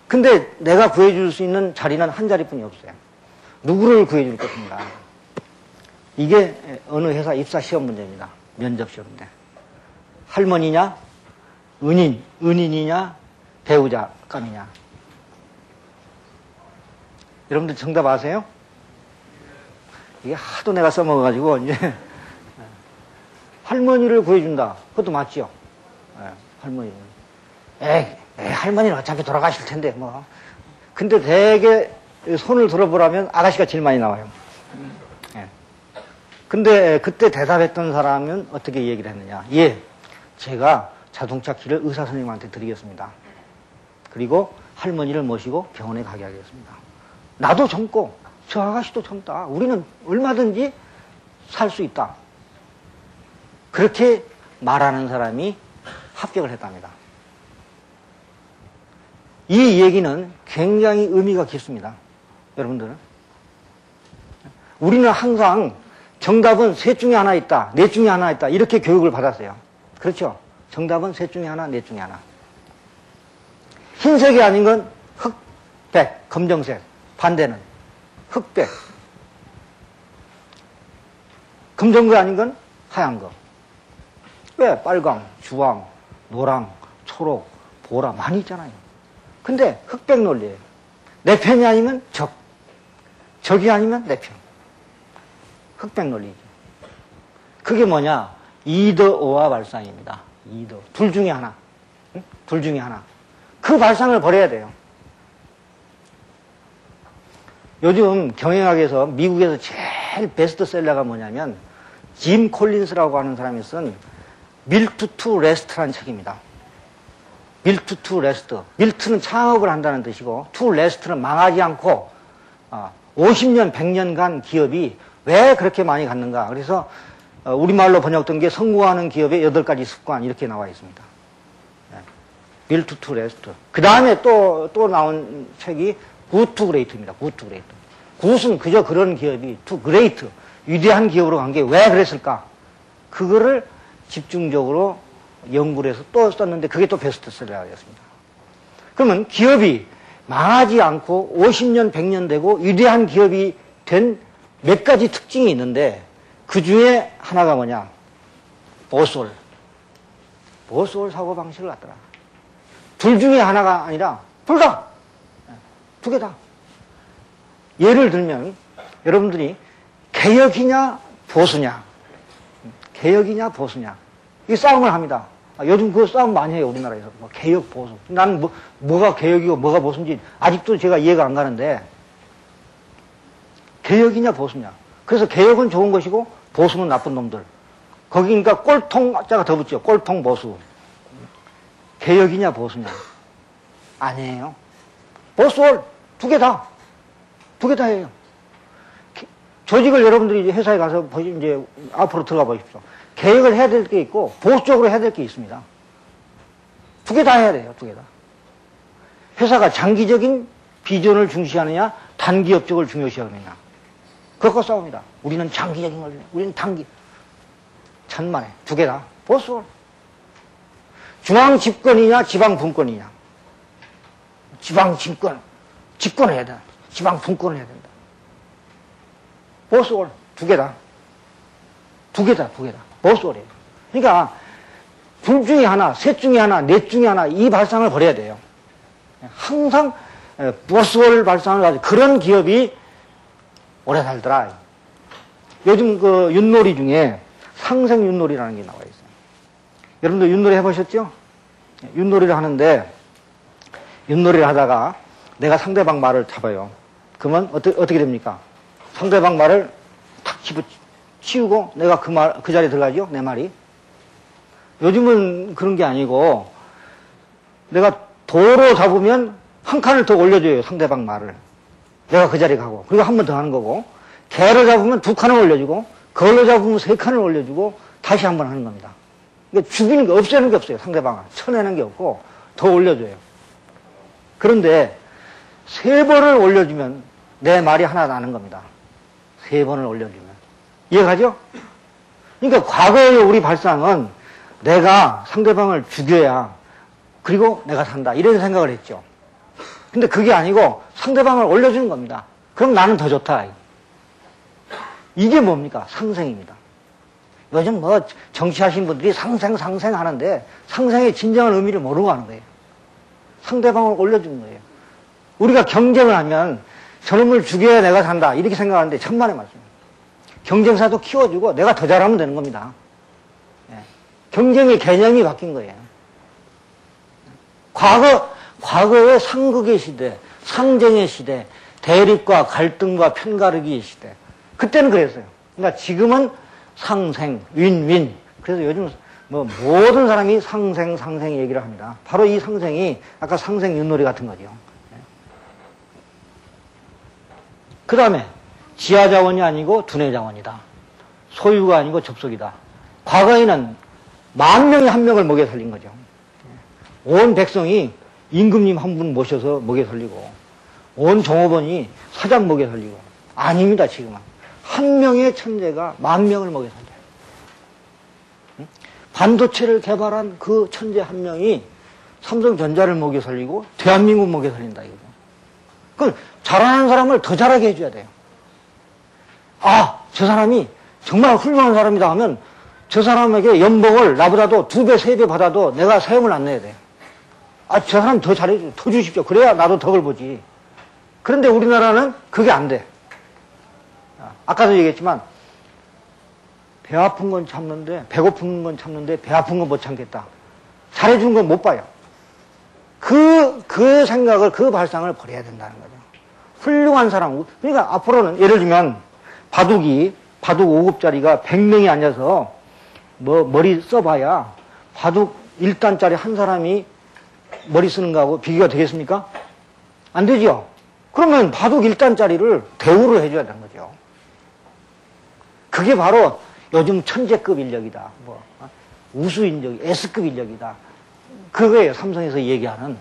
근데 내가 구해줄 수 있는 자리는 한 자리뿐이 없어요. 누구를 구해줄 것인가. 이게 어느 회사 입사 시험 문제입니다. 면접 시험 문제. 할머니냐, 은인이냐, 배우자 감이냐. 여러분들 정답 아세요? 이게 하도 내가 써먹어가지고 이제 할머니를 구해준다. 그것도 맞지요. 할머니는. 할머니는 어차피 돌아가실 텐데 뭐. 근데 되게 손을 들어보라면 아가씨가 제일 많이 나와요. 근데 그때 대답했던 사람은 어떻게 얘기를 했느냐. 예, 제가 자동차 키를 의사 선생님한테 드리겠습니다. 그리고 할머니를 모시고 병원에 가게 하겠습니다. 나도 젊고 저 아가씨도 젊다. 우리는 얼마든지 살 수 있다. 그렇게 말하는 사람이 합격을 했답니다. 이 얘기는 굉장히 의미가 깊습니다. 여러분들은. 우리는 항상 정답은 셋 중에 하나 있다, 넷 중에 하나 있다, 이렇게 교육을 받았어요. 그렇죠? 정답은 셋 중에 하나, 넷 중에 하나. 흰색이 아닌 건 흑백, 검정색. 반대는 흑백. 검정색 아닌 건 하얀 거. 왜? 빨강, 주황, 노랑, 초록, 보라 많이 있잖아요. 근데 흑백 논리예요. 내 편이 아니면 적이 아니면 내 편. 흑백 논리죠. 그게 뭐냐? 이더오와 발상입니다. 이더. 둘 중에 하나. 응? 둘 중에 하나. 그 발상을 버려야 돼요. 요즘 경영학에서 미국에서 제일 베스트셀러가 뭐냐면 짐 콜린스라고 하는 사람이 쓴 밀트 투 레스트라는 책입니다. 밀트 투 레스트. 밀트는 창업을 한다는 뜻이고 투 레스트는 망하지 않고 50년, 100년간 기업이 왜 그렇게 많이 갔는가. 그래서 우리말로 번역된 게 성공하는 기업의 8가지 습관 이렇게 나와 있습니다. 밀트 투 레스트. 그 다음에 또 나온 책이 굿 투 그레이트입니다. 굿 투 그레이트. 굿은 그저 그런 기업이 투 그레이트. 위대한 기업으로 간 게 왜 그랬을까? 그거를 집중적으로 연구를 해서 또 썼는데 그게 또 베스트셀러가 되었습니다. 그러면 기업이 망하지 않고 50년, 100년 되고 위대한 기업이 된 몇 가지 특징이 있는데 그 중에 하나가 뭐냐? 보스홀 사고방식을 갖더라. 둘 중에 하나가 아니라 둘 다! 두 개 다. 예를 들면 여러분들이 개혁이냐 보수냐 이 싸움을 합니다. 요즘 그 싸움 많이 해요, 우리나라에서. 뭐 개혁, 보수. 나는 뭐가 개혁이고 뭐가 보수인지 아직도 제가 이해가 안 가는데, 개혁이냐, 보수냐. 그래서 개혁은 좋은 것이고, 보수는 나쁜 놈들. 거기 그러니까 꼴통자가 더 붙죠. 꼴통 보수. 개혁이냐, 보수냐. 아니에요. 보수월 두 개 다. 두 개 다 해요. 조직을 여러분들이 이제 회사에 가서 이제 앞으로 들어가 보십시오. 개혁을 해야 될 게 있고 보수적으로 해야 될 게 있습니다. 두 개 다 해야 돼요. 두 개 다. 회사가 장기적인 비전을 중시하느냐 단기 업적을 중요시하느냐. 그것과 싸웁니다. 우리는 장기적인 걸, 우리는 단기. 천만에 두 개 다. 보수. 중앙 집권이냐 지방 분권이냐. 지방 집권. 집권해야 돼. 지방 분권을 해야 된다. 보수월 두 개 다. 두 개 다, 두 개 다. 보수월이에요. 그러니까 둘 중에 하나, 셋 중에 하나, 넷 중에 하나 이 발상을 버려야 돼요. 항상 보수월 발상을 가지고 그런 기업이 오래 살더라. 요즘 그 윷놀이 중에 상생 윷놀이라는 게 나와 있어요. 여러분들 윷놀이 해보셨죠? 윷놀이를 하는데 윷놀이를 하다가 내가 상대방 말을 잡아요. 그러면 어떻게 됩니까? 상대방 말을 탁 치우고 내가 그 자리에 들어가죠? 내 말이. 요즘은 그런 게 아니고 내가 도로 잡으면 한 칸을 더 올려줘요. 상대방 말을. 내가 그 자리에 가고. 그리고 한 번 더 하는 거고. 개로 잡으면 두 칸을 올려주고 걸로 잡으면 세 칸을 올려주고 다시 한 번 하는 겁니다. 그러니까 죽이는 게 없애는 게 없어요. 상대방을. 쳐내는 게 없고 더 올려줘요. 그런데 세 번을 올려주면 내 말이 하나 나는 겁니다. 세 번을 올려주면. 이해가죠? 그러니까 과거의 우리 발상은 내가 상대방을 죽여야 그리고 내가 산다. 이런 생각을 했죠. 근데 그게 아니고 상대방을 올려주는 겁니다. 그럼 나는 더 좋다. 이게 뭡니까? 상생입니다. 요즘 뭐 정치하신 분들이 상생 하는데 상생의 진정한 의미를 모르고 하는 거예요. 상대방을 올려주는 거예요. 우리가 경쟁을 하면 저놈을 죽여야 내가 산다. 이렇게 생각하는데 천만의 말씀. 경쟁사도 키워주고 내가 더 잘하면 되는 겁니다. 예. 경쟁의 개념이 바뀐 거예요. 과거의 상극의 시대, 상쟁의 시대, 대립과 갈등과 편가르기의 시대. 그때는 그랬어요. 그러니까 지금은 상생, 윈윈. 그래서 요즘 뭐 모든 사람이 상생 얘기를 합니다. 바로 이 상생이 아까 상생 윷놀이 같은 거죠. 그 다음에 지하 자원이 아니고 두뇌 자원이다. 소유가 아니고 접속이다. 과거에는 10,000명이 한 명을 먹여 살린 거죠. 온 백성이 임금님 한 분 모셔서 먹여 살리고 온 종업원이 사장 먹여 살리고 아닙니다. 지금은 한 명의 천재가 10,000명을 먹여 살려요. 반도체를 개발한 그 천재 한 명이 삼성전자를 먹여 살리고 대한민국 먹여 살린다 이거죠. 그 잘하는 사람을 더 잘하게 해줘야 돼요. 아, 저 사람이 정말 훌륭한 사람이다 하면 저 사람에게 연봉을 나보다도 2배, 3배 받아도 내가 세금을 안 내야 돼요. 아, 저 사람 더 잘해줘, 더 주십시오. 그래야 나도 덕을 보지. 그런데 우리나라는 그게 안 돼. 아까도 얘기했지만 배 아픈 건 참는데 배고픈 건 참는데 배 아픈 건 못 참겠다. 잘해준 건 못 봐요. 그 생각을, 그 발상을 버려야 된다는 거죠. 훌륭한 사람. 그러니까 앞으로는 예를 들면 바둑 5급짜리가 100명이 앉아서 뭐 머리 써봐야 바둑 1단짜리 한 사람이 머리 쓰는 거하고 비교가 되겠습니까? 안 되죠. 그러면 바둑 1단짜리를 대우를 해줘야 되는 거죠. 그게 바로 요즘 천재급 인력이다. 뭐 우수 인력, S급 인력이다. 그거예요. 삼성에서 얘기하는.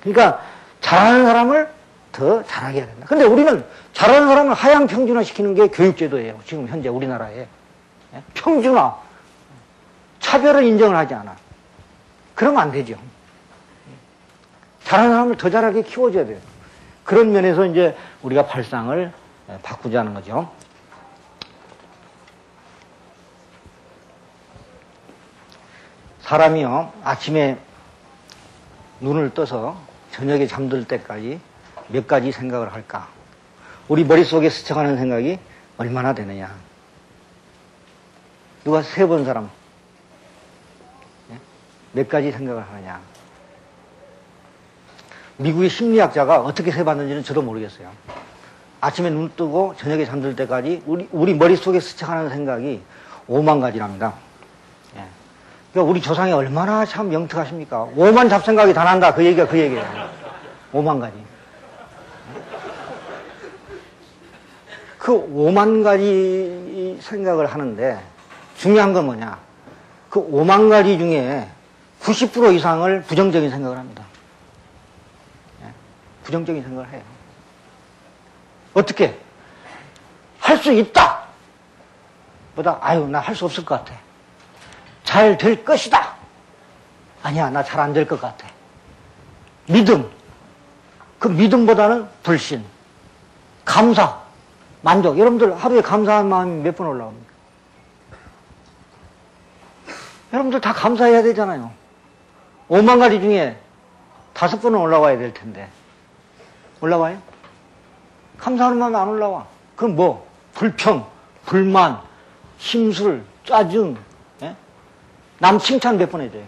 그러니까 잘하는 사람을 더 잘하게 해야 된다. 근데 우리는 잘하는 사람을 하향 평준화 시키는 게 교육제도예요. 지금 현재 우리나라에. 평준화. 차별을 인정을 하지 않아. 그러면 안 되죠. 잘하는 사람을 더 잘하게 키워줘야 돼요. 그런 면에서 이제 우리가 발상을 바꾸자는 거죠. 사람이요, 아침에 눈을 떠서 저녁에 잠들 때까지 몇 가지 생각을 할까? 우리 머릿속에 스쳐가는 생각이 얼마나 되느냐? 누가 세본 사람? 몇 가지 생각을 하느냐. 미국의 심리학자가 어떻게 세봤는지는 저도 모르겠어요. 아침에 눈 뜨고 저녁에 잠들 때까지 우리 머릿속에 스쳐가는 생각이 5만 가지랍니다. 예. 그러니까 우리 조상이 얼마나 참 영특하십니까? 5만 잡생각이 다 난다. 그 얘기가 그 얘기예요. 5만 가지. 그 5만 가지 생각을 하는데 중요한 건 뭐냐. 그 5만 가지 중에 90% 이상을 부정적인 생각을 합니다. 예. 부정적인 생각을 해요. 어떻게? 할 수 있다! 보다, 아유, 나 할 수 없을 것 같아. 잘 될 것이다! 아니야, 나 잘 안 될 것 같아. 믿음. 그 믿음보다는 불신. 감사. 만족. 여러분들 하루에 감사한 마음이 몇 번 올라옵니까? 여러분들 다 감사해야 되잖아요. 5만 가지 중에 5번은 올라와야 될 텐데. 올라와요? 감사하는 마음이 안 올라와. 그럼 뭐? 불평, 불만, 심술, 짜증, 예? 남 칭찬 몇 번 해줘요?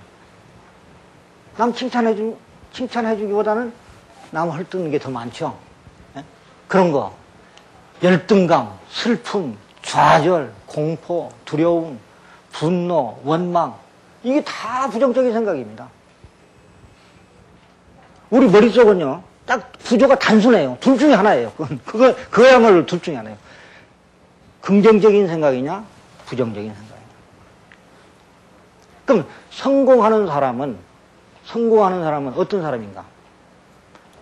남 칭찬해주기보다는 남 헐뜯는 게 더 많죠? 예? 그런 거. 열등감, 슬픔, 좌절, 공포, 두려움, 분노, 원망. 이게 다 부정적인 생각입니다. 우리 머릿속은요, 딱 구조가 단순해요. 둘 중에 하나예요. 그거야말로 둘 중에 하나예요. 긍정적인 생각이냐, 부정적인 생각이냐. 그럼 성공하는 사람은 어떤 사람인가?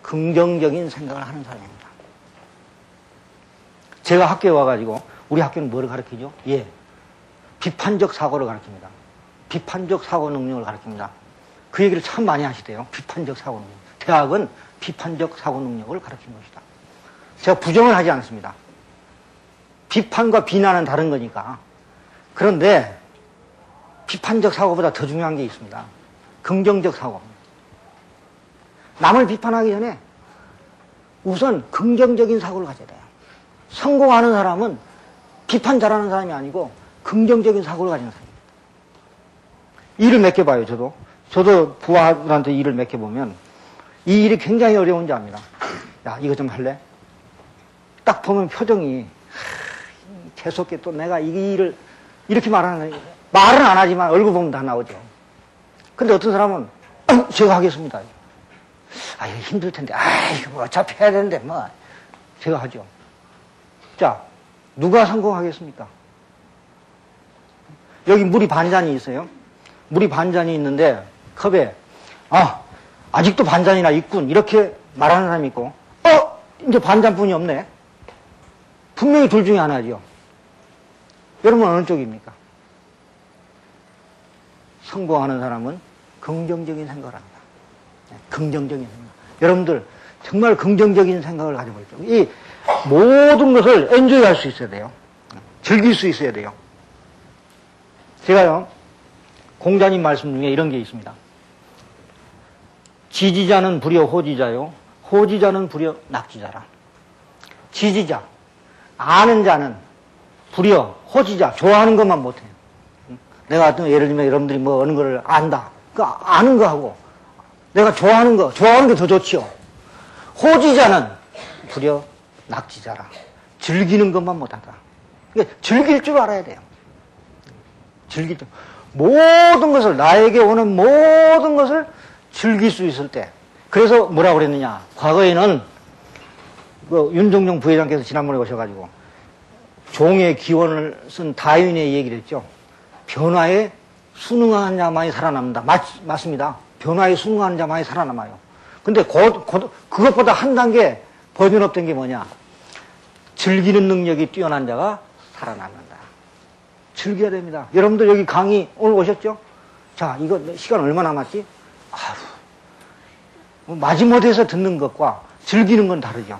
긍정적인 생각을 하는 사람입니다. 제가 학교에 와가지고, 우리 학교는 뭐를 가르치죠? 예. 비판적 사고를 가르칩니다. 비판적 사고 능력을 가르칩니다. 그 얘기를 참 많이 하시대요. 비판적 사고 능력. 대학은 비판적 사고 능력을 가르치는 것이다. 제가 부정을 하지 않습니다. 비판과 비난은 다른 거니까. 그런데 비판적 사고보다 더 중요한 게 있습니다. 긍정적 사고. 남을 비판하기 전에 우선 긍정적인 사고를 가져야 돼요. 성공하는 사람은 비판 잘하는 사람이 아니고 긍정적인 사고를 가진 사람입니다. 일을 맡겨봐요, 저도 부하들한테 일을 맡겨보면 이 일이 굉장히 어려운지 압니다. 야, 이거 좀 할래? 딱 보면 표정이 재수없게 또 내가 이 일을 이렇게 말은 안 하지만 얼굴 보면 다 나오죠. 근데 어떤 사람은 제가 하겠습니다. 아, 이거 힘들 텐데. 아, 이거 뭐 어차피 해야 되는데 뭐 제가 하죠. 자, 누가 성공하겠습니까? 여기 물이 반잔이 있어요. 물이 반잔이 있는데 컵에 아직도 반잔이나 있군 이렇게 말하는 사람이 있고 이제 반잔뿐이 없네. 분명히 둘 중에 하나죠. 여러분 어느 쪽입니까? 성공하는 사람은 긍정적인 생각을 합니다. 긍정적인 생각. 여러분들 정말 긍정적인 생각을 가지고 있죠. 이 모든 것을 엔조이 할 수 있어야 돼요. 즐길 수 있어야 돼요. 제가요, 공자님 말씀 중에 이런 게 있습니다. 지지자는 불여 호지자요, 호지자는 불여 낙지자라. 지지자, 아는 자는 불여 호지자, 좋아하는 것만 못해요. 내가 예를 들면 여러분들이 뭐 어느 걸 안다. 그 아는 거 하고, 내가 좋아하는 게 더 좋지요. 호지자는 불여 낙지자라. 즐기는 것만 못하다. 그러니까 즐길 줄 알아야 돼요. 즐길 줄. 모든 것을, 나에게 오는 모든 것을 즐길 수 있을 때. 그래서 뭐라고 그랬느냐. 과거에는 윤종용 부회장께서 지난번에 오셔가지고 종의 기원을 쓴 다윈의 얘기를 했죠. 변화에 순응한 자만이 살아남는다. 맞습니다. 변화에 순응하는 자만이 살아남아요. 근데 그것보다 한 단계 버전업된 게 뭐냐. 즐기는 능력이 뛰어난 자가 살아남는다. 즐겨야 됩니다. 여러분들 여기 강의 오늘 오셨죠? 자, 이거 시간 얼마 남았지? 마지못해서 듣는 것과 즐기는 건 다르죠.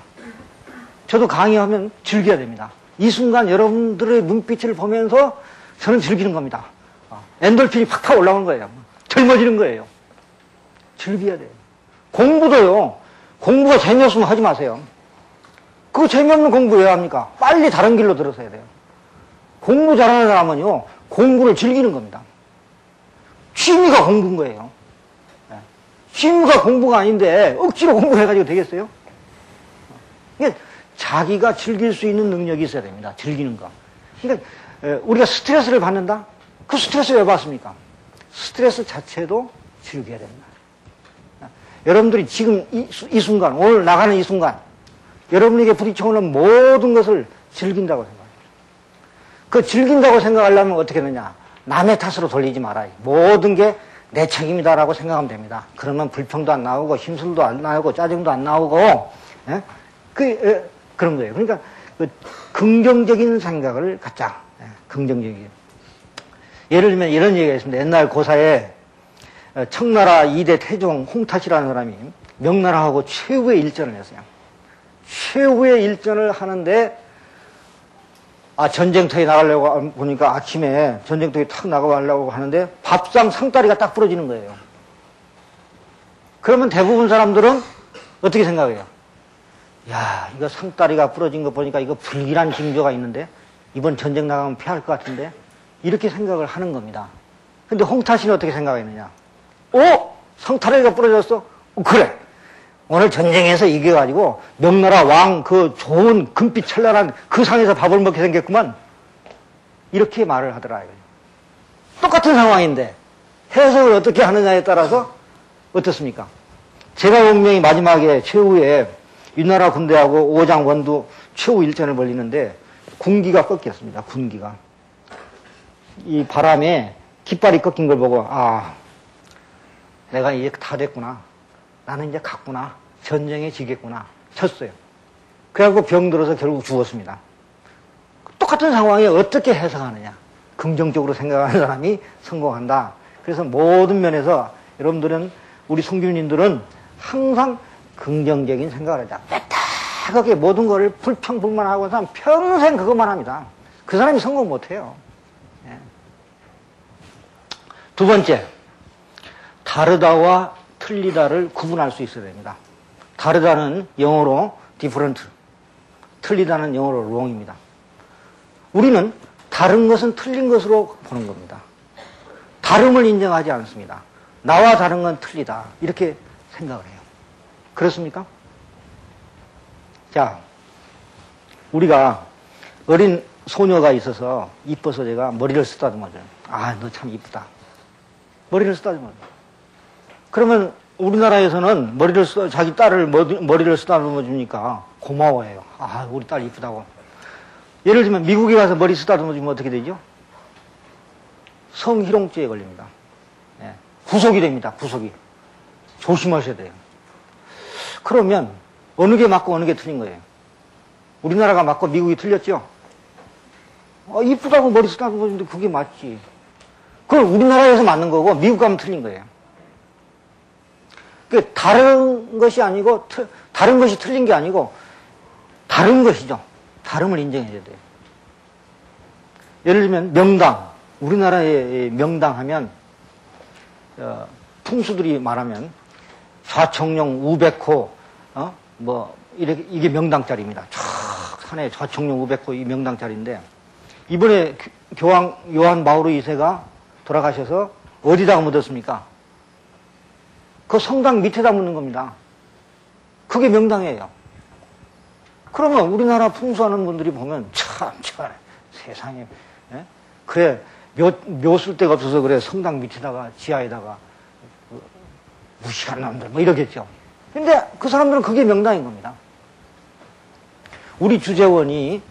저도 강의하면 즐겨야 됩니다. 이 순간 여러분들의 눈빛을 보면서 저는 즐기는 겁니다. 엔돌핀이 팍팍 올라오는 거예요. 젊어지는 거예요. 즐겨야 돼요. 공부도요. 공부가 재미없으면 하지 마세요. 그거 재미없는 공부 왜 합니까? 빨리 다른 길로 들어서야 돼요. 공부 잘하는 사람은요. 공부를 즐기는 겁니다. 취미가 공부인 거예요. 취미가 공부가 아닌데 억지로 공부해가지고 되겠어요? 이게 자기가 즐길 수 있는 능력이 있어야 됩니다. 즐기는 거. 그러니까 우리가 스트레스를 받는다? 그 스트레스 왜 받습니까? 스트레스 자체도 즐겨야 됩니다. 여러분들이 지금 이 순간, 오늘 나가는 이 순간, 여러분에게 부딪혀오는 모든 것을 즐긴다고 생각해요. 그 즐긴다고 생각하려면 어떻게 되느냐? 남의 탓으로 돌리지 말아요. 모든 게 내 책임이다라고 생각하면 됩니다. 그러면 불평도 안 나오고, 힘술도 안 나오고, 짜증도 안 나오고, 예? 그런 거예요. 그러니까, 긍정적인 생각을 갖자. 예, 긍정적인. 예를 들면 이런 얘기가 있습니다. 옛날 고사에 청나라 2대 태종 홍탓이라는 사람이 명나라하고 최후의 일전을 했어요. 최후의 일전을 하는데, 전쟁터에 나가려고 보니까 아침에 전쟁터에 탁 나가려고 하는데 밥상 상다리가 딱 부러지는 거예요. 그러면 대부분 사람들은 어떻게 생각해요? 야, 이거 상다리가 부러진 거 보니까 이거 불길한 징조가 있는데 이번 전쟁 나가면 피할 것 같은데 이렇게 생각을 하는 겁니다. 근데 홍타신은 어떻게 생각했느냐? 상다리가 부러졌어? 그래. 오늘 전쟁에서 이겨가지고 명나라 왕 그 좋은 금빛 찬란한 그 상에서 밥을 먹게 생겼구만. 이렇게 말을 하더라. 똑같은 상황인데 해석을 어떻게 하느냐에 따라서 어떻습니까? 제가 분명히 마지막에 최후에 위나라 군대하고 오장 원두 최후 일전을 벌리는데 군기가 꺾였습니다. 군기가. 이 바람에 깃발이 꺾인 걸 보고 내가 이제 다 됐구나. 나는 이제 갔구나. 전쟁에 지겠구나. 쳤어요. 그래갖고 병들어서 결국 죽었습니다. 똑같은 상황에 어떻게 해석하느냐. 긍정적으로 생각하는 사람이 성공한다. 그래서 모든 면에서 여러분들은, 우리 성교인들은 항상 긍정적인 생각을 하자. 빼딱하게 모든 거를 불평불만하고 사람 평생 그것만 합니다. 그 사람이 성공 못해요. 예. 두 번째, 다르다와 틀리다를 구분할 수 있어야 됩니다. 다르다는 영어로 different, 틀리다는 영어로 wrong입니다. 우리는 다른 것은 틀린 것으로 보는 겁니다. 다름을 인정하지 않습니다. 나와 다른 건 틀리다, 이렇게 생각을 해요. 그렇습니까? 자, 우리가 어린 소녀가 있어서 이뻐서 제가 머리를 쓰다듬어줘요. 너 참 이쁘다. 머리를 쓰다듬어줘요. 그러면 우리나라에서는 자기 딸을 머리를 쓰다듬어 주니까 고마워해요. 우리 딸 이쁘다고. 예를 들면 미국에 가서 머리 쓰다듬어 주면 어떻게 되죠? 성희롱죄에 걸립니다. 예. 구속이 됩니다. 구속이. 조심하셔야 돼요. 그러면 어느 게 맞고 어느 게 틀린 거예요? 우리나라가 맞고 미국이 틀렸죠? 이쁘다고 머리 쓰다듬어 주는데 그게 맞지. 그걸 우리나라에서 맞는 거고 미국 가면 틀린 거예요. 그 다른 것이 아니고, 다른 것이 틀린 게 아니고 다른 것이죠. 다름을 인정해야 돼요. 예를 들면 명당, 우리나라의 명당 하면 풍수들이 말하면 좌청룡 우백호, 이게 명당짜리입니다. 쫙 산에 좌청룡 우백호 이 명당짜리인데, 이번에 교황 요한 바오로 2세가 돌아가셔서 어디다가 묻었습니까? 그 성당 밑에다 묻는 겁니다. 그게 명당이에요. 그러면 우리나라 풍수하는 분들이 보면 참 세상에, 예? 그래 묘 쓸 데가 없어서 그래 성당 밑에다가 지하에다가 무식한 놈들 이러겠죠. 근데 그 사람들은 그게 명당인 겁니다. 우리 주재원이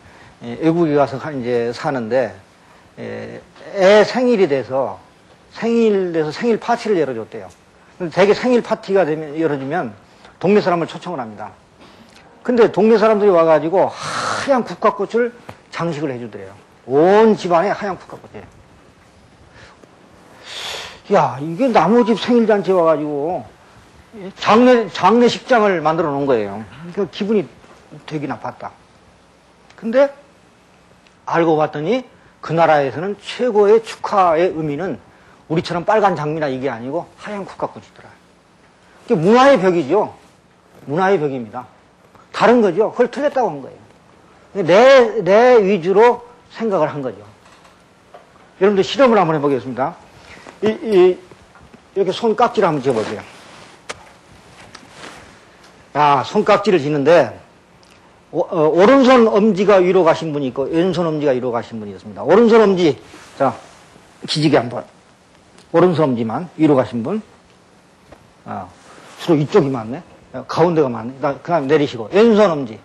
외국에 가서 이제 사는데 애 생일이 돼서 생일 파티를 열어줬대요. 되게 생일 파티가 열어지면 동네 사람을 초청을 합니다. 근데 동네 사람들이 와가지고 하얀 국화꽃을 장식을 해주더래요. 온 집안에 하얀 국화꽃이에요. 야, 이게 나무집 생일잔치에 와가지고 장례식장을 만들어 놓은 거예요. 그러니까 기분이 되게 나빴다. 근데 알고 봤더니 그 나라에서는 최고의 축하의 의미는 우리처럼 빨간 장미나 이게 아니고 하얀 국화꽃이더라. 이게 문화의 벽이죠. 문화의 벽입니다. 다른 거죠. 그걸 틀렸다고 한 거예요. 내 위주로 생각을 한 거죠. 여러분들 실험을 한번 해보겠습니다. 이렇게 손 깍지를 한번 재보세요. 손깍지를 쥐는데, 오른손 엄지가 위로 가신 분이 있고, 왼손 엄지가 위로 가신 분이 있습니다. 오른손 엄지, 자, 기지개 한 번. 오른손 엄지만 위로 가신 분. 주로 이쪽이 많네. 가운데가 많네. 그 다음 내리시고. 왼손 엄지.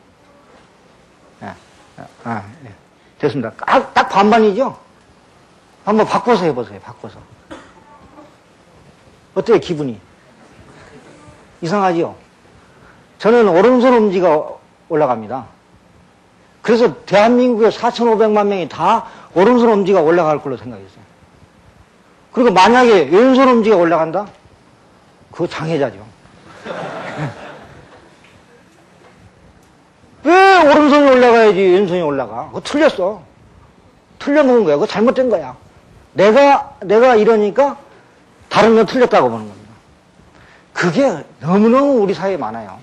됐습니다. 딱 반반이죠? 한번 바꿔서 해보세요, 바꿔서. 어때요, 기분이? 이상하지요? 저는 오른손 엄지가 올라갑니다. 그래서 대한민국의 4,500만 명이 다 오른손 엄지가 올라갈 걸로 생각했어요. 그리고 만약에 왼손 엄지가 올라간다? 그거 장애자죠. 왜 오른손이 올라가야지 왼손이 올라가? 그거 틀렸어. 틀려먹은 거야. 그거 잘못된 거야. 내가 이러니까 다른 건 틀렸다고 보는 겁니다. 그게 너무너무 우리 사회에 많아요.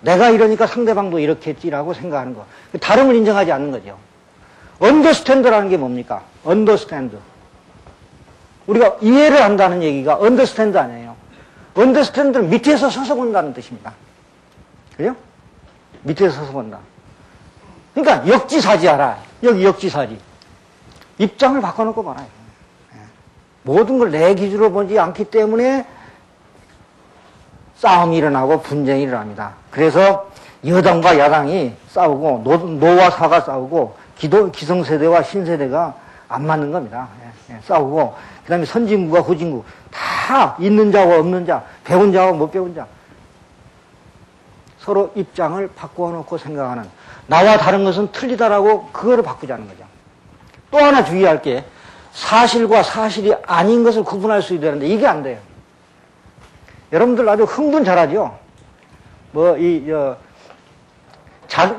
내가 이러니까 상대방도 이렇게 했지라고 생각하는 거. 다름을 인정하지 않는 거죠. 언더스탠드라는 게 뭡니까? 언더스탠드. 우리가 이해를 한다는 얘기가 언더스탠드 아니에요. 언더스탠드는 밑에서 서서 본다는 뜻입니다. 그죠? 밑에서 서서 본다. 그러니까 역지사지하라. 여기 역지사지. 입장을 바꿔놓고 말아요. 모든 걸 내 기준으로 보지 않기 때문에 싸움이 일어나고 분쟁이 일어납니다. 그래서 여당과 야당이 싸우고 노와 사가 싸우고 기성세대와 신세대가 안 맞는 겁니다. 싸우고 그 다음에 선진국과 후진국 다 있는 자와 없는 자, 배운 자와 못 배운 자 서로 입장을 바꿔놓고 생각하는 나와 다른 것은 틀리다라고 그거를 바꾸자는 거죠. 또 하나 주의할 게 사실과 사실이 아닌 것을 구분할 수 있어야 되는데 이게 안 돼요. 여러분들 아주 흥분 잘하죠?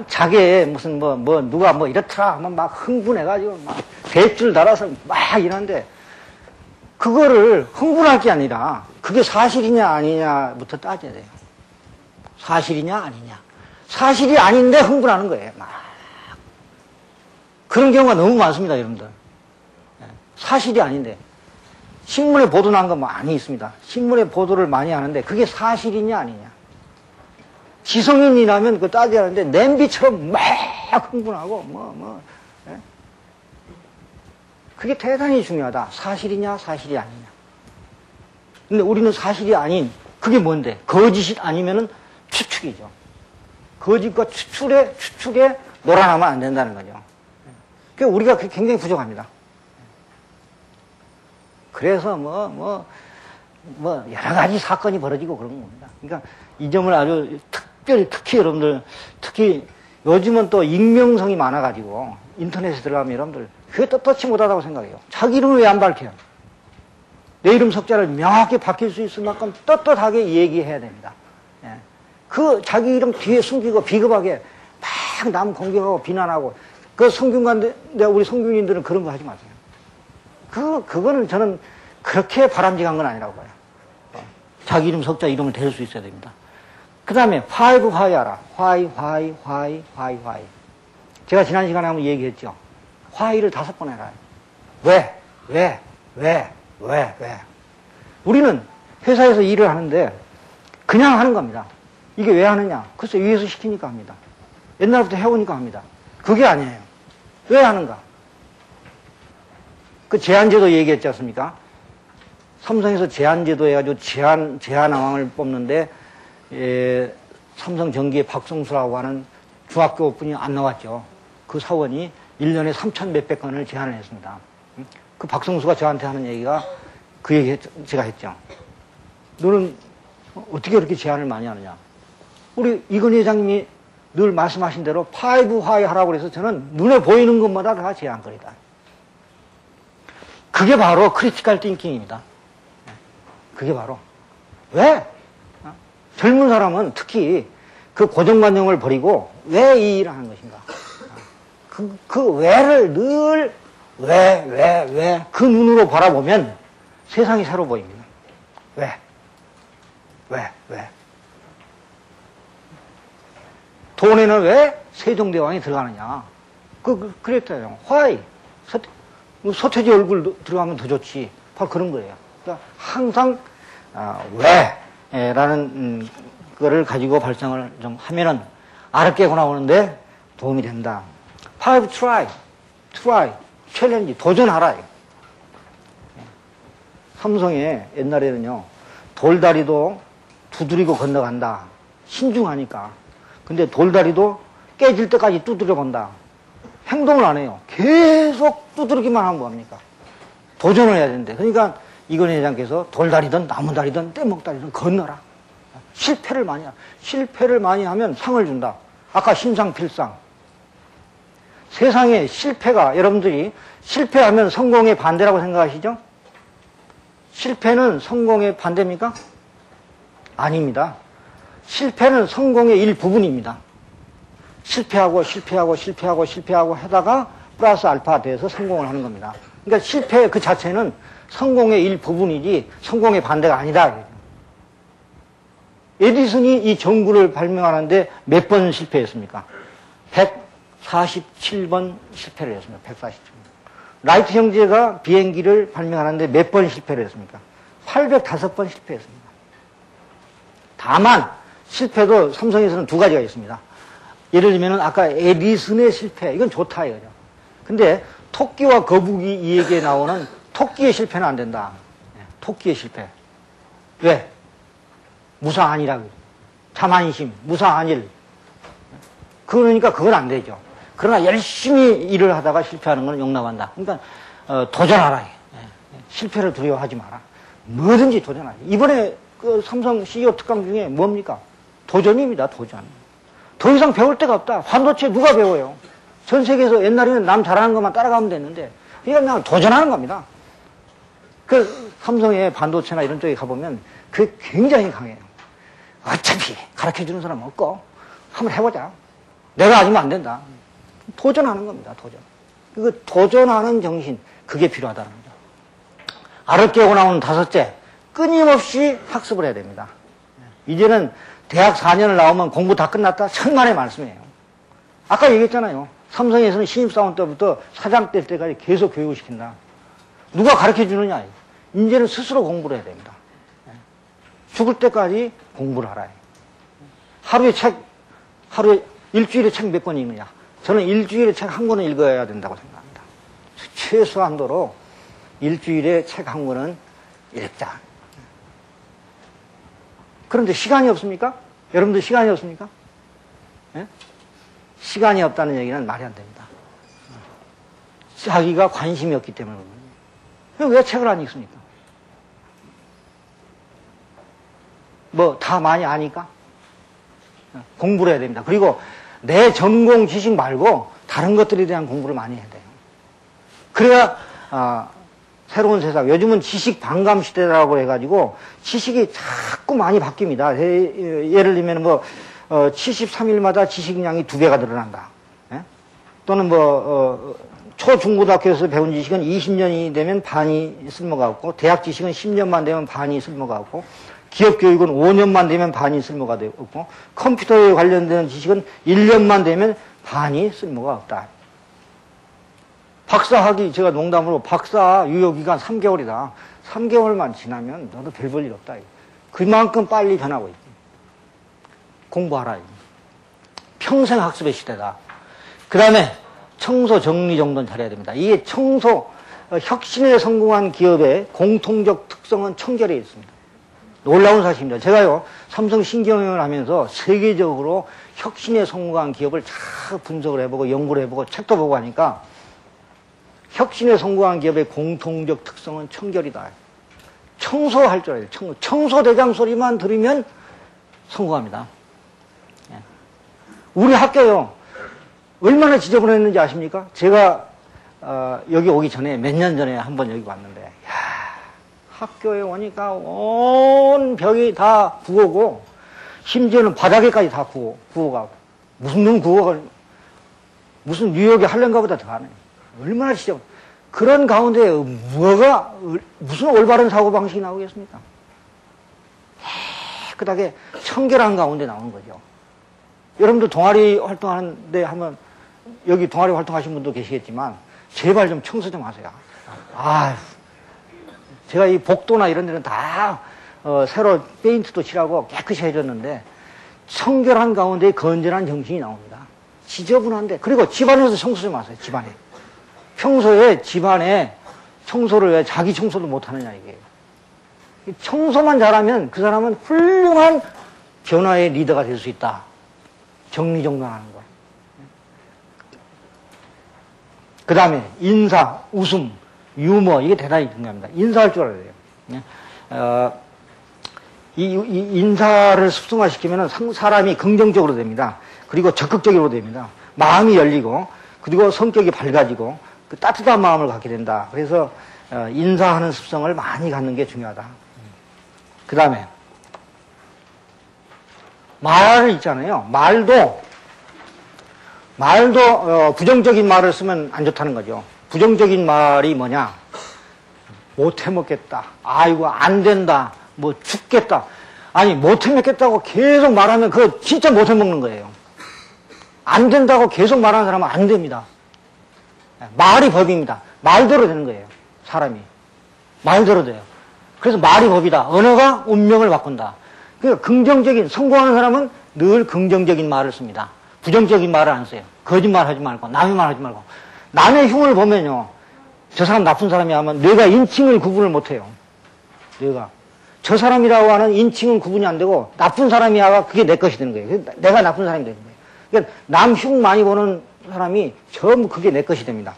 자기의 무슨 누가 이렇더라 하면 막 흥분해가지고 막 대줄 달아서 막 이러는데 그거를 흥분할 게 아니라 그게 사실이냐 아니냐부터 따져야 돼요. 사실이냐 아니냐. 사실이 아닌데 흥분하는 거예요. 막. 그런 경우가 너무 많습니다, 여러분들. 사실이 아닌데. 신문에 보도 난 거 많이 있습니다. 신문에 보도를 많이 하는데 그게 사실이냐 아니냐. 지성인이라면 그거 따져야 하는데 냄비처럼 막 흥분하고 예? 그게 대단히 중요하다. 사실이냐 사실이 아니냐. 근데 우리는 사실이 아닌 그게 뭔데? 거짓이 아니면은 추측이죠. 거짓과 추측에 놀아나면 안 된다는 거죠. 그러니까 우리가 굉장히 부족합니다. 그래서 여러 가지 사건이 벌어지고 그런 겁니다. 그러니까 이 점을 아주 특히 여러분들, 특히 요즘은 또 익명성이 많아가지고 인터넷에 들어가면 여러분들 그게 떳떳지 못하다고 생각해요. 자기 이름을 왜 안 밝혀요? 내 이름 석자를 명확히 밝힐 수 있을 만큼 떳떳하게 얘기해야 됩니다. 예. 그 자기 이름 뒤에 숨기고 비겁하게 막 남 공격하고 비난하고 그 성균관대 우리 성균인들은 그런 거 하지 마세요. 그거는 저는 그렇게 바람직한 건 아니라고 봐요. 자기 이름 석자 이름을 댈 수 있어야 됩니다. 그 다음에 why 하라. why. 제가 지난 시간에 한번 얘기했죠. why를 5번 해라. 왜. 우리는 회사에서 일을 하는데 그냥 하는 겁니다. 이게 왜 하느냐? 글쎄 위에서 시키니까 합니다. 옛날부터 해오니까 합니다. 그게 아니에요. 왜 하는가? 그 제한제도 얘기했지 않습니까? 삼성에서 제한제도 해가지고 제한왕을 뽑는데, 삼성전기의 박성수라고 하는 중학교 분이 안 나왔죠. 그 사원이 1년에 3,000 몇백 건을 제한을 했습니다. 그 박성수가 저한테 하는 얘기가 그 얘기 제가 했죠. 너는 어떻게 그렇게 제한을 많이 하느냐? 우리 이건 회장님이 늘 말씀하신 대로 5 why 하라고 그래서 저는 눈에 보이는 것마다 다 제한거리다. 그게 바로 크리티컬 띵킹입니다. 그게 바로 왜? 젊은 사람은 특히 그 고정관념을 버리고 왜 이 일을 하는 것인가? 그 왜를 늘 왜 그 눈으로 바라보면 세상이 새로 보입니다. 왜? 돈에는 왜 세종대왕이 들어가느냐? 그랬잖아요. why? 서태지 얼굴 들어가면 더 좋지. 바로 그런 거예요. 그러니까 항상, 왜라는 거를 가지고 발상을 좀 하면은 알아깨고 나오는데 도움이 된다. 5 try, 챌린지, 도전하라. 삼성에 옛날에는요, 돌다리도 두드리고 건너간다. 신중하니까. 근데 돌다리도 깨질 때까지 두드려 본다. 행동을 안 해요. 계속 두드리기만 하면 뭐합니까? 도전을 해야 되는데. 그러니까 이건희 회장께서 돌다리든 나무다리든 떼목다리든 건너라. 실패를 많이 하라. 실패를 많이 하면 상을 준다. 아까 심상필상. 세상에 실패가, 여러분들이 실패하면 성공의 반대라고 생각하시죠? 실패는 성공의 반대입니까? 아닙니다. 실패는 성공의 일부분입니다. 실패하고 하다가 플러스 알파 돼서 성공을 하는 겁니다. 그러니까 실패 그 자체는 성공의 일부분이지 성공의 반대가 아니다. 에디슨이 이 전구를 발명하는데 몇 번 실패했습니까? 147번 실패를 했습니다. 147번. 라이트 형제가 비행기를 발명하는데 몇 번 실패를 했습니까? 805번 실패했습니다. 다만 실패도 삼성에서는 두 가지가 있습니다. 예를 들면 아까 에디슨의 실패, 이건 좋다 이거죠. 근데 토끼와 거북이 이 얘기에 나오는 토끼의 실패는 안 된다. 토끼의 실패. 왜? 무사한이라고. 자만심, 무사한일. 그러니까 그건 안 되죠. 그러나 열심히 일을 하다가 실패하는 건 용납한다. 그러니까 도전하라. 실패를 두려워하지 마라. 뭐든지 도전하라. 이번에 그 삼성 CEO 특강 중에 뭡니까? 도전입니다. 도전. 더 이상 배울 데가 없다. 반도체 누가 배워요? 전 세계에서 옛날에는 남 잘하는 것만 따라가면 됐는데 그냥 도전하는 겁니다. 그 삼성의 반도체나 이런 쪽에 가보면 그게 굉장히 강해요. 어차피 가르쳐주는 사람 없고 한번 해보자. 내가 아니면 안 된다. 도전하는 겁니다. 도전. 그 도전하는 정신, 그게 필요하다는 거죠. 알아깨고 나오는 다섯째, 끊임없이 학습을 해야 됩니다. 이제는 대학 4년을 나오면 공부 다 끝났다? 천만의 말씀이에요. 아까 얘기했잖아요. 삼성에서는 신입사원 때부터 사장 될 때까지 계속 교육을 시킨다. 누가 가르쳐 주느냐? 이제는 스스로 공부를 해야 됩니다. 죽을 때까지 공부를 하라. 하루에 일주일에 책 몇 권 읽느냐? 저는 일주일에 책 한 권은 읽어야 된다고 생각합니다. 최소한도로 일주일에 책 한 권은 읽자. 그런데 시간이 없습니까? 여러분들 시간이 없습니까? 예? 시간이 없다는 얘기는 말이 안 됩니다. 자기가 관심이 없기 때문에 왜 책을 안 읽습니까? 뭐 다 많이 아니까? 공부를 해야 됩니다. 그리고 내 전공 지식 말고 다른 것들에 대한 공부를 많이 해야 돼요. 그래야 새로운 세상, 요즘은 지식 반감 시대라고 해가지고 지식이 자꾸 많이 바뀝니다. 예를 들면 73일마다 지식량이 2배가 늘어난다. 예? 또는 초중고등학교에서 배운 지식은 20년이 되면 반이 쓸모가 없고, 대학 지식은 10년만 되면 반이 쓸모가 없고, 기업 교육은 5년만 되면 반이 쓸모가 없고, 컴퓨터에 관련된 지식은 1년만 되면 반이 쓸모가 없다. 박사학위, 제가 농담으로 박사 유효기간 3개월이다. 3개월만 지나면 너도 별 볼 일 없다. 그만큼 빨리 변하고 있지. 공부하라. 평생 학습의 시대다. 그 다음에 청소 정리 정돈 잘해야 됩니다. 이게 혁신에 성공한 기업의 공통적 특성은 청결에 있습니다. 놀라운 사실입니다. 제가요, 삼성 신경영을 하면서 세계적으로 혁신에 성공한 기업을 잘 분석을 해보고 연구를 해보고 책도 보고 하니까 혁신에 성공한 기업의 공통적 특성은 청결이다. 청소할 줄 알아요. 청소대장 소리만 들으면 성공합니다. 우리 학교요, 얼마나 지저분했는지 아십니까? 제가 여기 오기 전에 몇 년 전에 한번 여기 왔는데, 야, 학교에 오니까 온 벽이 다 구호고 심지어는 바닥에까지 다 구호가, 무슨 놈 구호가 무슨 뉴욕의 할렘가보다 더하네. 얼마나 지저분. 그런 가운데 무슨 올바른 사고방식이 나오겠습니까? 깨끗하게 청결한 가운데 나오는 거죠. 여러분들 동아리 활동하는데 하면, 여기 동아리 활동하신 분도 계시겠지만, 제발 좀 청소 좀 하세요. 제가 이 복도나 이런 데는 다, 새로 페인트도 칠하고 깨끗이 해줬는데, 청결한 가운데 건전한 정신이 나옵니다. 지저분한데. 그리고 집안에서 청소 좀 하세요. 집안에. 평소에 집안에 청소를 왜 자기 청소도 못하느냐 이게. 청소만 잘하면 그 사람은 훌륭한 변화의 리더가 될 수 있다. 정리정돈하는 거. 그 다음에 인사, 웃음, 유머 이게 대단히 중요합니다. 인사할 줄 알아야 돼요. 이 인사를 습성화시키면 사람이 긍정적으로 됩니다. 그리고 적극적으로 됩니다. 마음이 열리고 그리고 성격이 밝아지고 그 따뜻한 마음을 갖게 된다. 그래서 인사하는 습성을 많이 갖는 게 중요하다. 그 다음에 말 있잖아요. 말도 부정적인 말을 쓰면 안 좋다는 거죠. 부정적인 말이 뭐냐? 못해 먹겠다. 아이고 안 된다. 뭐 죽겠다. 아니 못해 먹겠다고 계속 말하면 그거 진짜 못해 먹는 거예요. 안 된다고 계속 말하는 사람은 안 됩니다. 말이 법입니다. 말대로 되는 거예요. 사람이. 말대로 돼요. 그래서 말이 법이다. 언어가 운명을 바꾼다. 그러니까 긍정적인, 성공하는 사람은 늘 긍정적인 말을 씁니다. 부정적인 말을 안 써요. 거짓말 하지 말고, 남의 말 하지 말고. 남의 흉을 보면요. 저 사람 나쁜 사람이 하면 뇌가 인칭을 구분을 못 해요. 뇌가. 저 사람이라고 하는 인칭은 구분이 안 되고, 나쁜 사람이 하가 그게 내 것이 되는 거예요. 내가 나쁜 사람이 되는 거예요. 그러니까 남 흉 많이 보는 사람이 전부 그게 내 것이 됩니다.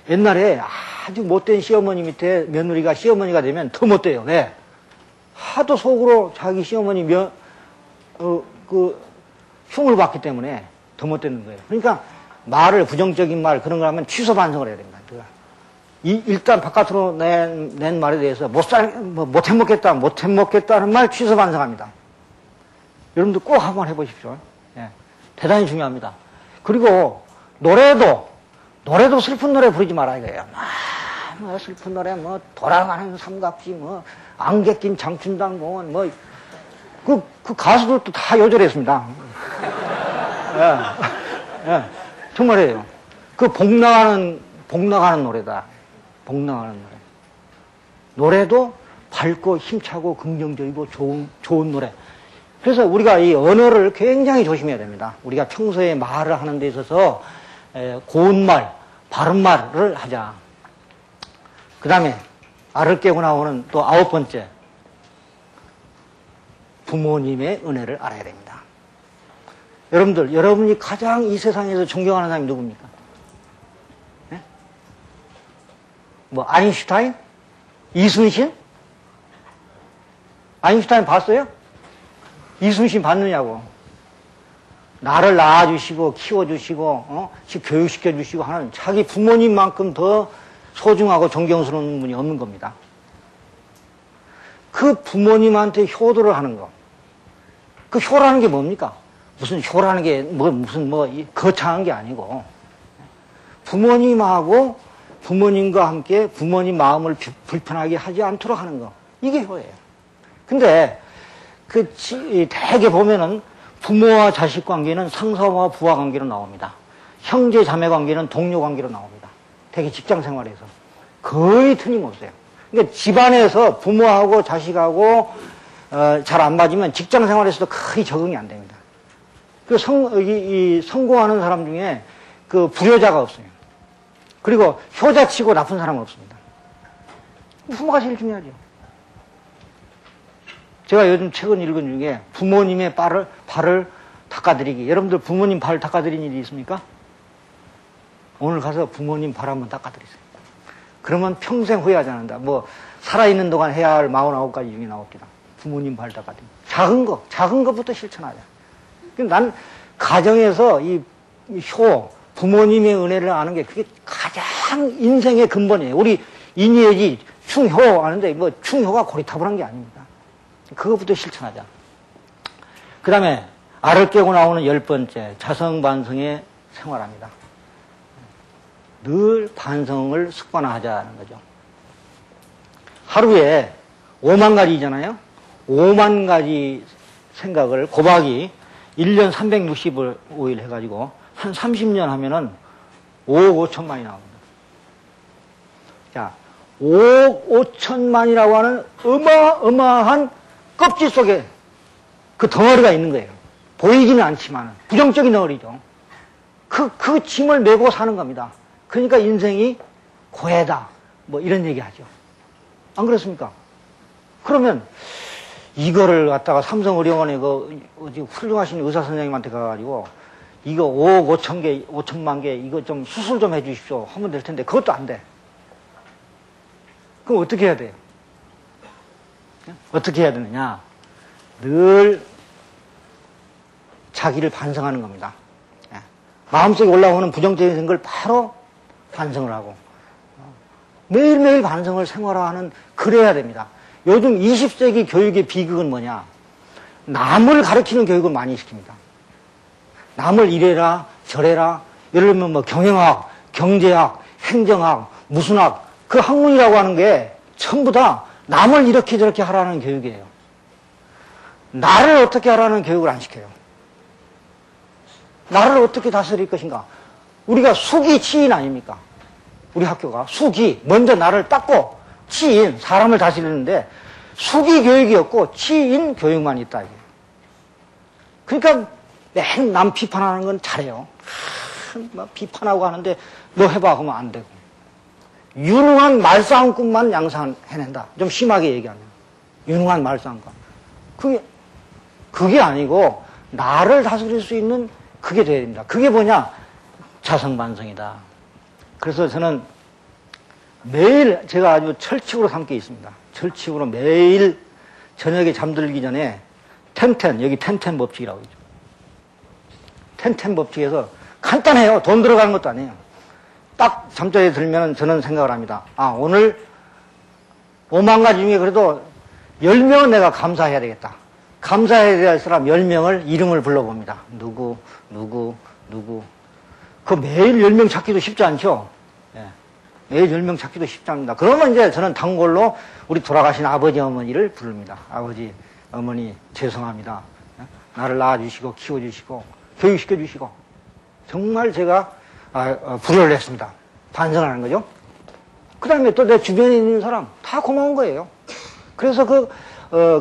옛날에 아주 못된 시어머니 밑에 며느리가 시어머니가 되면 더 못돼요. 왜? 하도 속으로 자기 시어머니 흉을 봤기 때문에 더 못되는 거예요. 그러니까 말을, 부정적인 말, 그런 걸 하면 취소 반성을 해야 됩니다. 일단 바깥으로 낸 말에 대해서 못해 먹겠다는 말 취소 반성합니다. 여러분들 꼭 한번 해보십시오. 예. 대단히 중요합니다. 그리고 노래도 슬픈 노래 부르지 말아 이거예요. 뭐 슬픈 노래, 뭐 돌아가는 삼각지, 뭐 안개 낀 장춘당 공원, 뭐 그 가수들도 다 요절했습니다. 예, 예, 정말이에요. 그 복 나가는 노래다. 복 나가는 노래. 노래도 밝고 힘차고 긍정적이고 좋은 노래. 그래서 우리가 이 언어를 굉장히 조심해야 됩니다. 우리가 평소에 말을 하는 데 있어서 고운 말, 바른 말을 하자. 그 다음에 알을 깨고 나오는 또 9번째, 부모님의 은혜를 알아야 됩니다. 여러분이 가장 이 세상에서 존경하는 사람이 누굽니까? 네? 뭐 아인슈타인? 이순신? 아인슈타인 봤어요? 이순신 봤느냐고. 나를 낳아주시고 키워주시고 교육시켜주시고 하는 자기 부모님만큼 더 소중하고 존경스러운 분이 없는 겁니다. 그 부모님한테 효도를 하는 거. 그 효라는 게 뭡니까? 무슨 효라는 게 거창한 게 아니고 부모님과 함께 부모님 마음을 불편하게 하지 않도록 하는 거. 이게 효예요. 근데 대개 보면은 부모와 자식 관계는 상사와 부하 관계로 나옵니다. 형제 자매 관계는 동료 관계로 나옵니다. 되게 직장 생활에서. 거의 틀림없어요. 그러니까 집안에서 부모하고 자식하고 잘 안 맞으면 직장 생활에서도 거의 적응이 안 됩니다. 성공하는 사람 중에 그 불효자가 없어요. 그리고 효자치고 나쁜 사람은 없습니다. 부모가 제일 중요하죠. 제가 요즘 최근 읽은 중에 부모님의 발을 닦아드리기. 여러분들 부모님 발 닦아드린 일이 있습니까? 오늘 가서 부모님 발 한번 닦아드리세요. 그러면 평생 후회하지 않는다. 뭐 살아있는 동안 해야 할 49가지 중에 나옵니다. 부모님 발 닦아드리기. 작은 것부터 실천하자. 난 가정에서 이 부모님의 은혜를 아는 게 그게 가장 인생의 근본이에요. 우리 인의예지 충효 하는데 뭐 충효가 고리타분한 게 아닙니다. 그것부터 실천하자. 그 다음에 알을 깨고 나오는 10번째, 자성반성의 생활합니다. 늘 반성을 습관화하자는 거죠. 하루에 5만 가지잖아요. 5만 가지 생각을 곱하기 1년 365일 해가지고 한 30년 하면은 5억 5천만이 나옵니다. 자, 5억 5천만이라고 하는 어마어마한 껍질 속에 그 덩어리가 있는 거예요. 보이지는 않지만 부정적인 덩어리죠. 그 짐을 메고 사는 겁니다. 그러니까 인생이 고해다. 뭐 이런 얘기 하죠. 안 그렇습니까? 그러면 이거를 갖다가 삼성의료원에 훌륭하신 의사 선생님한테 가가지고 이거 5억 5천 개, 5천만 개 이거 좀 수술 좀 해주십시오 하면 될 텐데 그것도 안 돼. 그럼 어떻게 해야 돼요? 어떻게 해야 되느냐? 늘 자기를 반성하는 겁니다. 마음속에 올라오는 부정적인 생각을 바로 반성을 하고 매일매일 반성을 생활화하는 그래야 됩니다. 요즘 20세기 교육의 비극은 뭐냐? 남을 가르치는 교육을 많이 시킵니다. 남을 이래라 저래라 예를 들면 뭐 경영학, 경제학, 행정학, 무슨학 그 학문이라고 하는 게 전부 다 남을 이렇게 저렇게 하라는 교육이에요. 나를 어떻게 하라는 교육을 안 시켜요. 나를 어떻게 다스릴 것인가? 우리가 수기 치인 아닙니까? 우리 학교가 수기 먼저 나를 닦고 치인 사람을 다스리는데 수기 교육이 없고 치인 교육만 있다. 그러니까 맨 남 비판하는 건 잘해요. 막 비판하고 하는데 너 해봐 그러면 안 되고 유능한 말싸움꾼만 양산해낸다. 좀 심하게 얘기하면 유능한 말싸움꾼 그게 아니고 나를 다스릴 수 있는 그게 돼야 됩니다. 그게 뭐냐? 자성반성이다. 그래서 저는 매일 제가 아주 철칙으로 삼게 있습니다. 철칙으로 매일 저녁에 잠들기 전에 여기 텐텐 법칙이라고 있죠. 텐텐 법칙에서 간단해요. 돈 들어가는 것도 아니에요. 딱 잠자리에 들면 저는 생각을 합니다. 오늘 5만 가지 중에 그래도 10명은 내가 감사해야 되겠다. 감사해야 될 사람 10명을 이름을 불러봅니다. 누구. 그 매일 10명 찾기도 쉽지 않죠? 예. 매일 10명 찾기도 쉽지 않습니다. 그러면 이제 저는 단골로 우리 돌아가신 아버지, 어머니를 부릅니다. 아버지, 어머니, 죄송합니다. 나를 낳아주시고, 키워주시고, 교육시켜주시고. 정말 제가, 불효를 했습니다. 반성하는 거죠. 그 다음에 또 내 주변에 있는 사람 다 고마운 거예요. 그래서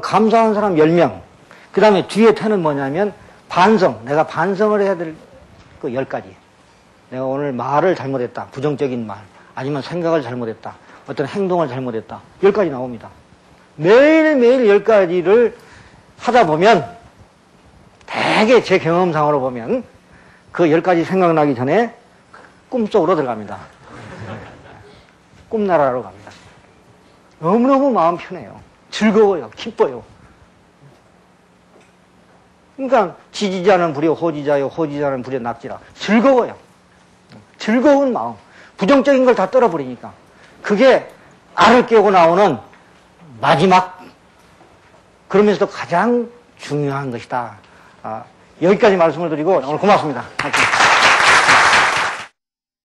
감사한 사람 10명. 그 다음에 뒤에 태는 뭐냐면 반성. 내가 반성을 해야 될 그 10가지. 내가 오늘 말을 잘못했다. 부정적인 말. 아니면 생각을 잘못했다. 어떤 행동을 잘못했다. 10가지 나옵니다. 매일매일 10가지를 하다 보면 대개 제 경험상으로 보면 그 10가지 생각나기 전에 꿈속으로 들어갑니다. 꿈나라로 갑니다. 너무너무 마음 편해요. 즐거워요. 기뻐요. 그러니까 지지자는 불여 호지자요. 호지자는 불여 낙지라. 즐거워요. 즐거운 마음. 부정적인 걸 다 떨어버리니까. 그게 알을 깨고 나오는 마지막 그러면서도 가장 중요한 것이다. 여기까지 말씀을 드리고 오늘 고맙습니다.